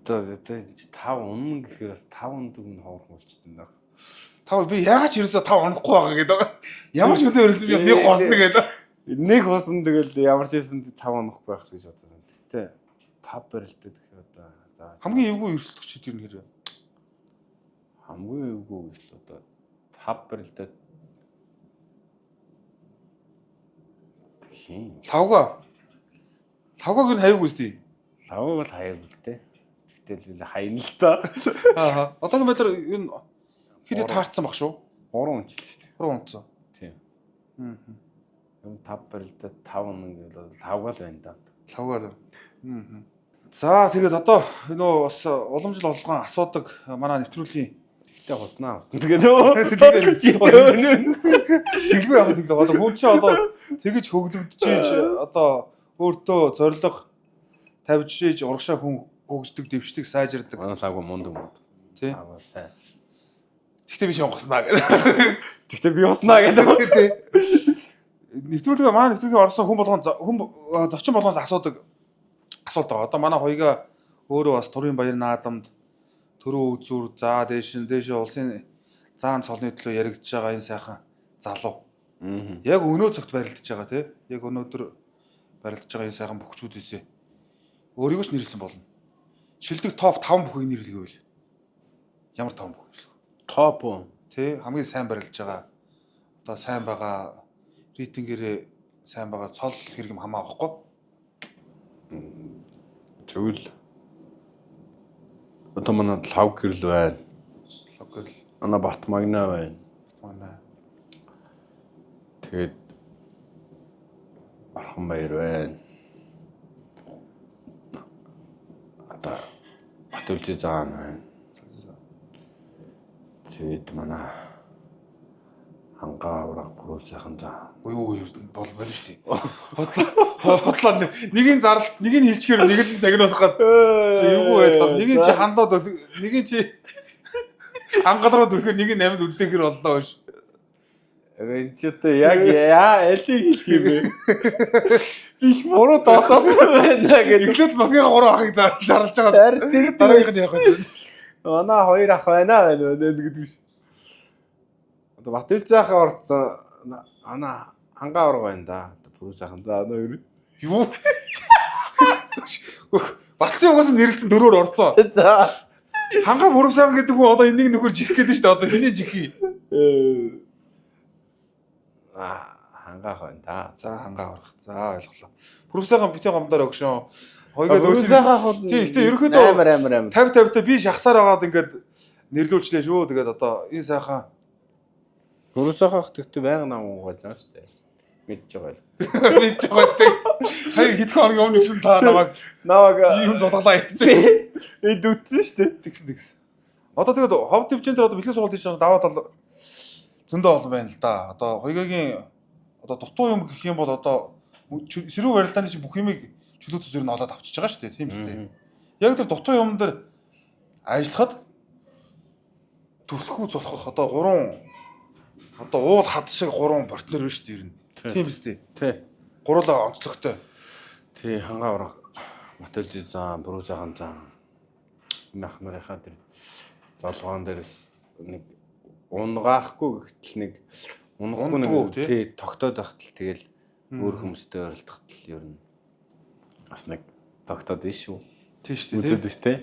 S2: Тэгээд 5 унах гэхээр бас 5 ундаг нь хоорхон болчихсон да.
S1: 5 би яагаад ч ерөөсө 5 унахгүй байгаа гэдэг. Ямар ч өдөө ерөөсө би нэг хоосно гэдэг.
S2: Нэг хоосон тэгэл ямар ч байсан 5 унахгүй байх гэж бодсон. Тэгтээ 5 барилдад гэхээр одоо
S1: хамгийн эвгүй өрсөлдөгчд юу нэр
S2: хамгийн эвгүй гэхэл одоо 5 барилдад хин
S1: лавгааг ер нь хаяг үстэй.
S2: лав бол хаяг үлдээ. Тэгтэл хаяна л та.
S1: Аа. Одоогийн байдлаар энэ хэд таарцсан баг шүү.
S2: 3 унчил шүү дээ.
S1: 3 унцсан.
S2: Тийм.
S1: Аа.
S2: Юм 5 барилдад 5 унах гэвэл лавгаал байна да.
S1: Лавгаал. Аа. За тэгээд одоо нөө бас уламжлал болгон асуудаг манай нэвтрүүлгийн
S2: Тэгтээ хуснаа. Тэгээд
S1: тэглгүй яг тэглээ. Одоо хүн чинь одоо тэгэж хөглөгдөж одоо өөртөө зориг тавьж урагшаа хүн хөгждөг, дэвшдэг, сайжирдаг.
S2: манай лавга мундаг.
S1: Тий.
S2: Аа сайн.
S1: Тэгтээ би шонгоснаа гэдэг.
S2: Тэгтээ би хуснаа гэдэг.
S1: Нэвтрүүлгээ манай нэвтрүүлгээ орсон хүн болгон зочин болгоноос асуудаг асуулт байгаа. Одоо манай хоёгаа өөрөө бас Турын баяр наадамд төрөө үзүр за дээш улсын заан цолны төлөө яригдж байгаа энэ сайхан залуу. Яг өнөө цагт барилдаж байгаа тий. Яг өнөөдөр барилдаж байгаа энэ сайхан бүхчүүдээсээ өөрийгөөс нэрлсэн болно. Шилдэг топ 5 бүхийг нэрлэгээвэл ямар 5 бүх вэ?
S2: Топ уу?
S1: Тий хамгийн сайн барилдаж байгаа. Одоо сайн байгаа рейтингээрээ сайн байгаа цол хэрэг юм хамаа авахгүй.
S2: Тэгвэл одоо манай лав гэрэл байна.
S1: Лав гэрэл.
S2: Манай Бат магна байна.
S1: Манай.
S2: Тэгээд Архан баяр байна. Одоо Батүлжи заан байна. Тэгээд манай хангаа ураг бүрүү сайхан заа.
S1: Юу бол болно шүү дээ. Хотлоо нэгийн зарлалт нэгийг хэлчихээр нэг нь загнуулах гад. Эвгүй байдлаар нэгийг чи ханлаад нэгийг чи хангалрууд үлэхээр нэг нь амьд үлдээхэр боллоо биш.
S2: Энэ ч одоо яг элийг хэлэх юм бэ? Их буруу тооцоолсон байна гэдэг.
S1: Эхлээд носгийн 3 ахыг зарлж байгаа. Дараагийнх нь явах байсан.
S2: Оноо 2 ах байна гэдэг ш. Одоо Батүлжаахаа орцсон ана хангаа ураг байна да. Бүрүү сайхан за оноо юу?
S1: Юу? Балцын угаас нэрлэлцэн 4-өөр орцсон.
S2: За.
S1: Хангаа бүрүү сайхан гэдэг хүн одоо энийг нөхөр жих гэдэг шүү дээ. Одоо хэний жихий?
S2: хангаах байна да.
S1: За хангаа аврах. За ойлголоо. Бүрүсэйхэн битээ гомдоор өгшөө.
S2: Хоёроо дөрөвсөөхөх бол
S1: тий ихтэй ерөөхдөө
S2: амар
S1: 50 50-тай би шахсаар агаад ингээд нэрлүүлчлээ шүү. Тэгээд одоо энэ сайхан
S2: дөрөвсөөхөх тэгтээ байнга намуугаад байна шүү дээ. Мэдж байгаа л.
S1: Мэдж байгаа тест. Сая хэдхэн хоногийн өмнө гэсэн та намайг юм зулгалаа хийсэн.
S2: Дүтсэн шүү дээ.
S1: Тэгсэн. Одоо тэгээд ховд төвчөнд одоо бэлгийн сургалт хийж байгаа даваа тал зөндөө олон байна л да. Одоо хоёгагийн одоо дутуу юм гэх юм бол одоо сэрүү барилдааны чинь бүх юмыг чөлөө төсөөр нь олоод авчиж байгаа шүү дээ. Тийм үстэй. Яг тэр дутуу юм дээр ажиллахад төлхөө зулхах одоо 3 одоо уул хад шиг 3 партнер байна шүү дээ ер нь. Тийм үстэй.
S2: Тий.
S1: Гурлаа онцлогтой.
S2: Тий хангаа урах материал зам, бүрүүсэйхэн зам. Нах нарынхаа тэр золгоон дээрс нэг унгаахгүй гэхтэл нэг унгахгүй нэг тий тогтоод байхтал тэгэл өөр хүмүүстэй ойролдохтал ер нь бас нэг тогтоод байна шүү.
S1: Тий шүү дээ.
S2: Үзээд шүү дээ.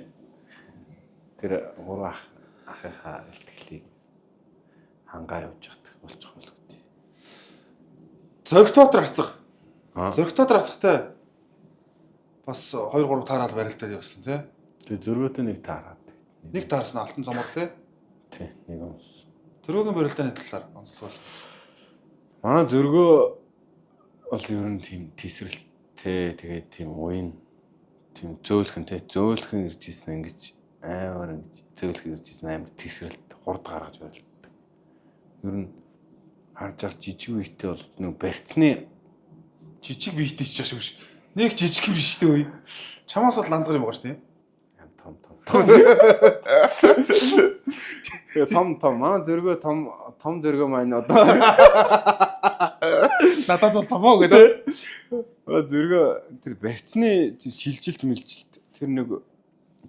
S2: Тэр гурван ахыхаа илтгэлийг хангаа явж явах болчих болов.
S1: Зөрөгтөөр арцах. Зөрөгтөөр арцахтай бас 2 3 таараал барилдаад явсан тий.
S2: Тэгээ зөргөөтэй нэг таараад.
S1: Нэг таарсан алтан цомог тий.
S2: Тий, нэг онц.
S1: Зөргөөгийн барилдааны талаар онцлог.
S2: Манай зөргөө бол ер нь тийм тесрэлттэй тэгээд тийм уян тийм зөөлхөн тий. Зөөлхөн ирж исэн ингэж амар ингэж зөөлхөн ирж исэн амар тесрэлт хурд гаргаж барилддаг. Ер нь харж жижиг үетэй бол нэг барьцны
S1: Жижиг биетэй ч шүү ш. Нэг жижиг юм биш дээ үе. Чамаас бол ланзгар юм байгаа ш тий.
S2: Том. Том. Манай зөргөө том зөргөө маань одоо
S1: Надаас бол томоо гэдэг.
S2: Зөргөө тэр барьцны шилжилт мэлжилт тэр нэг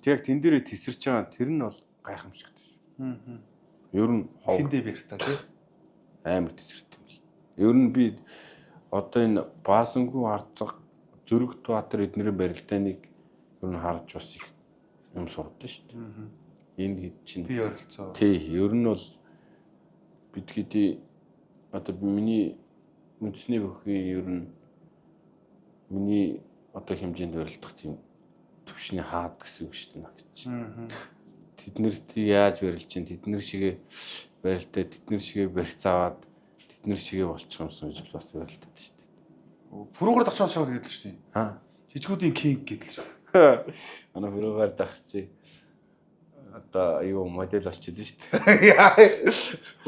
S2: яг тэн дээрээ тесэрч байгаа тэр нь бол гайхамшигтай шүү. Ер нь
S1: хиндэ барьтаа тий.
S2: Амар тесэртэй юм. Ер нь би одоо энэ Баасангүй Арцаг Зүрэг Баатар эднэрийн барилдааныг ер нь харж бас их юм сурдсан шүү дээ. Энэ хэд чинь
S1: би ойролцоо.
S2: Тий, ер нь бол бидгэдий одоо миний үндэсний бүхий ер нь миний одоо хэмжээнд барилдах тийм төвшний хаад гэсэн үг шүү дээ. Тэднэрт яаж барилж чинь тэднэр шигээ барилдаа тэднэр шигээ барьцааваад тэднэр шигээ болчих юмсан гэж бас барилдаад шүү дээ.
S1: Пүрүүгээр дагчсан шоу гэдэг л шүү дээ.
S2: Аа.
S1: Жижигүүдийн кинг гэдэг л шүү дээ.
S2: Манай пүрүүгээр дагч чи одоо юу модель болчиход шүү дээ.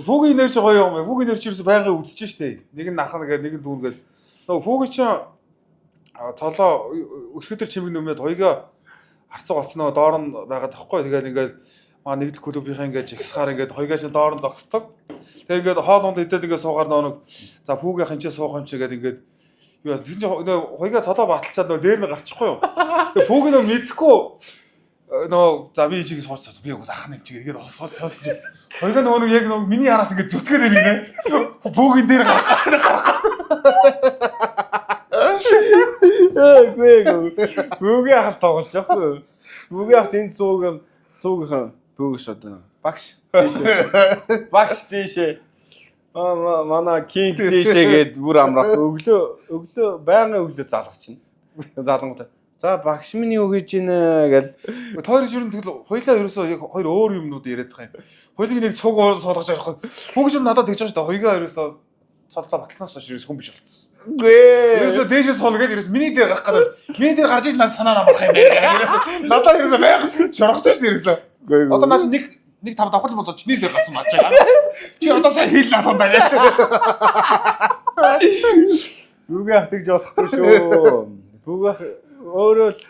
S1: Фүүгийн нэр чи гоё юм. Фүүгийн нэр чи ерөөсөй байнга үзэж шүү дээ. Нэг нь ахна гэдэг, нэг нь дүүн гэдэг. Нөгөө фүүгийн чи цолоо өсгөдөр чимэг нөмөд хоёгаа харцаг олцноо доор нь байгаа тахгүй. Тэгэл ингээл маа нэгдэл клубийнхаа ингээд жигсахаар ингээд хоёгаа чи доор нь зогсдог. Тэг ингээд хоол унд идэл ингээд суугаар нэг за фүүгийнхэн чи суух юм чи гэдэг ингээд юу яа тэгсэн чи хоёгаа цолоо баталцаад нөгөө дээр нь гарчихгүй юу. Тэг фүүг нөө мэдхгүй нөө за би чиг сууцсан би уус ах нэмчиг ингээд сонсож хоёгаа нөгөө яг нөгөө миний араас ингээд зүтгээд ирнэ. Фүүгийн дээр гарах.
S2: Бүгийн ахал тоглож байгаа. Бүгийн ахт энд суугийнхан бүгш одоо багш тийшээ. Багш тийшээ. Манай кинг тийшээ гээд бүр амрах. Өглөө байнгын өглөө залгах чинь. Залангуудаа. За багш минь юу хийж гинэ гэл.
S1: Тойрч ер нь тэгэл хоёлаа ерөөсөө яг хоёр өөр юмнууд яриад байгаа юм. Хоёлыг нэг цуг суулгаж ярих. Бүгд л надад тэгж байгаа шүү дээ. Хоёгаа ерөөсөө цоллоо батлнаас хойш ерөөс хүн биш болчихсон.
S2: Гээ.
S1: Ерөөсөө дээшээ суул гэж ерөөс миний дээр гарах гэдэг. Миний дээр гарч иж надад санаа намрах юм байна. Надад ерөөсөө байх шоргоч шүү дээ ерөөсөө. Одоо наас нэг тав давхар болоо чиний дээр гацсан бачаа. Чи одоо сайн хэл надад гэх.
S2: Бүгийн ах тэгж болохгүй шүү. Бүгийн ах өөрөө л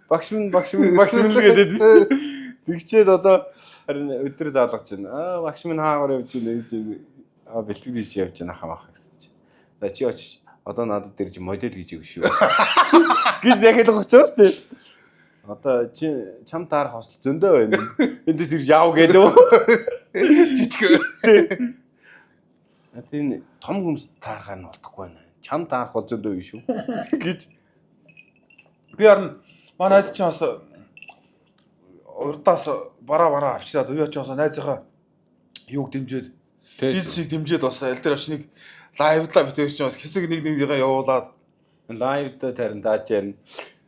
S2: багш минь л гэдэг. Тэгчээд одоо харин өдөр заалгаж байна. Багш минь хаагаар явж байна гэж бэлтгэл хийж явж байна хамаах гэсэн чинь. За чи очиж одоо надад дээр чи модель гэж юу шүү. Гэж яг л гоч шүү дээ. Одоо чи чам таарах хосол зөндөө байна. Эндээс ирж яав гэдэг. Жижиг. Тийм том хүмүүс таарах нь болтохгүй байна. Чам таарах бол зөндөө биш шүү. Гэж
S1: би харин манай найз чинь бас урдаас бараа авчираад уу ч бас найзынхаа юуг дэмжиж бизнесийг дэмжиж бас аль дээр очныг лайвлаа битээч чинь бас хэсэг нэгнийгээ явуулаад
S2: лайв дээр тарин дааж ярина.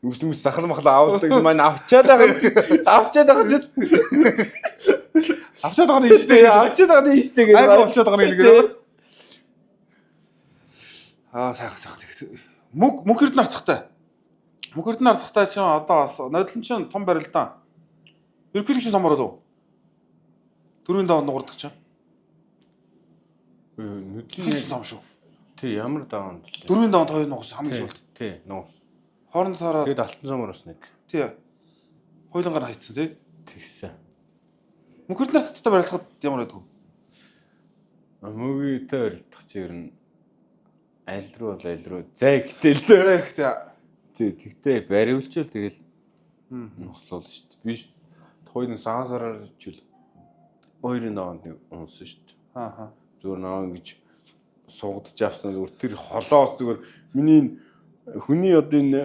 S2: Үс сахал махал авуулдаг маань авчаад байгаа ч
S1: авчаад байгаа нь ийштэй
S2: гэдэг.
S1: айгу авчаад байгаа нь хэлгээ. Сайхан тэгт. Мөнхөрд нарцахтай. Мөнхөрд нарцахтай чинь одоо бас нодлон чинь том барил да. Ерөнхийдөө чинь самар болов. Дөрвийн даваа нугардаг чинь. Нүдний том шүү.
S2: Тий, ямар даваа нь.
S1: Дөрвийн даваа хоёр нугас хамгийн сүүлд.
S2: Тий, нугас.
S1: Хооронд тараад
S2: тэгээд алтан самар бас нэг.
S1: Тий. Хойлонгаар хайцсан тий.
S2: Тэгсэн.
S1: Мөнхөрд нарцахтай барилгад ямар байдг вэ?
S2: Мөгийтэй барилдах чи ер нь аль руу зайгтэй л дээ. Тий, тэгтээ бариулчвал тэгэл нуслуул шүү дээ. Биш хоёрын саасараар чил хоёрын даваанд нэг унсан шүү дээ. Зүгээр наваа ингэж сугадж авсан зүгээр тэр холоос зүгээр миний хүний одоо энэ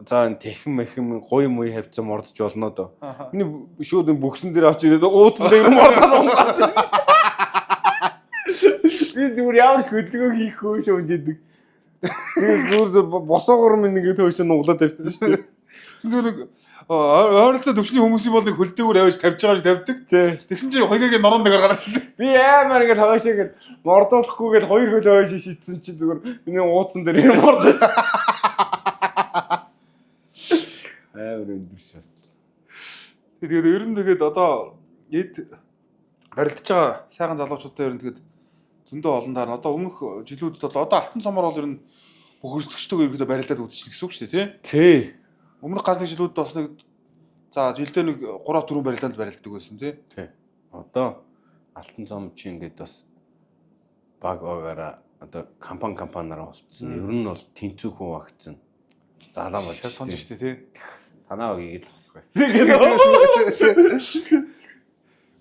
S2: за техм махим гоё мой хавцсан мордож болно доо. Миний шууд бөксөн дээр авч ирээд ууцсан дээр мордоод унгаад. Би зүгээр ямар хөдөлгөөн хийхгүй шүүжэдэг. Тэгээд зүгээр босоогоор минь ингээд хөөшөө нуглаад тавьчихсан шүү дээ.
S1: Зүгээр ойролцоо төвчний хүмүүсийн бол нэг хөлтэйгээр авиж тавьж байгаа ш тавьдаг. Тэгсэн чинь хоёгагийн норон дээр гараад.
S2: Би амар ингээд хойшоо ингээд мордуулахгүйгээл хоёр хөл хойшоо шийдсэн чинь зүгээр миний ууцсан дээр юм мордоо. Амар өндөрш бас.
S1: Тэгээд ер нь тэгээд одоо эд барилдаж байгаа сайхан залуучуудаа ер нь тэгээд зөндөө олон даар одоо өмнөх жилүүдэд бол одоо алтан цомор бол ер нь бүх өрсөлдөгчдөг ерөөдөө барилдаад үзчихнэ гэсэн үг шүү дээ
S2: тий.
S1: Өмнөх ганц нэг жилүүдэд бас нэг за жилдээ нэг 3-4 барилдаанд барилддаг байсан тий.
S2: Одоо алтан цом чи ингээд бас багаараа одоо компаниараа болцсон. Ер нь бол тэнцүү хүн багцсан. Залаа болж
S1: сонж штэ тий.
S2: Танаа үгийг л хосох байсан.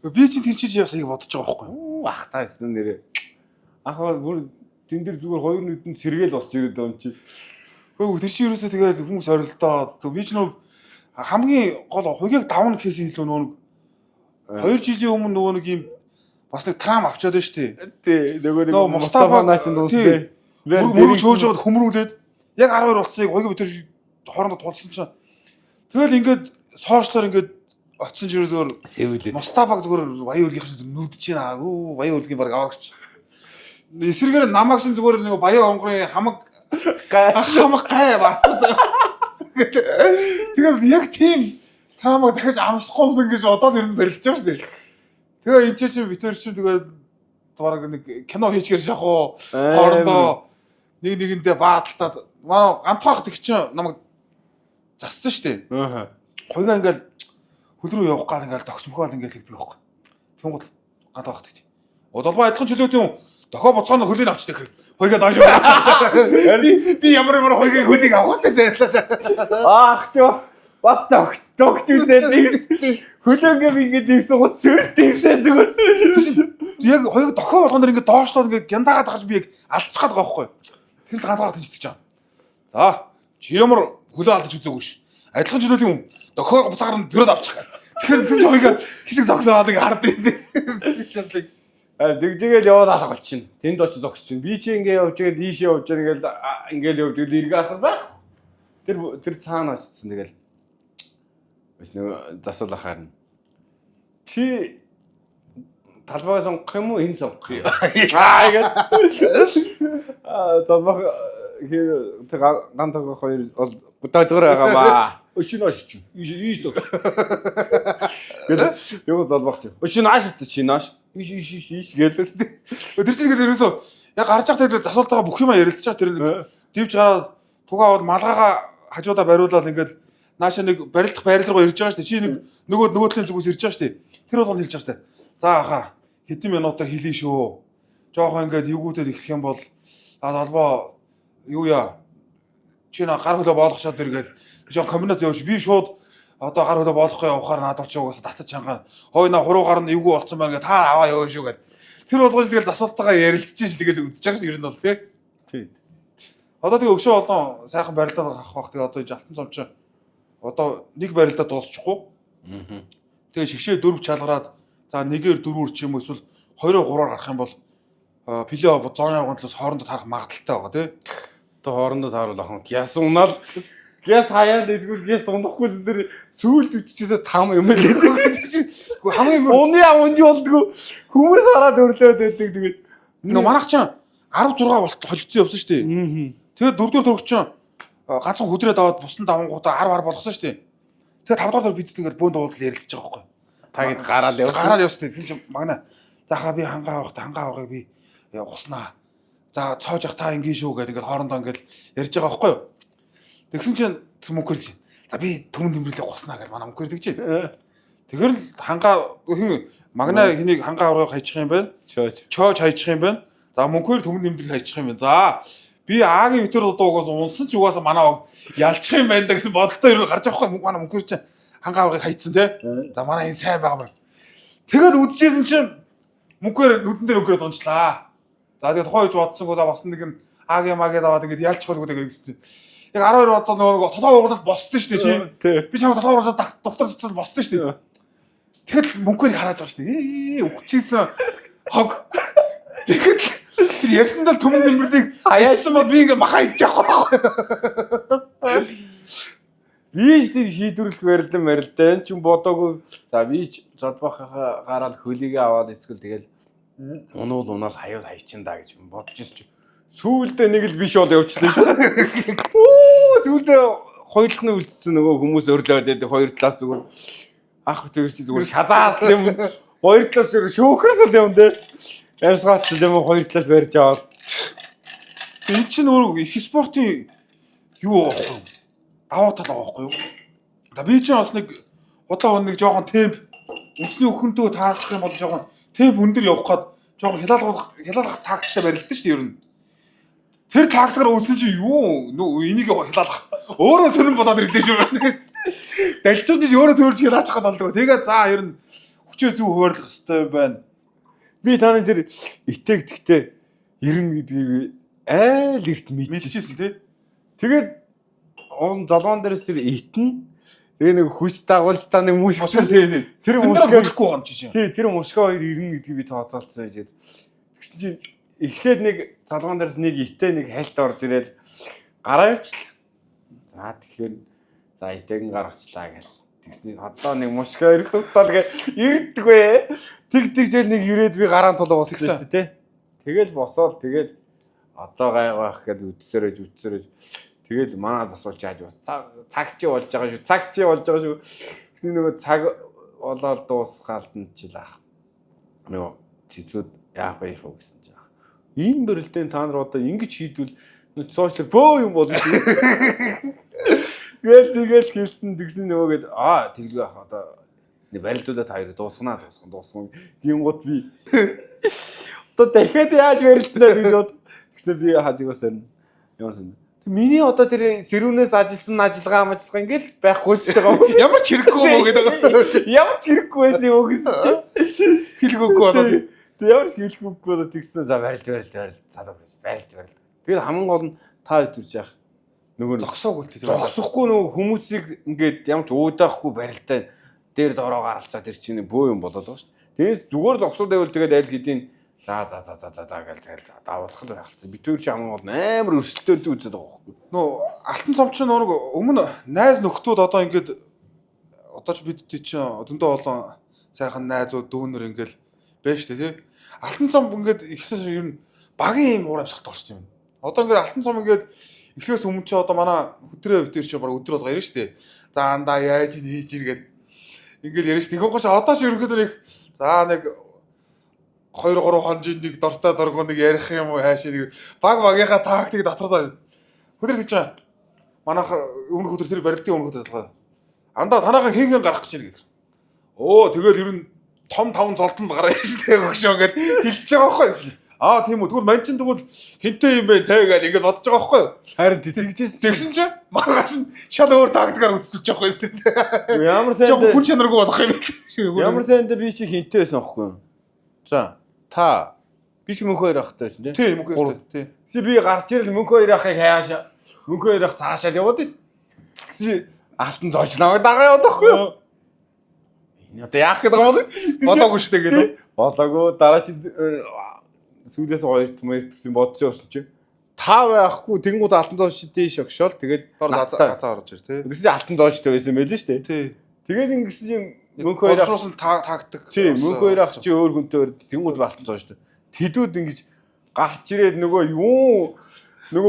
S1: Би чинь тэнцэж явсыг бодож байгаа байхгүй юу?
S2: Ах таасан нэрээ. Ахаар бүр тэн дээр зүгээр хоёр нүдэнд сэргээл босч ирээд байгаа юм чи.
S1: Хөөе тэр чинь ерөөсөө тэгээд хүмүүс орилдоо. Би ч нэг хамгийн гол хуйгийг давна гэхээс илүү нөгөө 2 жилийн өмнө нөгөө нэг юм бас нэг трам авчаад байна шүү дээ.
S2: Тий, нөгөө нэг
S1: Мустафа
S2: наашин дуусна.
S1: Мөрөг шөөж жоод хөмрүүлээд яг 12 болцсыг хуйг бид тэр хоорондоо тулсан чинь тэгэл ингээд сошиалоор ингээд очсон ч ерөөсөөр
S2: сэвэлээд
S1: Мустафаг зүгээр баян үлгийнх шиг нүдэж байна. Баян үлгийн баг аврагч. Эсрэгээр намаг шин зүгээр нэг баян онгорын хамаг гай барцсан. Тэгэл яг тийм таамаг дахиж амсахгүй гэж бодоод ирэн барилж байгаа шүү дээ. Тэгээ энэ чинь битэр чинь тэгээд бараг нэг кино хийчихэр шахуу хоорондоо нэгэндээ бааталтаад манай гантхаах тэг чинь намайг зассан шүү дээ. Хойгаа ингээл хөл рүү явах гал ингээл тогсмохол ингээл тэгдэг байхгүй. Тэнгууд гантхаах тэг. Золбоо адилхан чөлөөт юм дохоо буцааны хөлийг авчдаг хэрэг. Хойгаа дааш яваа. Би ямар хойгийн хөлийг авахтай зайлаа.
S2: Ах ч бас тогч үзээд хөлөөнгөө ингээд ийсэн гоо сүрдээсээ зүгээр.
S1: Яг хоёрыг дохоо болгон дээр ингээд доошлоод ингээд гяндаагаад тахаж би яг алдчихад байгаа байхгүй. Тэнд гантаагаад тэнцдэг чам. За чи ямар хөлөө алдаж үзээгүй ш. Адилхан чөлөөт юм. Дохоо буцаагаар нь зөрөөд авчих гал. Тэгэхээр зүг хоёрыг хэсэг зогсоод ингээд хард юм.
S2: Дэгжэгээл яваад алах болчихно. Тэнд очиж зогсож чинь. Би чи ингээд явж байгаа дийшээ явж байгаа ингээл явж эргээ ахах байх. Тэр цаана очсон тэгэл. Бас нэг засвал ахаар нь. Чи талбайг сонгох юм уу энэ сонгох юм? Ингээд. Залбах тэр гантаг хоёр бол гутайдгар байгаа маа. Өчнөөш чи. Ийш. Гэдэг. Юу залбах чи. Өчнөөш чи нааш. Ийш гэлээ.
S1: Тэр чинь ерөөсөө яг гарч явах тэр засвалтайгаа бүх юма ярилцчих тэр нэг дивж гараад тугаа бол малгайгаа хажуудаа бариулаад ингээд нааша нэг барилдах байр руу ирж байгаа шүү дээ. Чи нэг нөгөөдлийн зүгээс ирж байгаа шүү дээ. Тэр болгонд хэлж байгаа шүү дээ. За хаа хэдэн минутаар хэлээ шүү. Жохон ингээд эвгүүтэд эхлэх юм бол албаа юу яа. Чи на гар хөлөө боолгочоод иргээд жоо комбинац явууш би шууд одоо гар хөлөө боолгохгүй явахаар надад ч угаасаа татаж чангаа. Хой на хуруугаар нь эвгүй болцсон байна гэ та аваа яваа шүү гэд. Тэр болгож тэгэл засвалтайгаа ярилцчих ш тэгэл үдчихэж байгаа ш ер нь бол тий. Одоо тэгээ өшөө олон сайхан барилдаад авах бах тэгээ одоо алтан цом чи одоо нэг барилдаа дуусчихгүй. Тэгээ шигшээ 4 чалгараад за нэгээр 4-өр ч юм уу эсвэл 2-3-оор гарах юм бол плей-офф 100 гонтлоос хоорондоо таарах магадaltaй байгаа тий.
S2: Одоо хоорондоо тааруул ахын гяс унаал гяс хаяал эсвэл гяс унахгүй л тэр сүйд үтчихээс там юм л гэдэг.
S1: Хамгийн
S2: Уны аванж болдгоо хүмүүс хараад өрлөөд байдаг тэгээд
S1: нөө манайх ч 16 болт холжсон явсан шүү дээ. Тэгээд 4-р төрөгч ганцхан хөдрөөд аваад бусдын давангуудаа 10 болгосон шүү дээ. Тэгээд 5-р төрөг бид ингээд бөөнд дуулал ярилцж байгаа байхгүй.
S2: та гээд гараал яваа.
S1: Гараад явсан тийм ч магна. Заахаа би хангаа авахыг би уснаа. За цоож ах та ингийн шүү гэдэг ингээд хоорондоо ингээд ярьж байгаа байхгүй юу. Тэгсэн чинь мөнхөр л. За би түмэн тэмдэглээ госнаа гэж манай мөнхөр тэгж байна. Тэгэр л хангаа магна хэнийг хангаа авахыг хайчих юм байна. Чоож хайчих юм байна. За мөнхөр түмэн тэмдэглээ хайчих юм байна. За би Агийн витер удуугаас унсан ч угаасаа манай ялчих юм байна гэсэн бодолтой юу гарч авахгүй манай мөнхөр чинь хангаа авахыг хайцсан тий. За манай энэ сайн байгаа юм. Тэгэл үдчихсэн чинь мөнхөр нүдэн дээр өгөөд унчлаа. За тэгээд тухайн үед бодсонгүй за босон нэг юм Агийн магээд аваад ингээд ялчих болгүй гэсэн чинь яг 12 бодол нөгөө толгой ууралд босдсон шүү дээ чи. Би чамд толгой ууралд доктор цэцэл босдсон шүү дээ. Тэгэл мөнхөр хараад байгаа шүү дээ. Өгчээсэн хог. Тэгэхэд тэр ярьсандаа төмөн нэмэрлийг хаяасан бол би ингээ маха идчихгүй байхгүй.
S2: Би ч тийм шийдвэрлэх барилдан ч юм бодоогүй. За би ч зодбахаа гараад хөлийгээ аваад эсвэл тэгэл унуул унаал хаяад хайчин да гэж бодож ирсэн чи. Сүүлдээ нэг л биш бол явчихлаа шүү. Сүүлдээ хоёрлохны үлдсэн нөгөө хүмүүс өрлөөд байдаг хоёр талаас зүгээр ах тэр чи зүгээр шазаас юм. Хоёр талаас зүгээр шөөхрөөс л юм дээ. Ярсгаац юм хоёр талаас барьж аваад.
S1: Энэ чинь өөрөө их спортын юу байгаа вэ? Даваа тал байгаа байхгүй юу? За би чинь бас нэг удаа нэг жоохон темп үндэсний өхөнтөө таарах юм бол жоохон темп өндөр явах гээд жоохон хялалгах тактиктэй барилдсан шүү дээ ер нь. Тэр тактикаар үлсэн чи юу энийг хялалгах өөрөө сонирн болоод ирлээ шүү. Далжиж өөрөө төрж хялаачих гээд болдог. Тэгээ за ер нь хүчээ зөв хуваарлах хэрэгтэй байна.
S2: Би таны тэр итээгдэхтэй 90 гэдгийг айл эрт мэдчихсэн
S1: тий.
S2: Тэгээд он залуун дээрс тэр итэн тэгээ нэг хүч дагуулж та нэг мушг
S1: тий. Тэр мушгийг байхгүй юм чи чинь.
S2: Тий, тэр мушгаа 290 гэдгийг би тооцоолцсон гэж. Тэгсэн чинь эхлээд нэг залуун дээрс нэг итэ нэг хальт орж ирээд гараа явчихлаа. За тэгэхээр за итээгэн гаргачлаа гэж. Тэгсэн одоо нэг мушгаа ирэх хөстөл гэ ирдэгвэ. Тэгжэл нэг ирээд би гараан тулаа болсон шүү дээ тий. Тэгэл босоод тэгэл одоо гайгаах гэд үтсэрэж тэгэл манай засуулж яаж бас цаг чи болж байгаа шүү. Цаг чи болж байгаа шүү. Гэсэн нөгөө цаг болоод дуусгаалт нь чилаах. Нөгөө цэцүүд яах вэ хөө гэсэн чинь. Ийм бэрэлдэн та нар одоо ингэж шийдвэл сошиал бөө юм болно шүү. Тэгэл хэлсэн тэгсэн нөгөөгээд тэглээ ах одоо нэг барилдуудад хоёр дуусгана. Гингууд би одоо дахиад яаж барилдана гэж бод. Тэгсэн би хажигаас юмсан. Миний одоо тэр сэрүүнээс ажиллагаа ингээл байхгүй ч байгаа.
S1: Ямар ч хэрэггүй мó гэдэг.
S2: Ямар ч хэрэггүй байсан юм гэсэн чинь.
S1: Хэлгөөгүй болоод.
S2: Тэг ямар ч хэлэхгүй болоод тэгсэн за барилд залуу барилд. Тэгэл хамгийн гол нь та өдөрж яах. Нөгөө
S1: зогсоогүй л
S2: тэр. Зогсохгүй нөгөө хүмүүсийг ингээд ямар ч уудаахгүй барилдаа дээр доороо гаралцаа тэр чинь бөө юм болоод байгаа шүү дээ. Тэгээс зүгээр зогсоод байвал тэгээд аль хэдийн за гэж давуулах л байх л. Би тэр чинь хамгийн гол амар өрсөлдөөд үзээд байгаа байхгүй.
S1: Нөө алтан цомч нөр өмнө найз нөхдүүд одоо ингээд одоо ч бид чинь өдөндөө олон сайхан найзууд дүүнэр ингээл байна шүү дээ тий. Алтан цом ингээд ихсээс ер нь багийн юм уур амьсгалтай болчих юм. Одоо ингээд алтан цом ингээд эхлээс өмнө чи одоо манай хөдрөө битэр чи баг өдөр болго ярина шүү дээ. За андаа яаж хийж иргээд ингээл ярина шүү. Тэгэхгүй ч одоо ч ерөнхийдөө нэг за нэг 2-3 хонжийн нэг дортой доргоо нэг ярих юм уу хаашаа нэг багийнхаа тактик дотордоо хөдөр гэж байна. Манайх өмнөх хөдөр тэр барилдын өмнөх хөдөр андаа танаахан хинхэн гарах гэж байна гэдэг. Оо тэгэл ер нь том таван золтон л гараа шүү дээ гошоо ингээд хэлчихэж байгаа байхгүй. Тийм үү. Тэгвэл мань чинь тэгвэл хинтээ юм бэ те гэж ингээд бодож байгаа байхгүй.
S2: Харин тэгжсэн.
S1: Тэгсэн чинь маргааш нь шал өөр тактикаар үзүүлж байгаа байхгүй.
S2: Ямар сайн
S1: хүн чанаргүй болох юм.
S2: Ямар сайн би чи хинтээ байсан аахгүй. За та би ч мөнх хоёр ахтай байсан
S1: тий. Мөнх хоёр тий.
S2: Би гарч ирэл мөнх хоёр ахыг хаяашаа. Мөнх хоёр ах цаашаа яваад ий. Алтан зоочноо дагаа яваад байхгүй юу? Энэ одоо яах гэдэг юм бол болоогүй шүү дээ гэдэг. Болоогүй дараа чи сүүлээс хоёр томьёр гэсэн бодсон явсан чи. Та байхгүй тэнгууд алтан зооч дээш огшоол тэгээд
S1: заа орж ир тий.
S2: тэгсэн чи алтан зоочтой байсан байл нь шүү дээ.
S1: Тий.
S2: Тэгээд ингэсэн юм мөнх хоёр
S1: боловсруулсан таагдаг.
S2: Тийм мөнх хоёр ах чи өөр хүнтэй өөр тэнгууд алтан зоочтой. Тэдүүд ингэж гарч ирээд нөгөө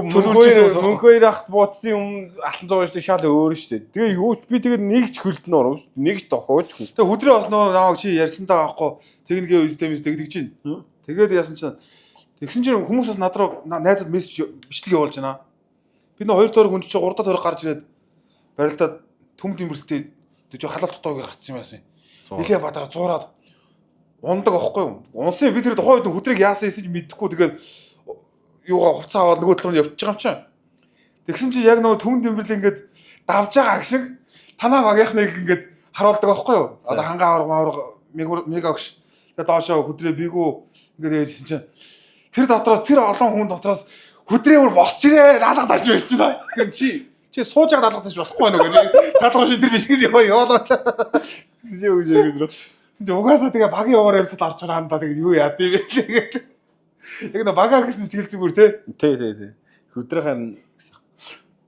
S2: мөнх хоёр ахт буудсан юм алтан зоочтой шал өөр шүү дээ. Тэгээ юу ч би тэгээд нэгч хөлдөн оров шүү. Нэгч дохооч хүн.
S1: Тэгээ хөдрөө бас намайг чи ярьсантаа байхгүй техникийн системээс тэгдэг чинь. Тэгээд яасан чинь тэгсэн чинь хүмүүс бас над руу найзад мессеж бичлэг явуулж байна. Би нөө 2 тойрог хүн чинь 3 тойрог гарч ирээд барилдаад төм дэмбэлтээ жоо халаалт тутаагүй гарцсан юм яасан. Нилээ бадараа зуураад ундаг аахгүй юу? Унсан би тэр тухайн үед хөдрийг яасан эсэж мэдэхгүй тэгээд юугаа хуцаа аваад нөгөө талаар явчихж байгаа юм чинь. Тэгсэн чинь яг нөгөө төм дэмбэл ингээд давж байгаа аг шиг танаа багийнхныг ингээд харуулдаг аахгүй юу? Одоо хангаа авраг мега огш. Тэгээд доошоо хөдрөө бигүү ингээд яжсэн чинь тэр дотроос тэр олон хүн дотроос хөдрөөр босч ирээ даалга даш байж байна. Чи сууж байгаа даалга даш болохгүй байна гэх. Цаадгаа шин тэр биш гэдэг яваад. Чи юу гэж ярьдаг. Чи угаасаа тэгээ багийн яваар явсад арч байгаа хандаа тэгээ юу яад юм бэ тэгээд. Яг нэг багаа гэсэн сэтгэл зүгээр
S2: тий. Хөдрөхийн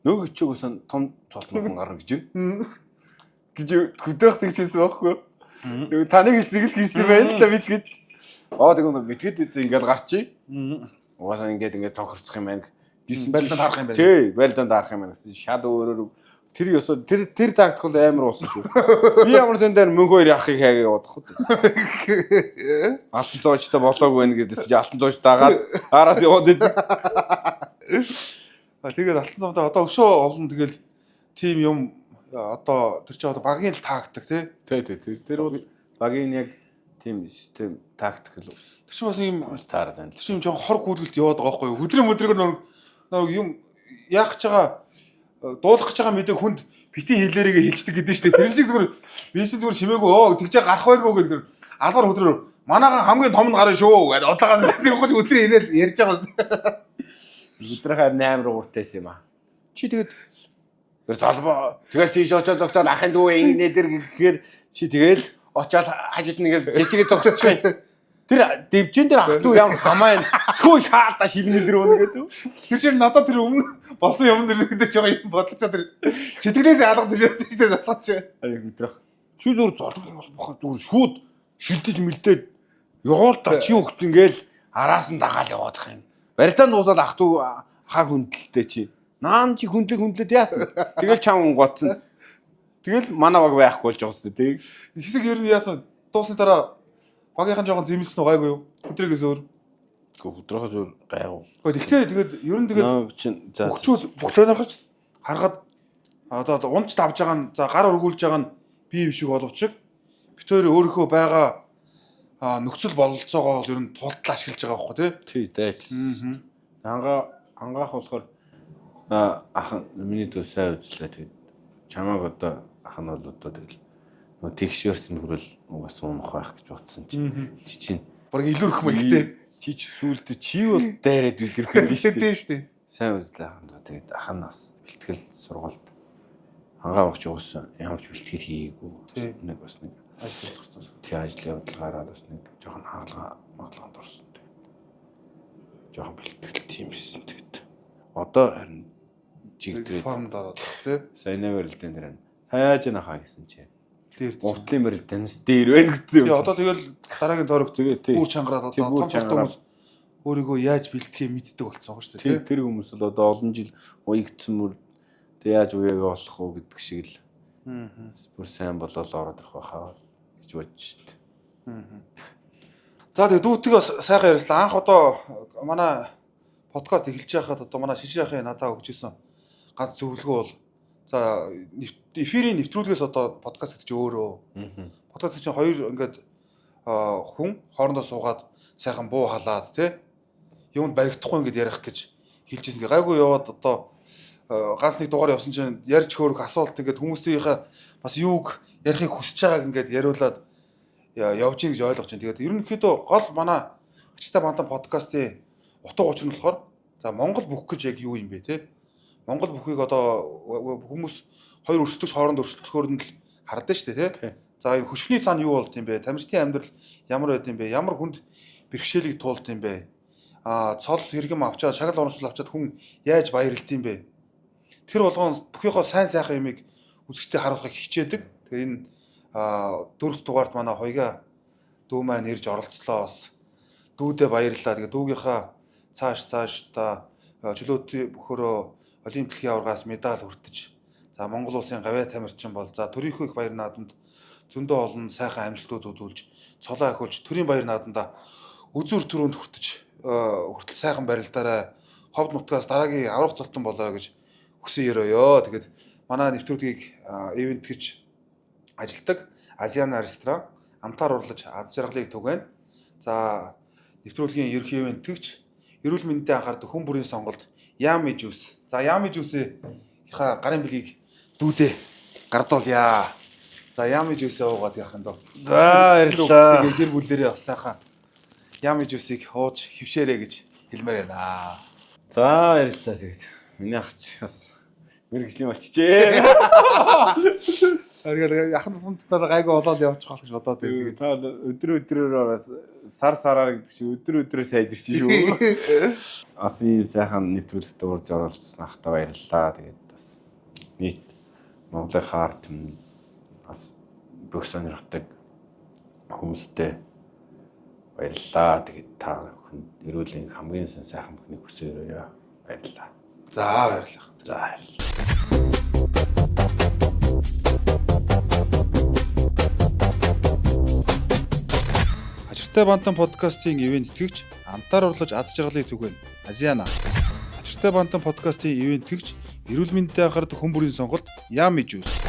S2: нөгөө чигөөс том цолтмон гарна гэж байна. Гэж хөдрөх тэгж хэлсэн байхгүй юу? Тэгээ таныг нэг л хийсэн байл та битгээд. Тэгээ битгээд ингээд гарчий. Угаасаа ингээд тохирцох юм байна.
S1: барилдаанд харах юм байна.
S2: Тий, барилдаанд харах юм байна. Шад өөрөөр тэр ёсоо тэр тактик бол амар уусан шүү. Би ямар зэн дээр мөнх хоёр яхахыг хайгаа яваад хот. Алтан зоочтой болоогүй байх гэдээс чи алтан зооч дагаад араас яваад идэв.
S1: Тэгээд алтан зоочтой одоо өшөө олон тэгэл тим юм одоо тэр чи одоо багийн л тактик тий.
S2: Тэр бол багийн яг тим систем тактик л.
S1: Тэр чи бас юм
S2: таард байна.
S1: Тэр чи юм жоохон хор гүйдгэлт яваад байгаа байхгүй юу? Хөдрөөр нөр юм яах гэж байгаа дуулах гэж байгаа мэдээ хүнд битэн хэлээрээ хэлцдэг гэдэг нь шүү дээ. Тэр шиг зүгээр би шиг зүгээр шимээгүй тэгж гарах байлгүй гэдэг алгаар хөдрөөр манайхан хамгийн том нь гарна шүү гэдэг одлогоо тэгэж өдрөө ирээд ярьж байгаа.
S2: Өдрөөр амар ууртайс юм аа. Чи тэгээд тэр залбаа тэгэл тийш очоод зогсоод ахын дүү инээ дэр гэхээр чи тэгэл очоод хажууд нэг жижигээ зогсчих. Тэр дэвжэн дээр ах トゥ ямар хамаа шуу шаардаа шилмэл дэр өнө гэдэг.
S1: Тэр чинь надад тэр өмнө болсон юм дээр жоо юм бодлоо тэр сэтгэлээсээ алгадаж байдаг шүү дээ залгаач.
S2: Өдрөх. Чи зүр золгох бол бохоо зүр шүүд шилдэж мэлдээд явуулдаа чи хөхт ингээл араас нь дагаал яваад ах юм. Барилдаанд дуусаад ах トゥ хаа хүндэлтэй чи. Наан чи хүндлээд яасан. Тэгэл чам гоцсон. Тэгэл манай баг байхгүй болж байгаа үстэй.
S1: Хэсэг ер нь яасан дуусны дараа багийнхан жоохон зэмлсэн уу гайгүй юу? Өдрөөс өөр.
S2: Өдрөөс өөр гайгүй.
S1: Гэхдээ тэгээд ер нь тэгээд хөгчүүд бохлоонорч харахад одоо унц давж байгаа нь за гар өргүүлж байгаа нь би юм шиг боловч бит өөр өөрийнхөө байгаа нөхцөл бололцоогоо ер нь тултал ашиглаж байгаа байхгүй
S2: тий дайч. Ангаах болохоор ах миний дүү сайн үзлээ тэгээд чамааг одоо ах нь бол одоо тэгэл тэгшвэрсэн хүрэл угаас унах байх гэж бодсон чи чинь
S1: баг илүүрх маягтэй
S2: чи сүулдэ чи бол дайраад илүүрх юм
S1: шүү дээ
S2: сайн үзлээ хандаа тэгээд ах нь бас бэлтгэл сургуульд хангаа багч угаас ямар ч бэлтгэл хийгээгүй нэг бас нэг ажил болгосон тий ажил явуулгаараа бас нэг жоохон хаалгаанд орсон тэгээд жоохон бэлтгэл тийм байсан тэгээд одоо харин чигдрээд
S1: формд ороод тий
S2: сайн барилдаан дээр хайж нахаа гэсэн чи
S1: дээр
S2: гутлын барилдаанаас дээр байна гэсэн юм.
S1: Одоо тэгэл дараагийн тойрогт үүр чангараад одоо том хүмүүс өөрийгөө яаж бэлтгэхээ мэддэг болсон байгаа шүү дээ.
S2: Тэр хүмүүс л одоо олон жил уягдсан мөр тэг яаж уяагаа болох уу гэдэг шиг л. Бүр сайн болол ороод ирэх байхаа гэж бодож шít.
S1: За тэгээ дүүтгээ сайхан ярьслаа. Анх одоо манай подкаст эхэлж байхад одоо манай шижир ахын надаа өгчээсэн ганц зөвлөгөө бол за эфирийн нэвтрүүлгээс одоо подкаст гэдэг чинь өөрөө. Подкаст чинь хоёр ингээд хүн хоорондоо суугаад сайхан буу халаад тий юунд баригдахгүй ингээд ярих гэж хэлжсэн. Гайгүй яваад одоо ганц нэг дугаар явсан чинь ярьж хөөрөх асуулт ингээд хүмүүсийнхээ бас юуг ярихыг хүсэж байгааг ингээд яриулаад явж ийн гэж ойлгож байна. Тэгээд ерөнхийдөө гол манай Ачтай Бантан подкастын утга учир нь болохоор за Монгол бүх гэж яг юу юм бэ тий? Монгол бүхийг одоо хүмүүс хоёр өрсөлдөгч хооронд өрсөлдөхөөр нь л хардаг шүү дээ тий. За энэ хөшгөний цаана юу болд юм бэ? Тамирчдын амьдрал ямар байд юм бэ? Ямар хүнд бэрхшээлийг туулд юм бэ? цол хэрэгэм авчаад шагнал урамшил авчаад хүн яаж баярлд юм бэ? Тэр болгоон бүхийхөө сайн сайхан юмыг үзэгчдэд харуулахыг хичээдэг. Тэгээ энэ 4-р дугаарт манай хоёга дүү маань ирж оролцлоо бас. Дүүдээ баярлалаа. Тэгээ дүүгийнхаа цааш та чөлөөт бөхөрөө олимпийн аваргаас медаль хүртэж за Монгол улсын гавьяа тамирчин бол за төрийнхөө их баяр наадамд зөндөө олон сайхан амжилтууд үзүүлж цолоо ахиулж төрийн баяр наадамда үзүр төрөнд хүртэл сайхан барилдаарай. Ховд нутгаас дараагийн аврах цолтон болоо гэж хүсэн ерөөё. Тэгээд манай нэвтрүүлгийг ивент гэж ажилтдаг Азиана ресторан амтаар урлаж аз жаргалыг түгээн. За нэвтрүүлгийн ерхий ивент тэгж эрүүл мэндэд анхаардаг хүн бүрийн сонголт Yummy Juice. За Yummy Juice-ийнхаа гарын бэлгийг дүүдээ гардуулъя. За Yummy Juice-ээ уугаад яах юм доо.
S2: За баярлалаа.
S1: Тэгээд гэр бүлээрээ бас сайхан Yummy Juice-ийг ууж хөвшөөрэй гэж хэлмээр байна.
S2: За баярлалаа тэгээд. Миний ахч бас мэрэгжлийн болчихжээ.
S1: Тэгээд яхан тусламжтайгаар гайгүй болоод явчих болох гэж бодоод
S2: тэгээд та өдрөөр сараар гэдэг чи өдрөөр сайжирч шүү. Бас ийм сайхан нэвтрүүлэгт урьж оролцсон ахтаа баярлалаа. Тэгээд бас нийт Монголын харт бас бүх сонирхдаг хүмүүстээ баярлалаа. Тэгээд та бүхэн эрүүлийн хамгийн сайхан бүхнийг хүсээрээ баярлалаа.
S1: За баярлалаа.
S2: За баярлалаа.
S1: Ачиртай бантан подкастын ивент тэгж амтаар урлаж аз жаргалыг түгээн. Азиана. Ачиртай бантан подкастын ивент тэгж эрүүл мэндэд анхаардаг хүн бүрийн сонголт Yummy Juice.